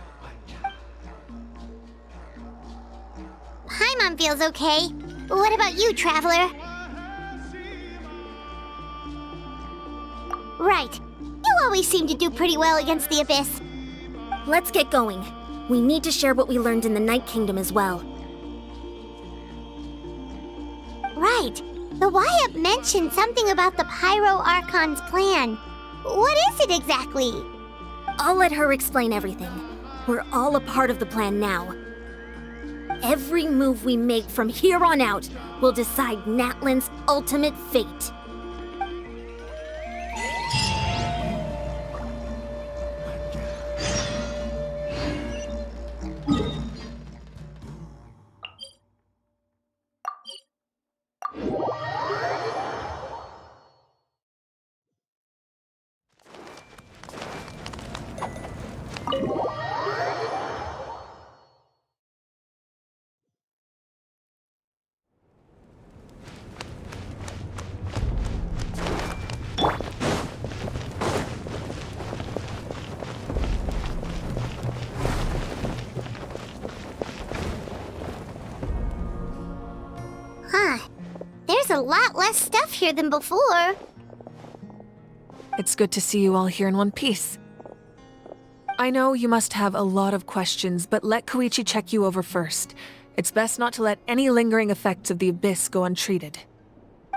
Paimon feels okay. What about you, Traveler? Right. You always seem to do pretty well against the Abyss. Let's get going. We need to share what we learned in the Night Kingdom as well. Right. The Y-Up mentioned something about the Pyro Archon's plan. What is it exactly? I'll let her explain everything. We're all a part of the plan now. Every move we make from here on out will decide Natlan's ultimate fate. Huh. There's a lot less stuff here than before. It's good to see you all here in one piece. I know you must have a lot of questions, but let Koichi check you over first. It's best not to let any lingering effects of the Abyss go untreated.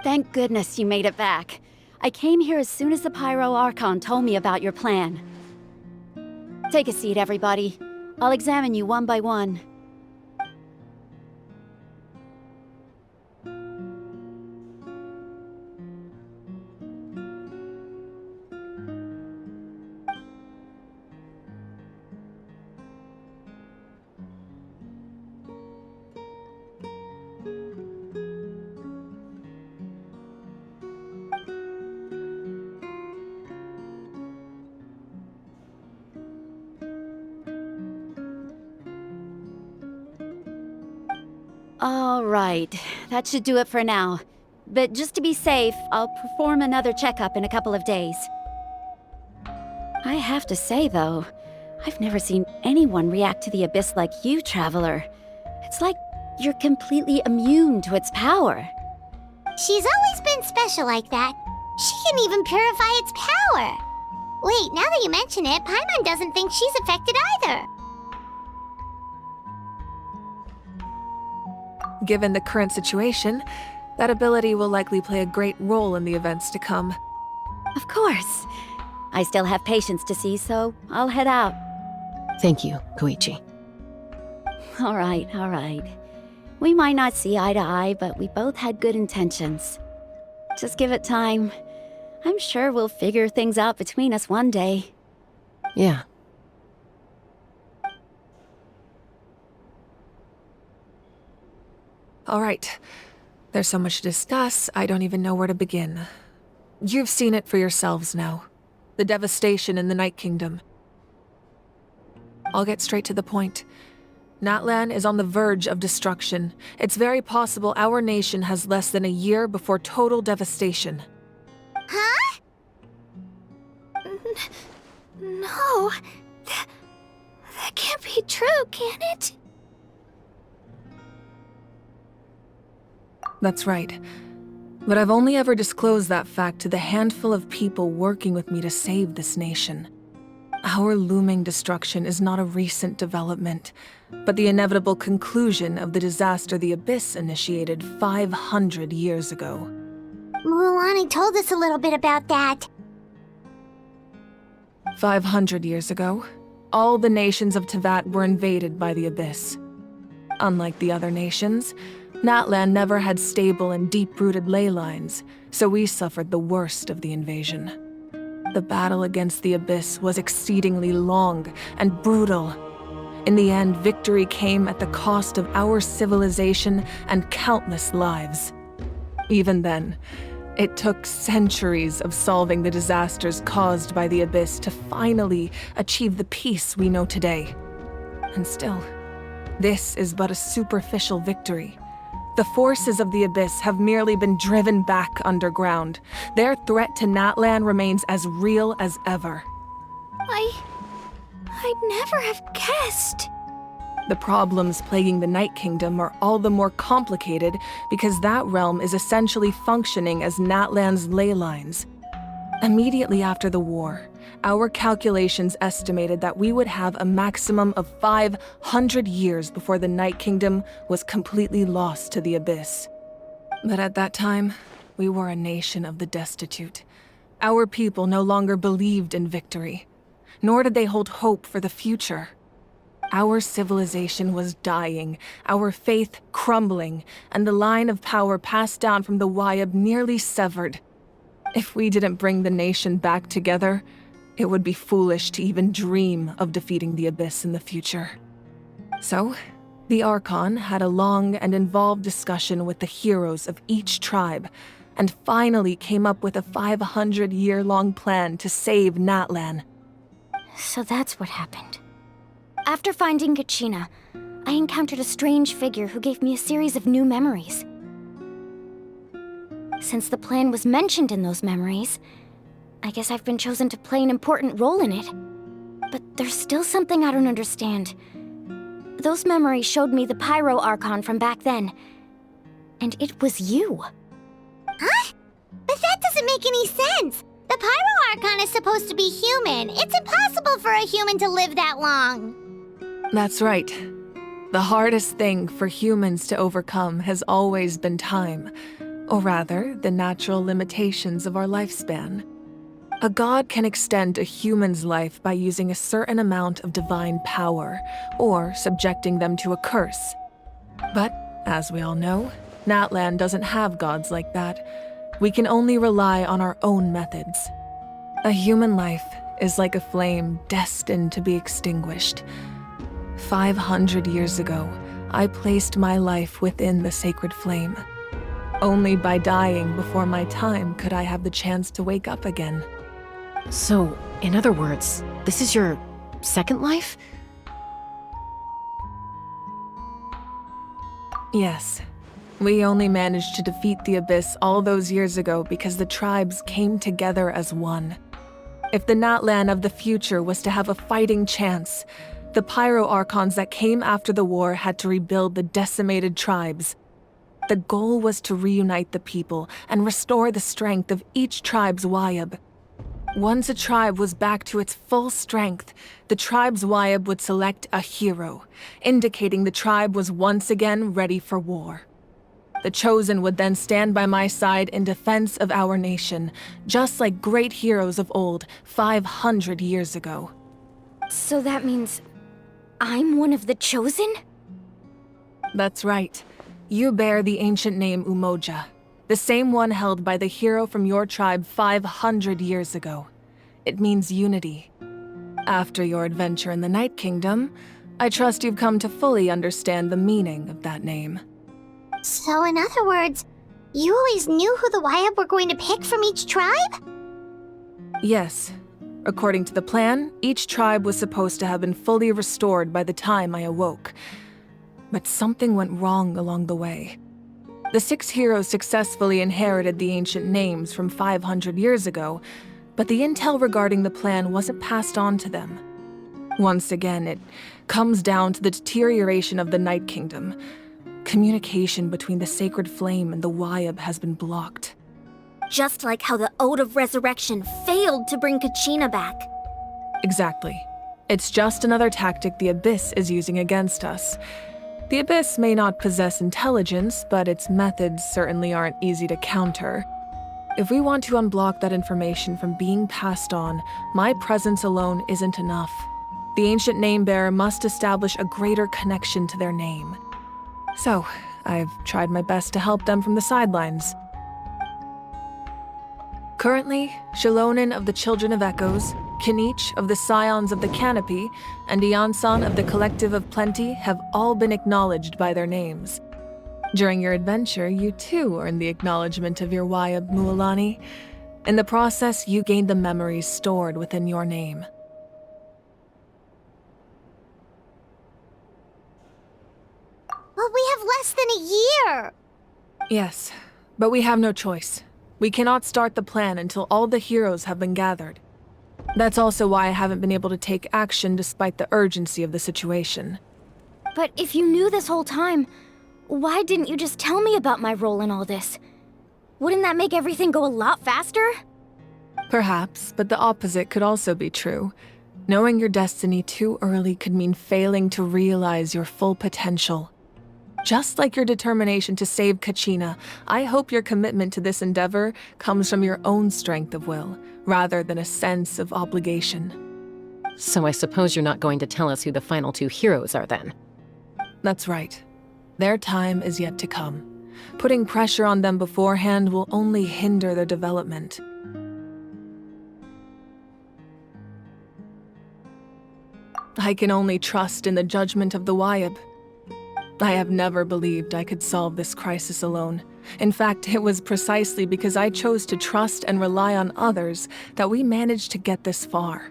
Thank goodness you made it back. I came here as soon as the Pyro Archon told me about your plan. Take a seat, everybody. I'll examine you one by one. All right, that should do it for now. But just to be safe, I'll perform another checkup in a couple of days. I have to say, though, I've never seen anyone react to the Abyss like you, Traveler. It's like you're completely immune to its power. She's always been special like that. She can even purify its power. Wait, now that you mention it, Paimon doesn't think she's affected either. Given the current situation, that ability will likely play a great role in the events to come. Of course. I still have patients to see, so I'll head out. Thank you, Koichi. All right, all right. We might not see eye to eye, but we both had good intentions. Just give it time. I'm sure we'll figure things out between us one day. Yeah. All right. There's so much to discuss, I don't even know where to begin. You've seen it for yourselves now. The devastation in the Night Kingdom. I'll get straight to the point. Natlan is on the verge of destruction. It's very possible our nation has less than a year before total devastation. Huh? No. That can't be true, can it? That's right. But I've only ever disclosed that fact to the handful of people working with me to save this nation. Our looming destruction is not a recent development, but the inevitable conclusion of the disaster the Abyss initiated 500 years ago. Mualani told us a little bit about that. 500 years ago, all the nations of Teyvat were invaded by the Abyss. Unlike the other nations, Natlan never had stable and deep-rooted ley lines, so we suffered the worst of the invasion. The battle against the Abyss was exceedingly long and brutal. In the end, victory came at the cost of our civilization and countless lives. Even then, it took centuries of solving the disasters caused by the Abyss to finally achieve the peace we know today. And still, this is but a superficial victory. The forces of the Abyss have merely been driven back underground. Their threat to Natlan remains as real as ever. I'd never have guessed. The problems plaguing the Night Kingdom are all the more complicated because that realm is essentially functioning as Natlan's ley lines. Immediately after the war, our calculations estimated that we would have a maximum of 500 years before the Night Kingdom was completely lost to the Abyss. But at that time, we were a nation of the destitute. Our people no longer believed in victory, nor did they hold hope for the future. Our civilization was dying, our faith crumbling, and the line of power passed down from the Wayab nearly severed. If we didn't bring the nation back together, it would be foolish to even dream of defeating the Abyss in the future. So, the Archon had a long and involved discussion with the heroes of each tribe, and finally came up with a 500-year-long plan to save Natlan. So that's what happened. After finding Kachina, I encountered a strange figure who gave me a series of new memories. Since the plan was mentioned in those memories, I guess I've been chosen to play an important role in it. But there's still something I don't understand. Those memories showed me the Pyro Archon from back then. And it was you. Huh? But that doesn't make any sense! The Pyro Archon is supposed to be human. It's impossible for a human to live that long. That's right. The hardest thing for humans to overcome has always been time, or rather, the natural limitations of our lifespan. A god can extend a human's life by using a certain amount of divine power, or subjecting them to a curse. But, as we all know, Natlan doesn't have gods like that. We can only rely on our own methods. A human life is like a flame destined to be extinguished. 500 years ago, I placed my life within the sacred flame. Only by dying before my time could I have the chance to wake up again. So, in other words, this is your second life? Yes. We only managed to defeat the Abyss all those years ago because the tribes came together as one. If the Natlan of the future was to have a fighting chance, the Pyro Archons that came after the war had to rebuild the decimated tribes. The goal was to reunite the people and restore the strength of each tribe's Wayab. Once a tribe was back to its full strength, the tribe's Wayab would select a hero, indicating the tribe was once again ready for war. The Chosen would then stand by my side in defense of our nation, just like great heroes of old 500 years ago. So that means I'm one of the Chosen? That's right. You bear the ancient name Umoja, the same one held by the hero from your tribe 500 years ago. It means unity. After your adventure in the Night Kingdom, I trust you've come to fully understand the meaning of that name. So in other words, you always knew who the Wayab were going to pick from each tribe? Yes. According to the plan, each tribe was supposed to have been fully restored by the time I awoke. But something went wrong along the way. The 6 heroes successfully inherited the ancient names from 500 years ago, but the intel regarding the plan wasn't passed on to them. Once again, it comes down to the deterioration of the Night Kingdom. Communication between the Sacred Flame and the Wayab has been blocked. Just like how the Ode of Resurrection failed to bring Kachina back. Exactly. It's just another tactic the Abyss is using against us. The Abyss may not possess intelligence, but its methods certainly aren't easy to counter. If we want to unblock that information from being passed on, my presence alone isn't enough. The ancient name-bearer must establish a greater connection to their name. So, I've tried my best to help them from the sidelines. Currently, Shilonin of the Children of Echoes, Kinich of the Scions of the Canopy, and Iansan of the Collective of Plenty have all been acknowledged by their names. During your adventure, you too earned the acknowledgement of your Wayab Mualani. In the process, you gained the memories stored within your name. But we have less than a year! Yes, but we have no choice. We cannot start the plan until all the heroes have been gathered. That's also why I haven't been able to take action despite the urgency of the situation. But if you knew this whole time, why didn't you just tell me about my role in all this? Wouldn't that make everything go a lot faster? Perhaps, but the opposite could also be true. Knowing your destiny too early could mean failing to realize your full potential. Just like your determination to save Kachina, I hope your commitment to this endeavor comes from your own strength of will, rather than a sense of obligation. So I suppose you're not going to tell us who the final two heroes are then? That's right. Their time is yet to come. Putting pressure on them beforehand will only hinder their development. I can only trust in the judgment of the Wayab. I have never believed I could solve this crisis alone. In fact, it was precisely because I chose to trust and rely on others that we managed to get this far.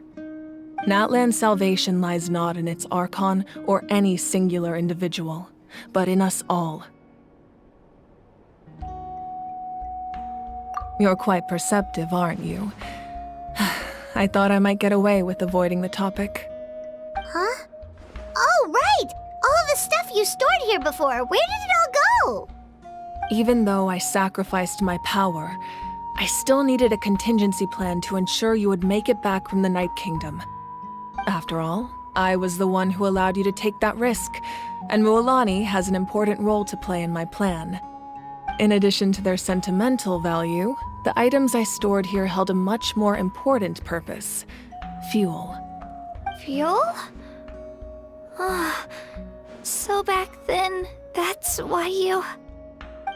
Natlan's salvation lies not in its Archon or any singular individual, but in us all. You're quite perceptive, aren't you? I thought I might get away with avoiding the topic. Huh? Oh, right! All of the stuff you stored here before, where did it all go? Even though I sacrificed my power, I still needed a contingency plan to ensure you would make it back from the Night Kingdom. After all, I was the one who allowed you to take that risk, and Mualani has an important role to play in my plan. In addition to their sentimental value, the items I stored here held a much more important purpose: fuel. Fuel? Ah, so back then, that's why you...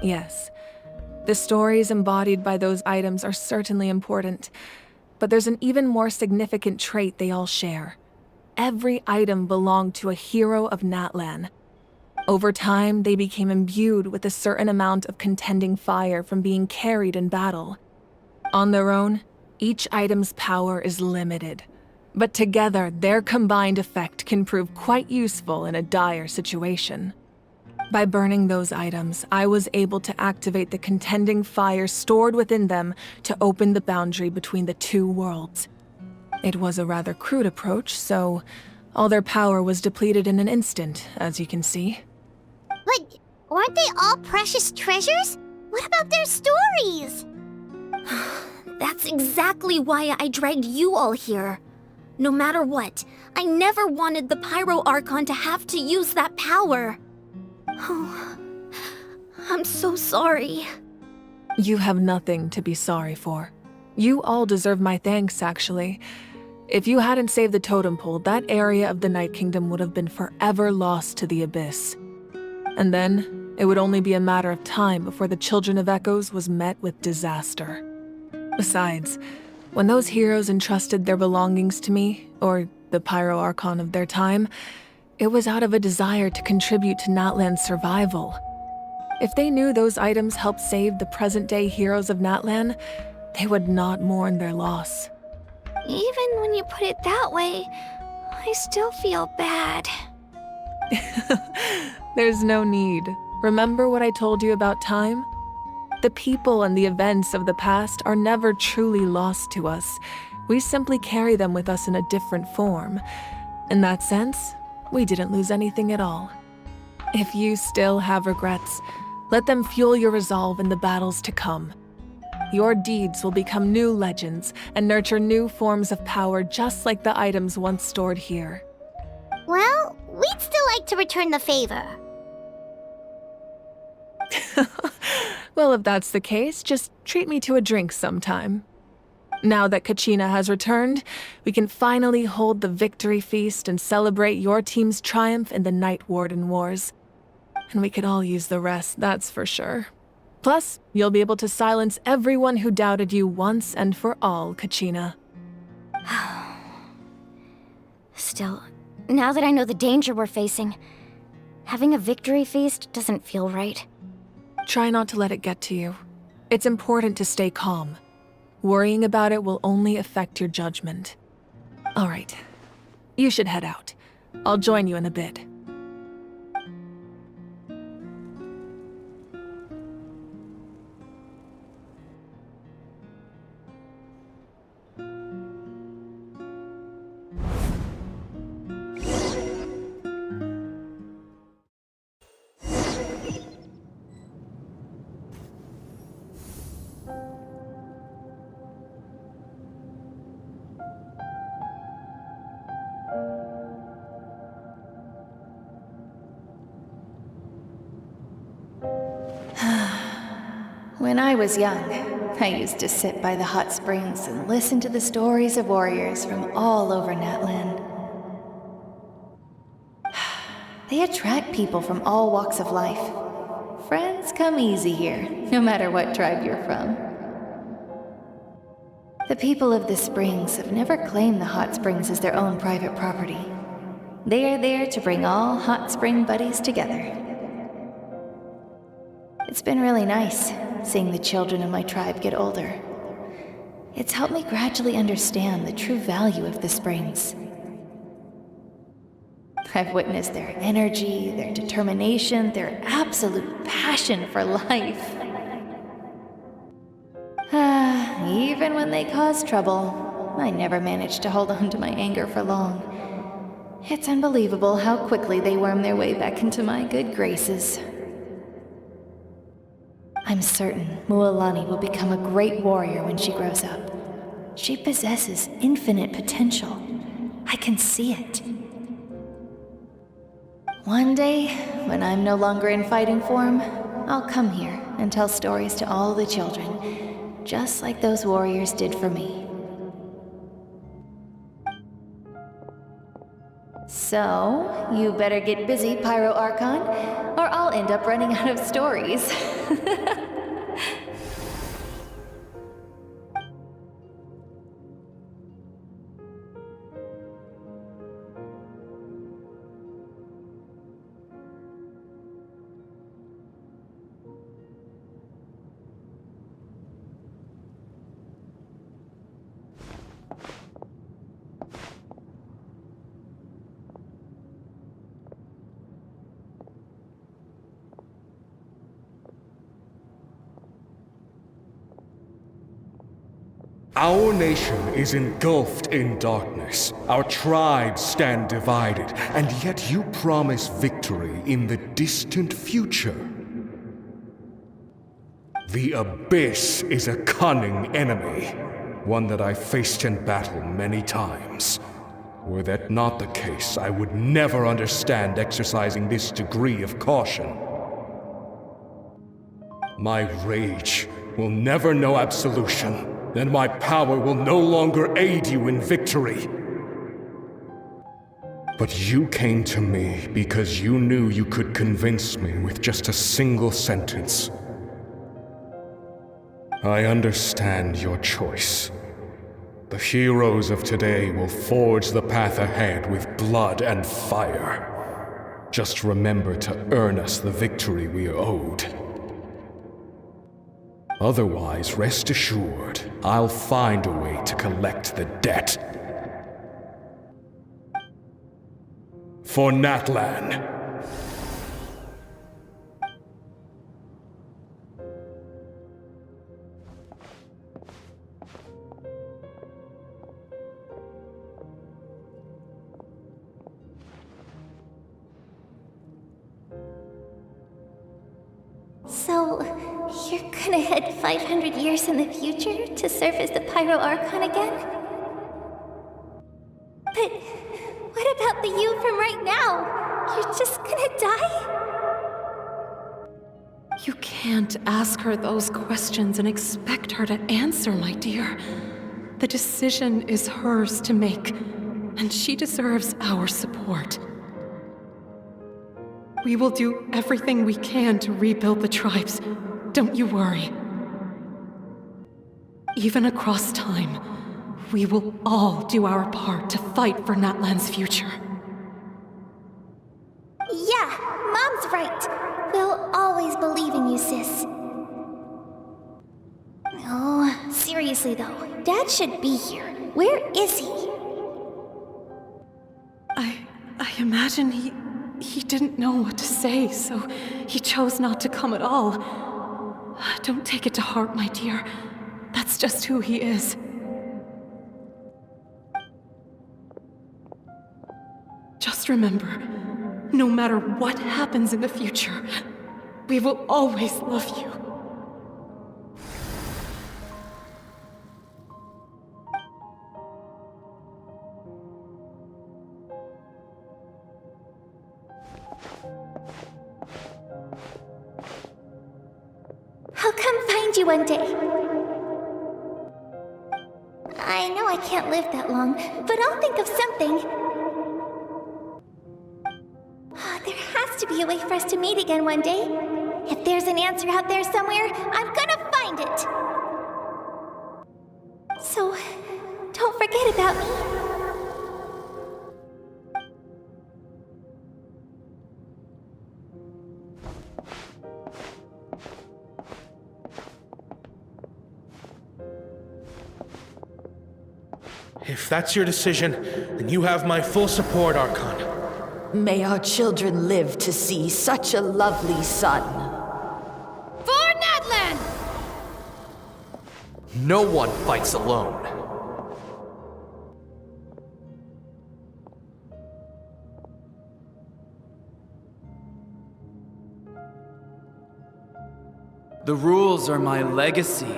Yes. The stories embodied by those items are certainly important, but there's an even more significant trait they all share. Every item belonged to a hero of Natlan. Over time, they became imbued with a certain amount of contending fire from being carried in battle. On their own, each item's power is limited, but together, their combined effect can prove quite useful in a dire situation. By burning those items, I was able to activate the contending fire stored within them to open the boundary between the two worlds. It was a rather crude approach, so all their power was depleted in an instant, as you can see. But aren't they all precious treasures? What about their stories? That's exactly why I dragged you all here. No matter what, I never wanted the Pyro Archon to have to use that power. Oh, I'm so sorry. You have nothing to be sorry for. You all deserve my thanks, actually. If you hadn't saved the totem pole, that area of the Night Kingdom would have been forever lost to the Abyss. And then, it would only be a matter of time before the Children of Echoes was met with disaster. Besides, when those heroes entrusted their belongings to me, or the Pyro Archon of their time, it was out of a desire to contribute to Natlan's survival. If they knew those items helped save the present-day heroes of Natlan, they would not mourn their loss. Even when you put it that way, I still feel bad. There's no need. Remember what I told you about time? The people and the events of the past are never truly lost to us. We simply carry them with us in a different form. In that sense, we didn't lose anything at all. If you still have regrets, let them fuel your resolve in the battles to come. Your deeds will become new legends and nurture new forms of power just like the items once stored here. Well, we'd still like to return the favor. Well, if that's the case, just treat me to a drink sometime. Now that Kachina has returned, we can finally hold the victory feast and celebrate your team's triumph in the Night Warden Wars. And we could all use the rest, that's for sure. Plus, you'll be able to silence everyone who doubted you once and for all, Kachina. Still, now that I know the danger we're facing, having a victory feast doesn't feel right. Try not to let it get to you. It's important to stay calm. Worrying about it will only affect your judgment. All right, you should head out. I'll join you in a bit. When I was young, I used to sit by the hot springs and listen to the stories of warriors from all over Natlan. They attract people from all walks of life. Friends come easy here, no matter what tribe you're from. The people of the springs have never claimed the hot springs as their own private property. They are there to bring all hot spring buddies together. It's been really nice, seeing the children of my tribe get older. It's helped me gradually understand the true value of the springs. I've witnessed their energy, their determination, their absolute passion for life. Even when they cause trouble, I never managed to hold on to my anger for long. It's unbelievable how quickly they worm their way back into my good graces. I'm certain Mualani will become a great warrior when she grows up. She possesses infinite potential. I can see it. One day, when I'm no longer in fighting form, I'll come here and tell stories to all the children, just like those warriors did for me. So, you better get busy, Pyro Archon, or I'll end up running out of stories. Our nation is engulfed in darkness. Our tribes stand divided, and yet you promise victory in the distant future. The Abyss is a cunning enemy, one that I faced in battle many times. Were that not the case, I would never understand exercising this degree of caution. My rage will never know absolution. Then my power will no longer aid you in victory. But you came to me because you knew you could convince me with just a single sentence. I understand your choice. The heroes of today will forge the path ahead with blood and fire. Just remember to earn us the victory we are owed. Otherwise, rest assured, I'll find a way to collect the debt. For Natlan. So, you're gonna head 500 years in the future to serve as the Pyro Archon again? But what about the you from right now? You're just gonna die? You can't ask her those questions and expect her to answer, my dear. The decision is hers to make, and she deserves our support. We will do everything we can to rebuild the tribes. Don't you worry. Even across time, we will all do our part to fight for Natlan's future. Yeah, Mom's right. We'll always believe in you, sis. Oh, seriously though, Dad should be here. Where is he? I imagine he didn't know what to say, so he chose not to come at all. Don't take it to heart, my dear. That's just who he is. Just remember, no matter what happens in the future, we will always love you. I'll come find you one day. I know I can't live that long, but I'll think of something. There has to be a way for us to meet again one day. If there's an answer out there somewhere, I'm gonna find it. So, don't forget about me. If that's your decision, then you have my full support, Archon. May our children live to see such a lovely son. For Natlan! No one fights alone. The rules are my legacy.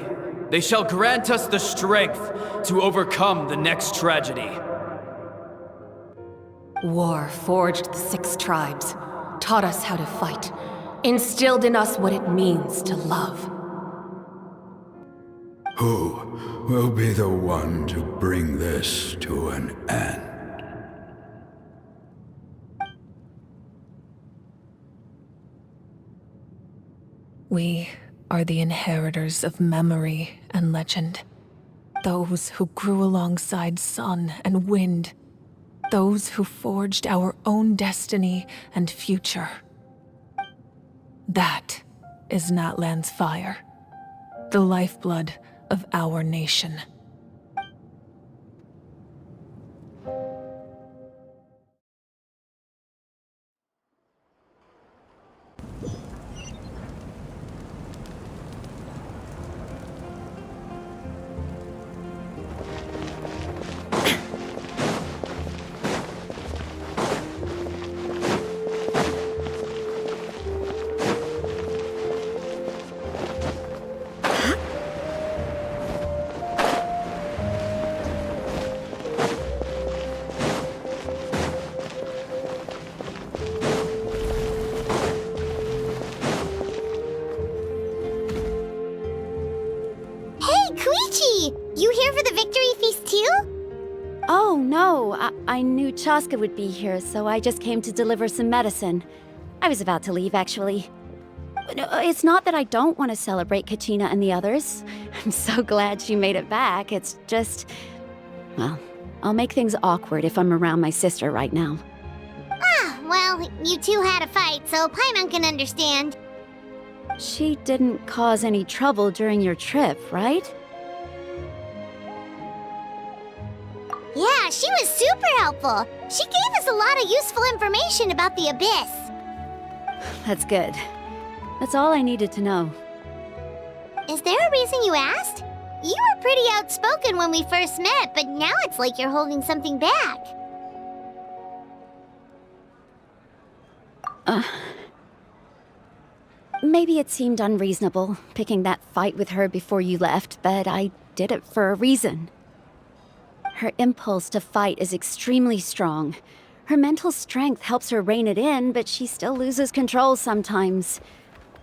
They shall grant us the strength to overcome the next tragedy. War forged the 6 tribes, taught us how to fight, instilled in us what it means to love. Who will be the one to bring this to an end? We are the inheritors of memory and legend. Those who grew alongside sun and wind. Those who forged our own destiny and future. That is Natlan's fire, the lifeblood of our nation. You here for the victory feast too? Oh, no. I knew Chaska would be here, so I just came to deliver some medicine. I was about to leave, actually. It's not that I don't want to celebrate Kachina and the others. I'm so glad she made it back. It's just... well, I'll make things awkward if I'm around my sister right now. Ah, well, you two had a fight, so Paimon can understand. She didn't cause any trouble during your trip, right? Yeah, she was super helpful. She gave us a lot of useful information about the Abyss. That's good. That's all I needed to know. Is there a reason you asked? You were pretty outspoken when we first met, but now it's like you're holding something back. Maybe it seemed unreasonable, picking that fight with her before you left, but I did it for a reason. Her impulse to fight is extremely strong. Her mental strength helps her rein it in, but she still loses control sometimes.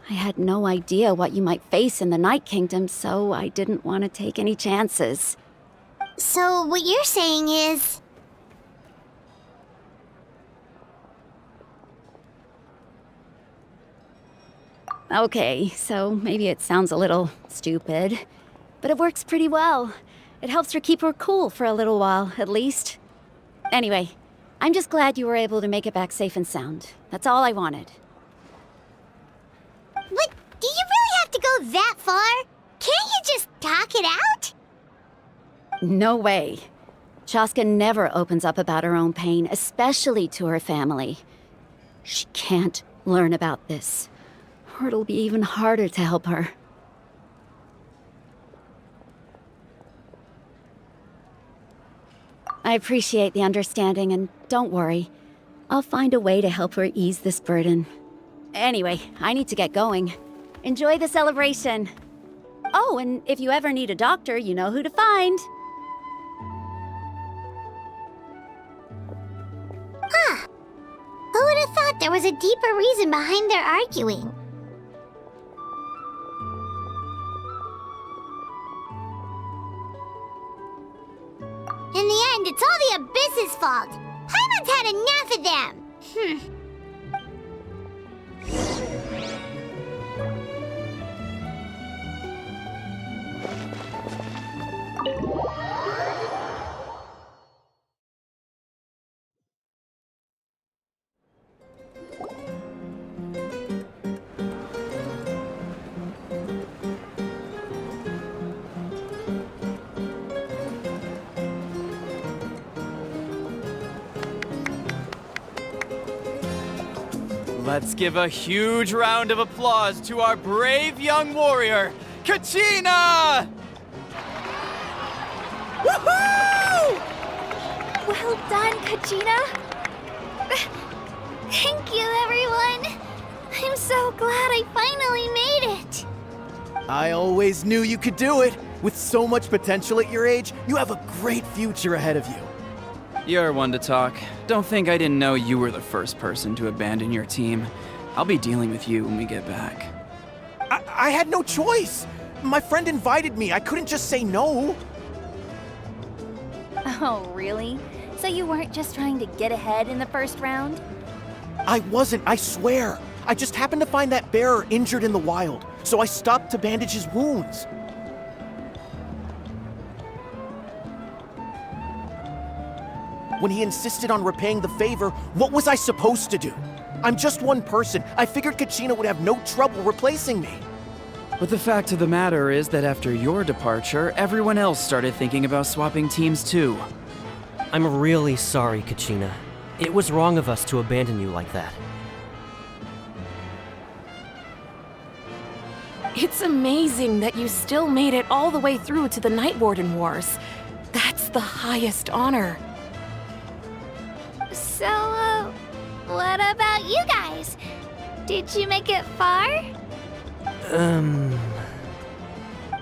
I had no idea what you might face in the Night Kingdom, so I didn't want to take any chances. So what you're saying is... Okay, so maybe it sounds a little stupid, but it works pretty well. It helps her keep her cool for a little while, at least. Anyway, I'm just glad you were able to make it back safe and sound. That's all I wanted. But do you really have to go that far? Can't you just talk it out? No way. Chaska never opens up about her own pain, especially to her family. She can't learn about this, or it'll be even harder to help her. I appreciate the understanding, and don't worry. I'll find a way to help her ease this burden. Anyway, I need to get going. Enjoy the celebration. Oh, and if you ever need a doctor, you know who to find. Huh. Who would have thought there was a deeper reason behind their arguing? In the end, it's all the Abyss's fault. Paimon's had enough of them. Let's give a huge round of applause to our brave young warrior, Kachina! Woohoo! Well done, Kachina. Thank you, everyone. I'm so glad I finally made it. I always knew you could do it. With so much potential at your age, you have a great future ahead of you. You're one to talk. Don't think I didn't know you were the first person to abandon your team. I'll be dealing with you when we get back. I had no choice. My friend invited me. I couldn't just say no. Oh, really? So you weren't just trying to get ahead in the first round? I wasn't, I swear. I just happened to find that bearer injured in the wild, so I stopped to bandage his wounds. When he insisted on repaying the favor, what was I supposed to do? I'm just one person. I figured Kachina would have no trouble replacing me. But the fact of the matter is that after your departure, everyone else started thinking about swapping teams too. I'm really sorry, Kachina. It was wrong of us to abandon you like that. It's amazing that you still made it all the way through to the Night Warden Wars. That's the highest honor. So, what about you guys? Did you make it far?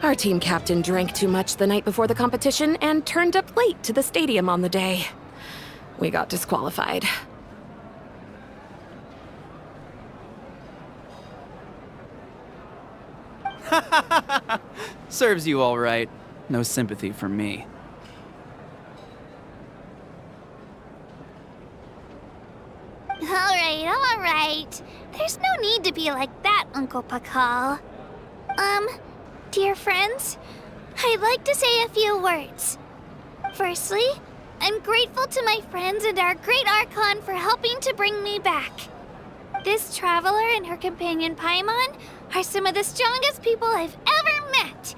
Our team captain drank too much the night before the competition and turned up late to the stadium on the day. We got disqualified. Serves you all right. No sympathy from me. All right. There's no need to be like that, Uncle Pakal. Dear friends, I'd like to say a few words. Firstly, I'm grateful to my friends and our great Archon for helping to bring me back. This traveler and her companion Paimon are some of the strongest people I've ever met.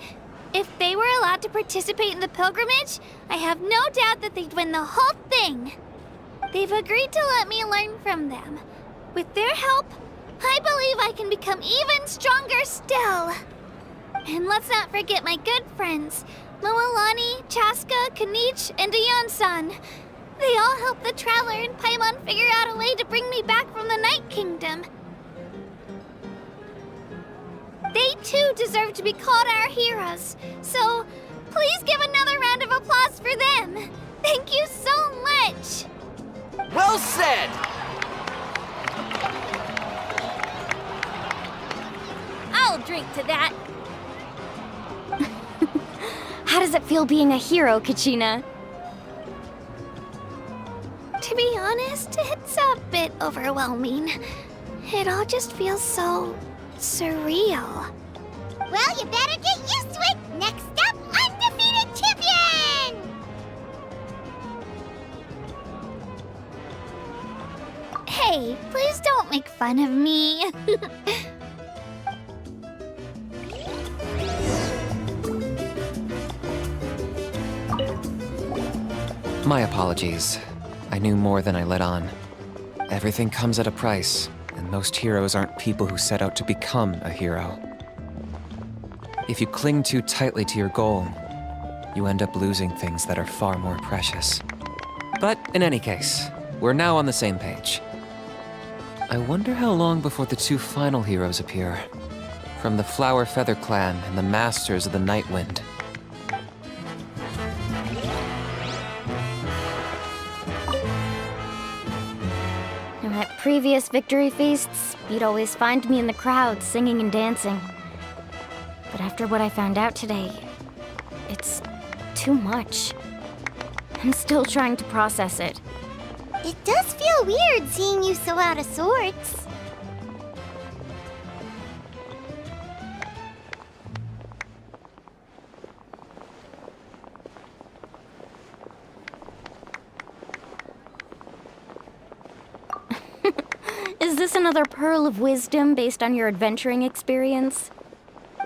If they were allowed to participate in the pilgrimage, I have no doubt that they'd win the whole thing. They've agreed to let me learn from them. With their help, I believe I can become even stronger still. And let's not forget my good friends, Moalani, Chaska, Kanich, and Aeon-san. They all helped the Traveler and Paimon figure out a way to bring me back from the Night Kingdom. They too deserve to be called our heroes, so please give another round of applause for them. Thank you so much. Well said! drink to that. How does it feel being a hero, Kachina? To be honest, it's a bit overwhelming. It all just feels so surreal. Well, you better get used to it! Next up, undefeated champion! Hey, please don't make fun of me. My apologies. I knew more than I let on. Everything comes at a price, and most heroes aren't people who set out to become a hero. If you cling too tightly to your goal, you end up losing things that are far more precious. But in any case, we're now on the same page. I wonder how long before the two final heroes appear. From the Flower Feather Clan and the Masters of the Night Wind. At previous victory feasts, you'd always find me in the crowd singing and dancing. But after what I found out today, it's too much. I'm still trying to process it. It does feel weird seeing you so out of sorts. Is this another pearl of wisdom based on your adventuring experience?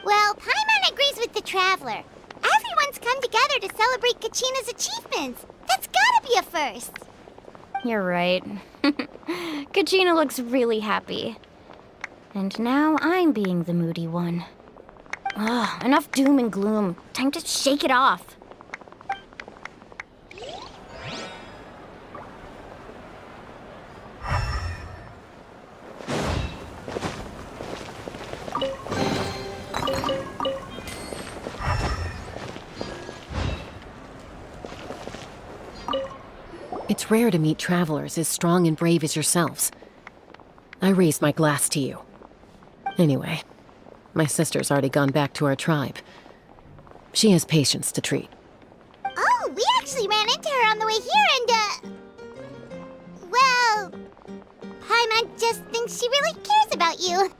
Well, Paimon agrees with the Traveler. Everyone's come together to celebrate Kachina's achievements. That's gotta be a first. You're right. Kachina looks really happy. And now I'm being the moody one. Ugh, enough doom and gloom. Time to shake it off. It's rare to meet travelers as strong and brave as yourselves. I raise my glass to you. Anyway, my sister's already gone back to our tribe. She has patients to treat. Oh, we actually ran into her on the way here and, well, Paimon just thinks she really cares about you.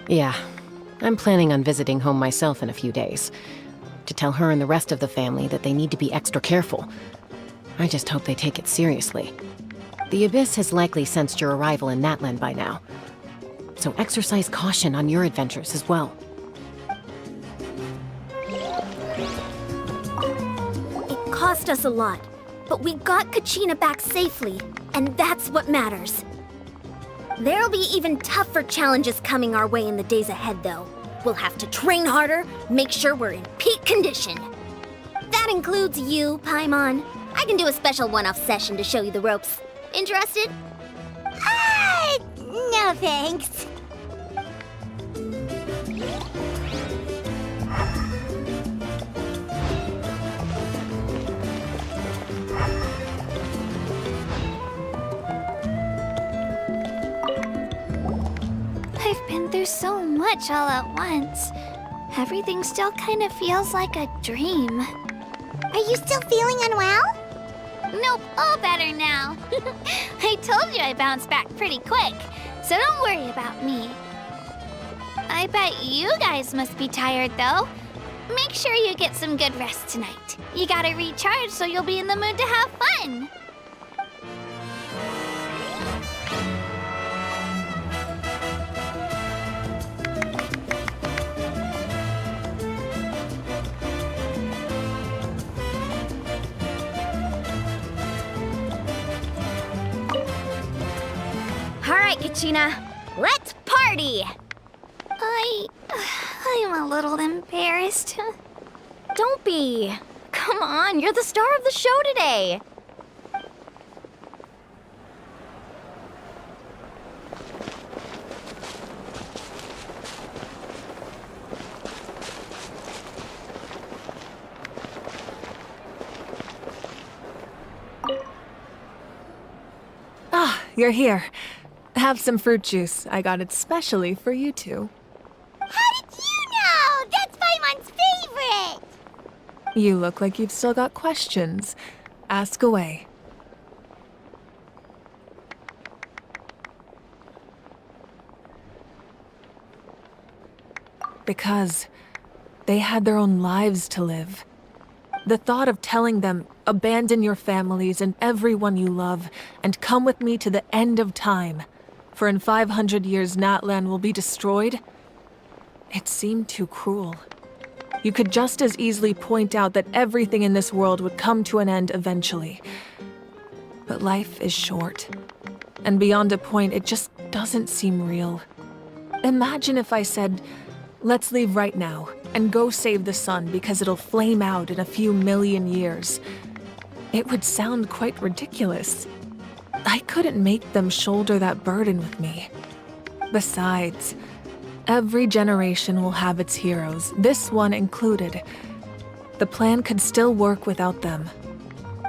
Yeah, I'm planning on visiting home myself in a few days. To tell her and the rest of the family that they need to be extra careful. I just hope they take it seriously. The Abyss has likely sensed your arrival in Natlan by now. So exercise caution on your adventures as well. It cost us a lot, but we got Kachina back safely, and that's what matters. There'll be even tougher challenges coming our way in the days ahead, though. We'll have to train harder, make sure we're in peak condition. That includes you, Paimon. I can do a special one-off session to show you the ropes. Interested? No thanks. I've been through so much all at once. Everything still kind of feels like a dream. Are you still feeling unwell? Nope, all better now. I told you I bounced back pretty quick, so don't worry about me. I bet you guys must be tired, though. Make sure you get some good rest tonight. You gotta recharge so you'll be in the mood to have fun. All right, Kachina, let's party! I'm a little embarrassed. Don't be. Come on, you're the star of the show today. Ah, you're here. Have some fruit juice. I got it specially for you two. How You look like you've still got questions. Ask away. Because they had their own lives to live. The thought of telling them, abandon your families and everyone you love, and come with me to the end of time, for in 500 years Natlan will be destroyed, it seemed too cruel. You could just as easily point out that everything in this world would come to an end eventually. But life is short, and beyond a point, it just doesn't seem real. Imagine if I said, let's leave right now, and go save the sun because it'll flame out in a few million years. It would sound quite ridiculous. I couldn't make them shoulder that burden with me. Besides, every generation will have its heroes, this one included. The plan could still work without them.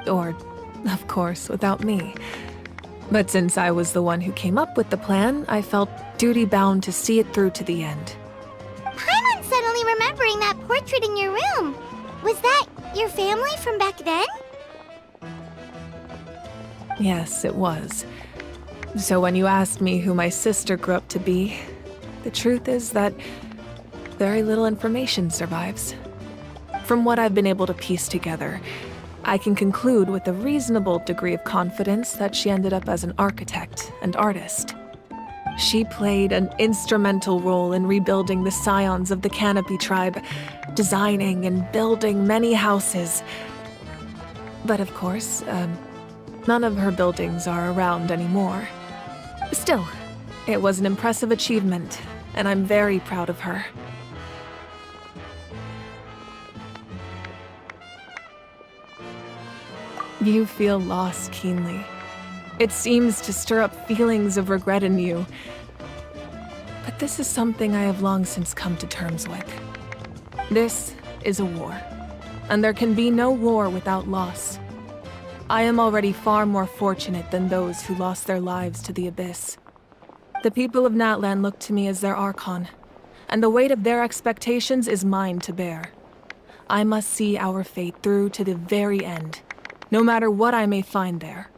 Or, of course, without me. But since I was the one who came up with the plan, I felt duty-bound to see it through to the end. Paimon's suddenly remembering that portrait in your room. Was that your family from back then? Yes, it was. So when you asked me who my sister grew up to be, the truth is that very little information survives. From what I've been able to piece together, I can conclude with a reasonable degree of confidence that she ended up as an architect and artist. She played an instrumental role in rebuilding the scions of the Canopy tribe, designing and building many houses. But of course, none of her buildings are around anymore. Still, it was an impressive achievement, and I'm very proud of her. You feel loss keenly. It seems to stir up feelings of regret in you. But this is something I have long since come to terms with. This is a war, and there can be no war without loss. I am already far more fortunate than those who lost their lives to the Abyss. The people of Natlan look to me as their Archon, and the weight of their expectations is mine to bear. I must see our fate through to the very end, no matter what I may find there.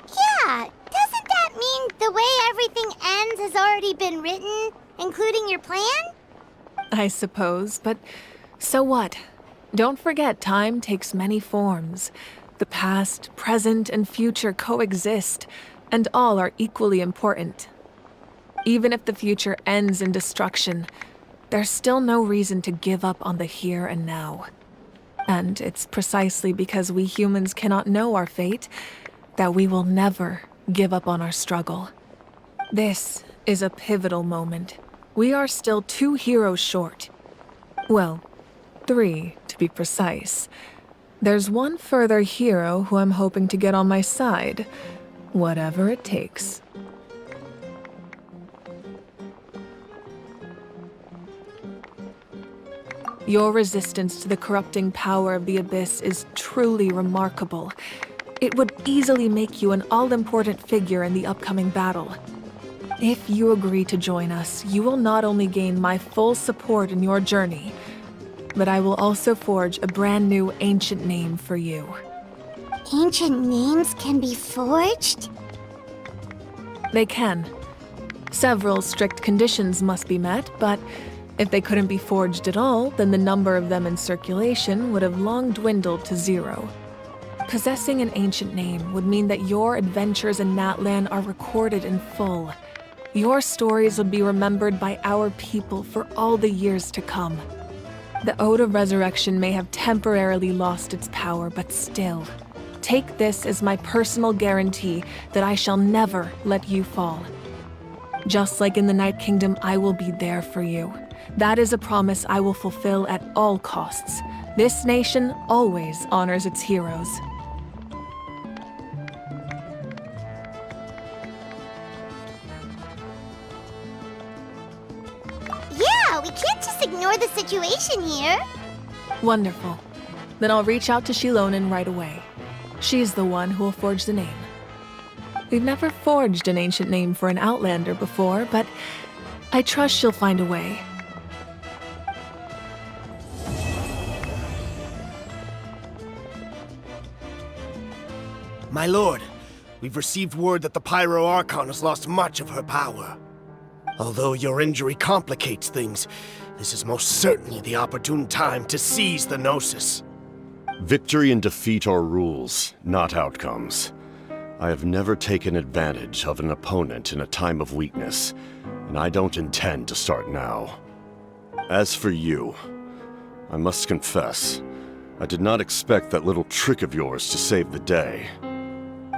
Yeah, doesn't that mean the way everything ends has already been written, including your plan? I suppose, but so what? Don't forget, time takes many forms. The past, present, and future coexist, and all are equally important. Even if the future ends in destruction, there's still no reason to give up on the here and now. And it's precisely because we humans cannot know our fate that we will never give up on our struggle. This is a pivotal moment. We are still 2 heroes short. Well, 3 to be precise. There's one further hero who I'm hoping to get on my side, whatever it takes. Your resistance to the corrupting power of the Abyss is truly remarkable. It would easily make you an all-important figure in the upcoming battle. If you agree to join us, you will not only gain my full support in your journey, but I will also forge a brand new ancient name for you. Ancient names can be forged? They can. Several strict conditions must be met, but if they couldn't be forged at all, then the number of them in circulation would have long dwindled to 0. Possessing an ancient name would mean that your adventures in Natlan are recorded in full. Your stories would be remembered by our people for all the years to come. The Ode of Resurrection may have temporarily lost its power, but still, take this as my personal guarantee that I shall never let you fall. Just like in the Night Kingdom, I will be there for you. That is a promise I will fulfill at all costs. This nation always honors its heroes. Yeah, we can't just ignore the situation here. Wonderful. Then I'll reach out to Shilonen right away. She's the one who will forge the name. We've never forged an ancient name for an Outlander before, but I trust she'll find a way. My lord, we've received word that the Pyro Archon has lost much of her power. Although your injury complicates things, this is most certainly the opportune time to seize the Gnosis. Victory and defeat are rules, not outcomes. I have never taken advantage of an opponent in a time of weakness, and I don't intend to start now. As for you, I must confess, I did not expect that little trick of yours to save the day.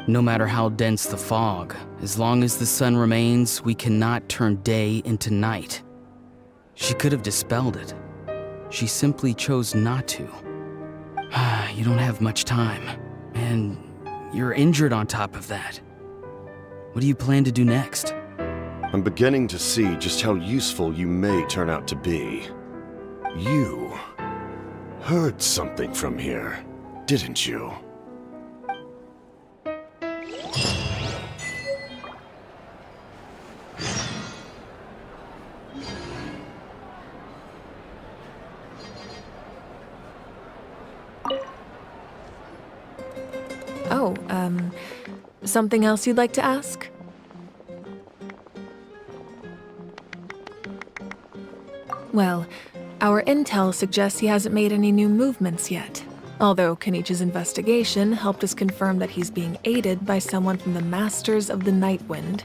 No matter how dense the fog, as long as the sun remains, we cannot turn day into night. She could have dispelled it. She simply chose not to. You don't have much time, and you're injured on top of that. What do you plan to do next? I'm beginning to see just how useful you may turn out to be. You heard something from here, didn't you? Oh, something else you'd like to ask? Well, our intel suggests he hasn't made any new movements yet. Although Kenichi's investigation helped us confirm that he's being aided by someone from the Masters of the Nightwind.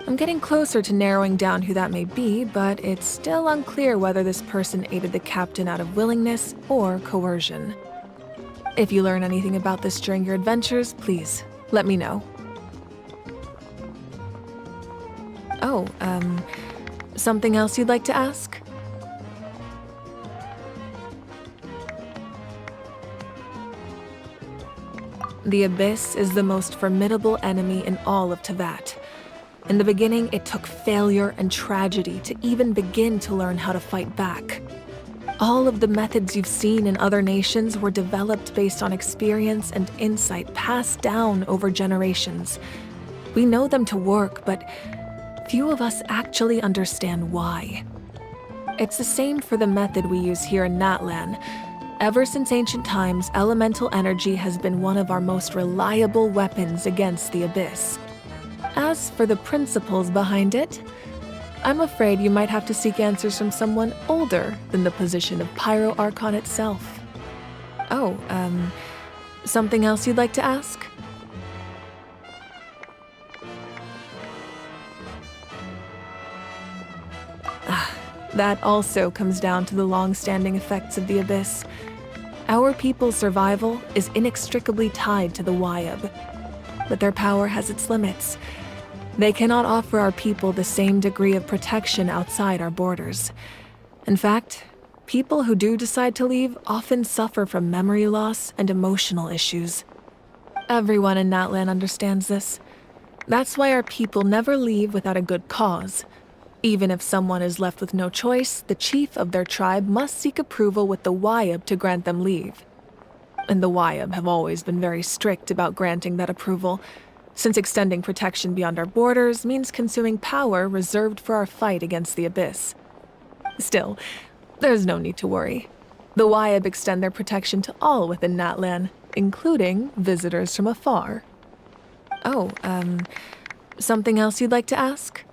I'm getting closer to narrowing down who that may be, but it's still unclear whether this person aided the captain out of willingness or coercion. If you learn anything about this during your adventures, please, let me know. Oh, something else you'd like to ask? The Abyss is the most formidable enemy in all of Teyvat. In the beginning, it took failure and tragedy to even begin to learn how to fight back. All of the methods you've seen in other nations were developed based on experience and insight passed down over generations. We know them to work, but few of us actually understand why. It's the same for the method we use here in Natlan. Ever since ancient times, elemental energy has been one of our most reliable weapons against the Abyss. As for the principles behind it, I'm afraid you might have to seek answers from someone older than the position of Pyro Archon itself. Oh, something else you'd like to ask? That also comes down to the long-standing effects of the Abyss. Our people's survival is inextricably tied to the Wyab, but their power has its limits. They cannot offer our people the same degree of protection outside our borders. In fact, people who do decide to leave often suffer from memory loss and emotional issues. Everyone in Natlan understands this. That's why our people never leave without a good cause. Even if someone is left with no choice, the chief of their tribe must seek approval with the Wyab to grant them leave. And the Wyab have always been very strict about granting that approval, since extending protection beyond our borders means consuming power reserved for our fight against the Abyss. Still, there's no need to worry. The Wyab extend their protection to all within Natlan, including visitors from afar. Oh, something else you'd like to ask?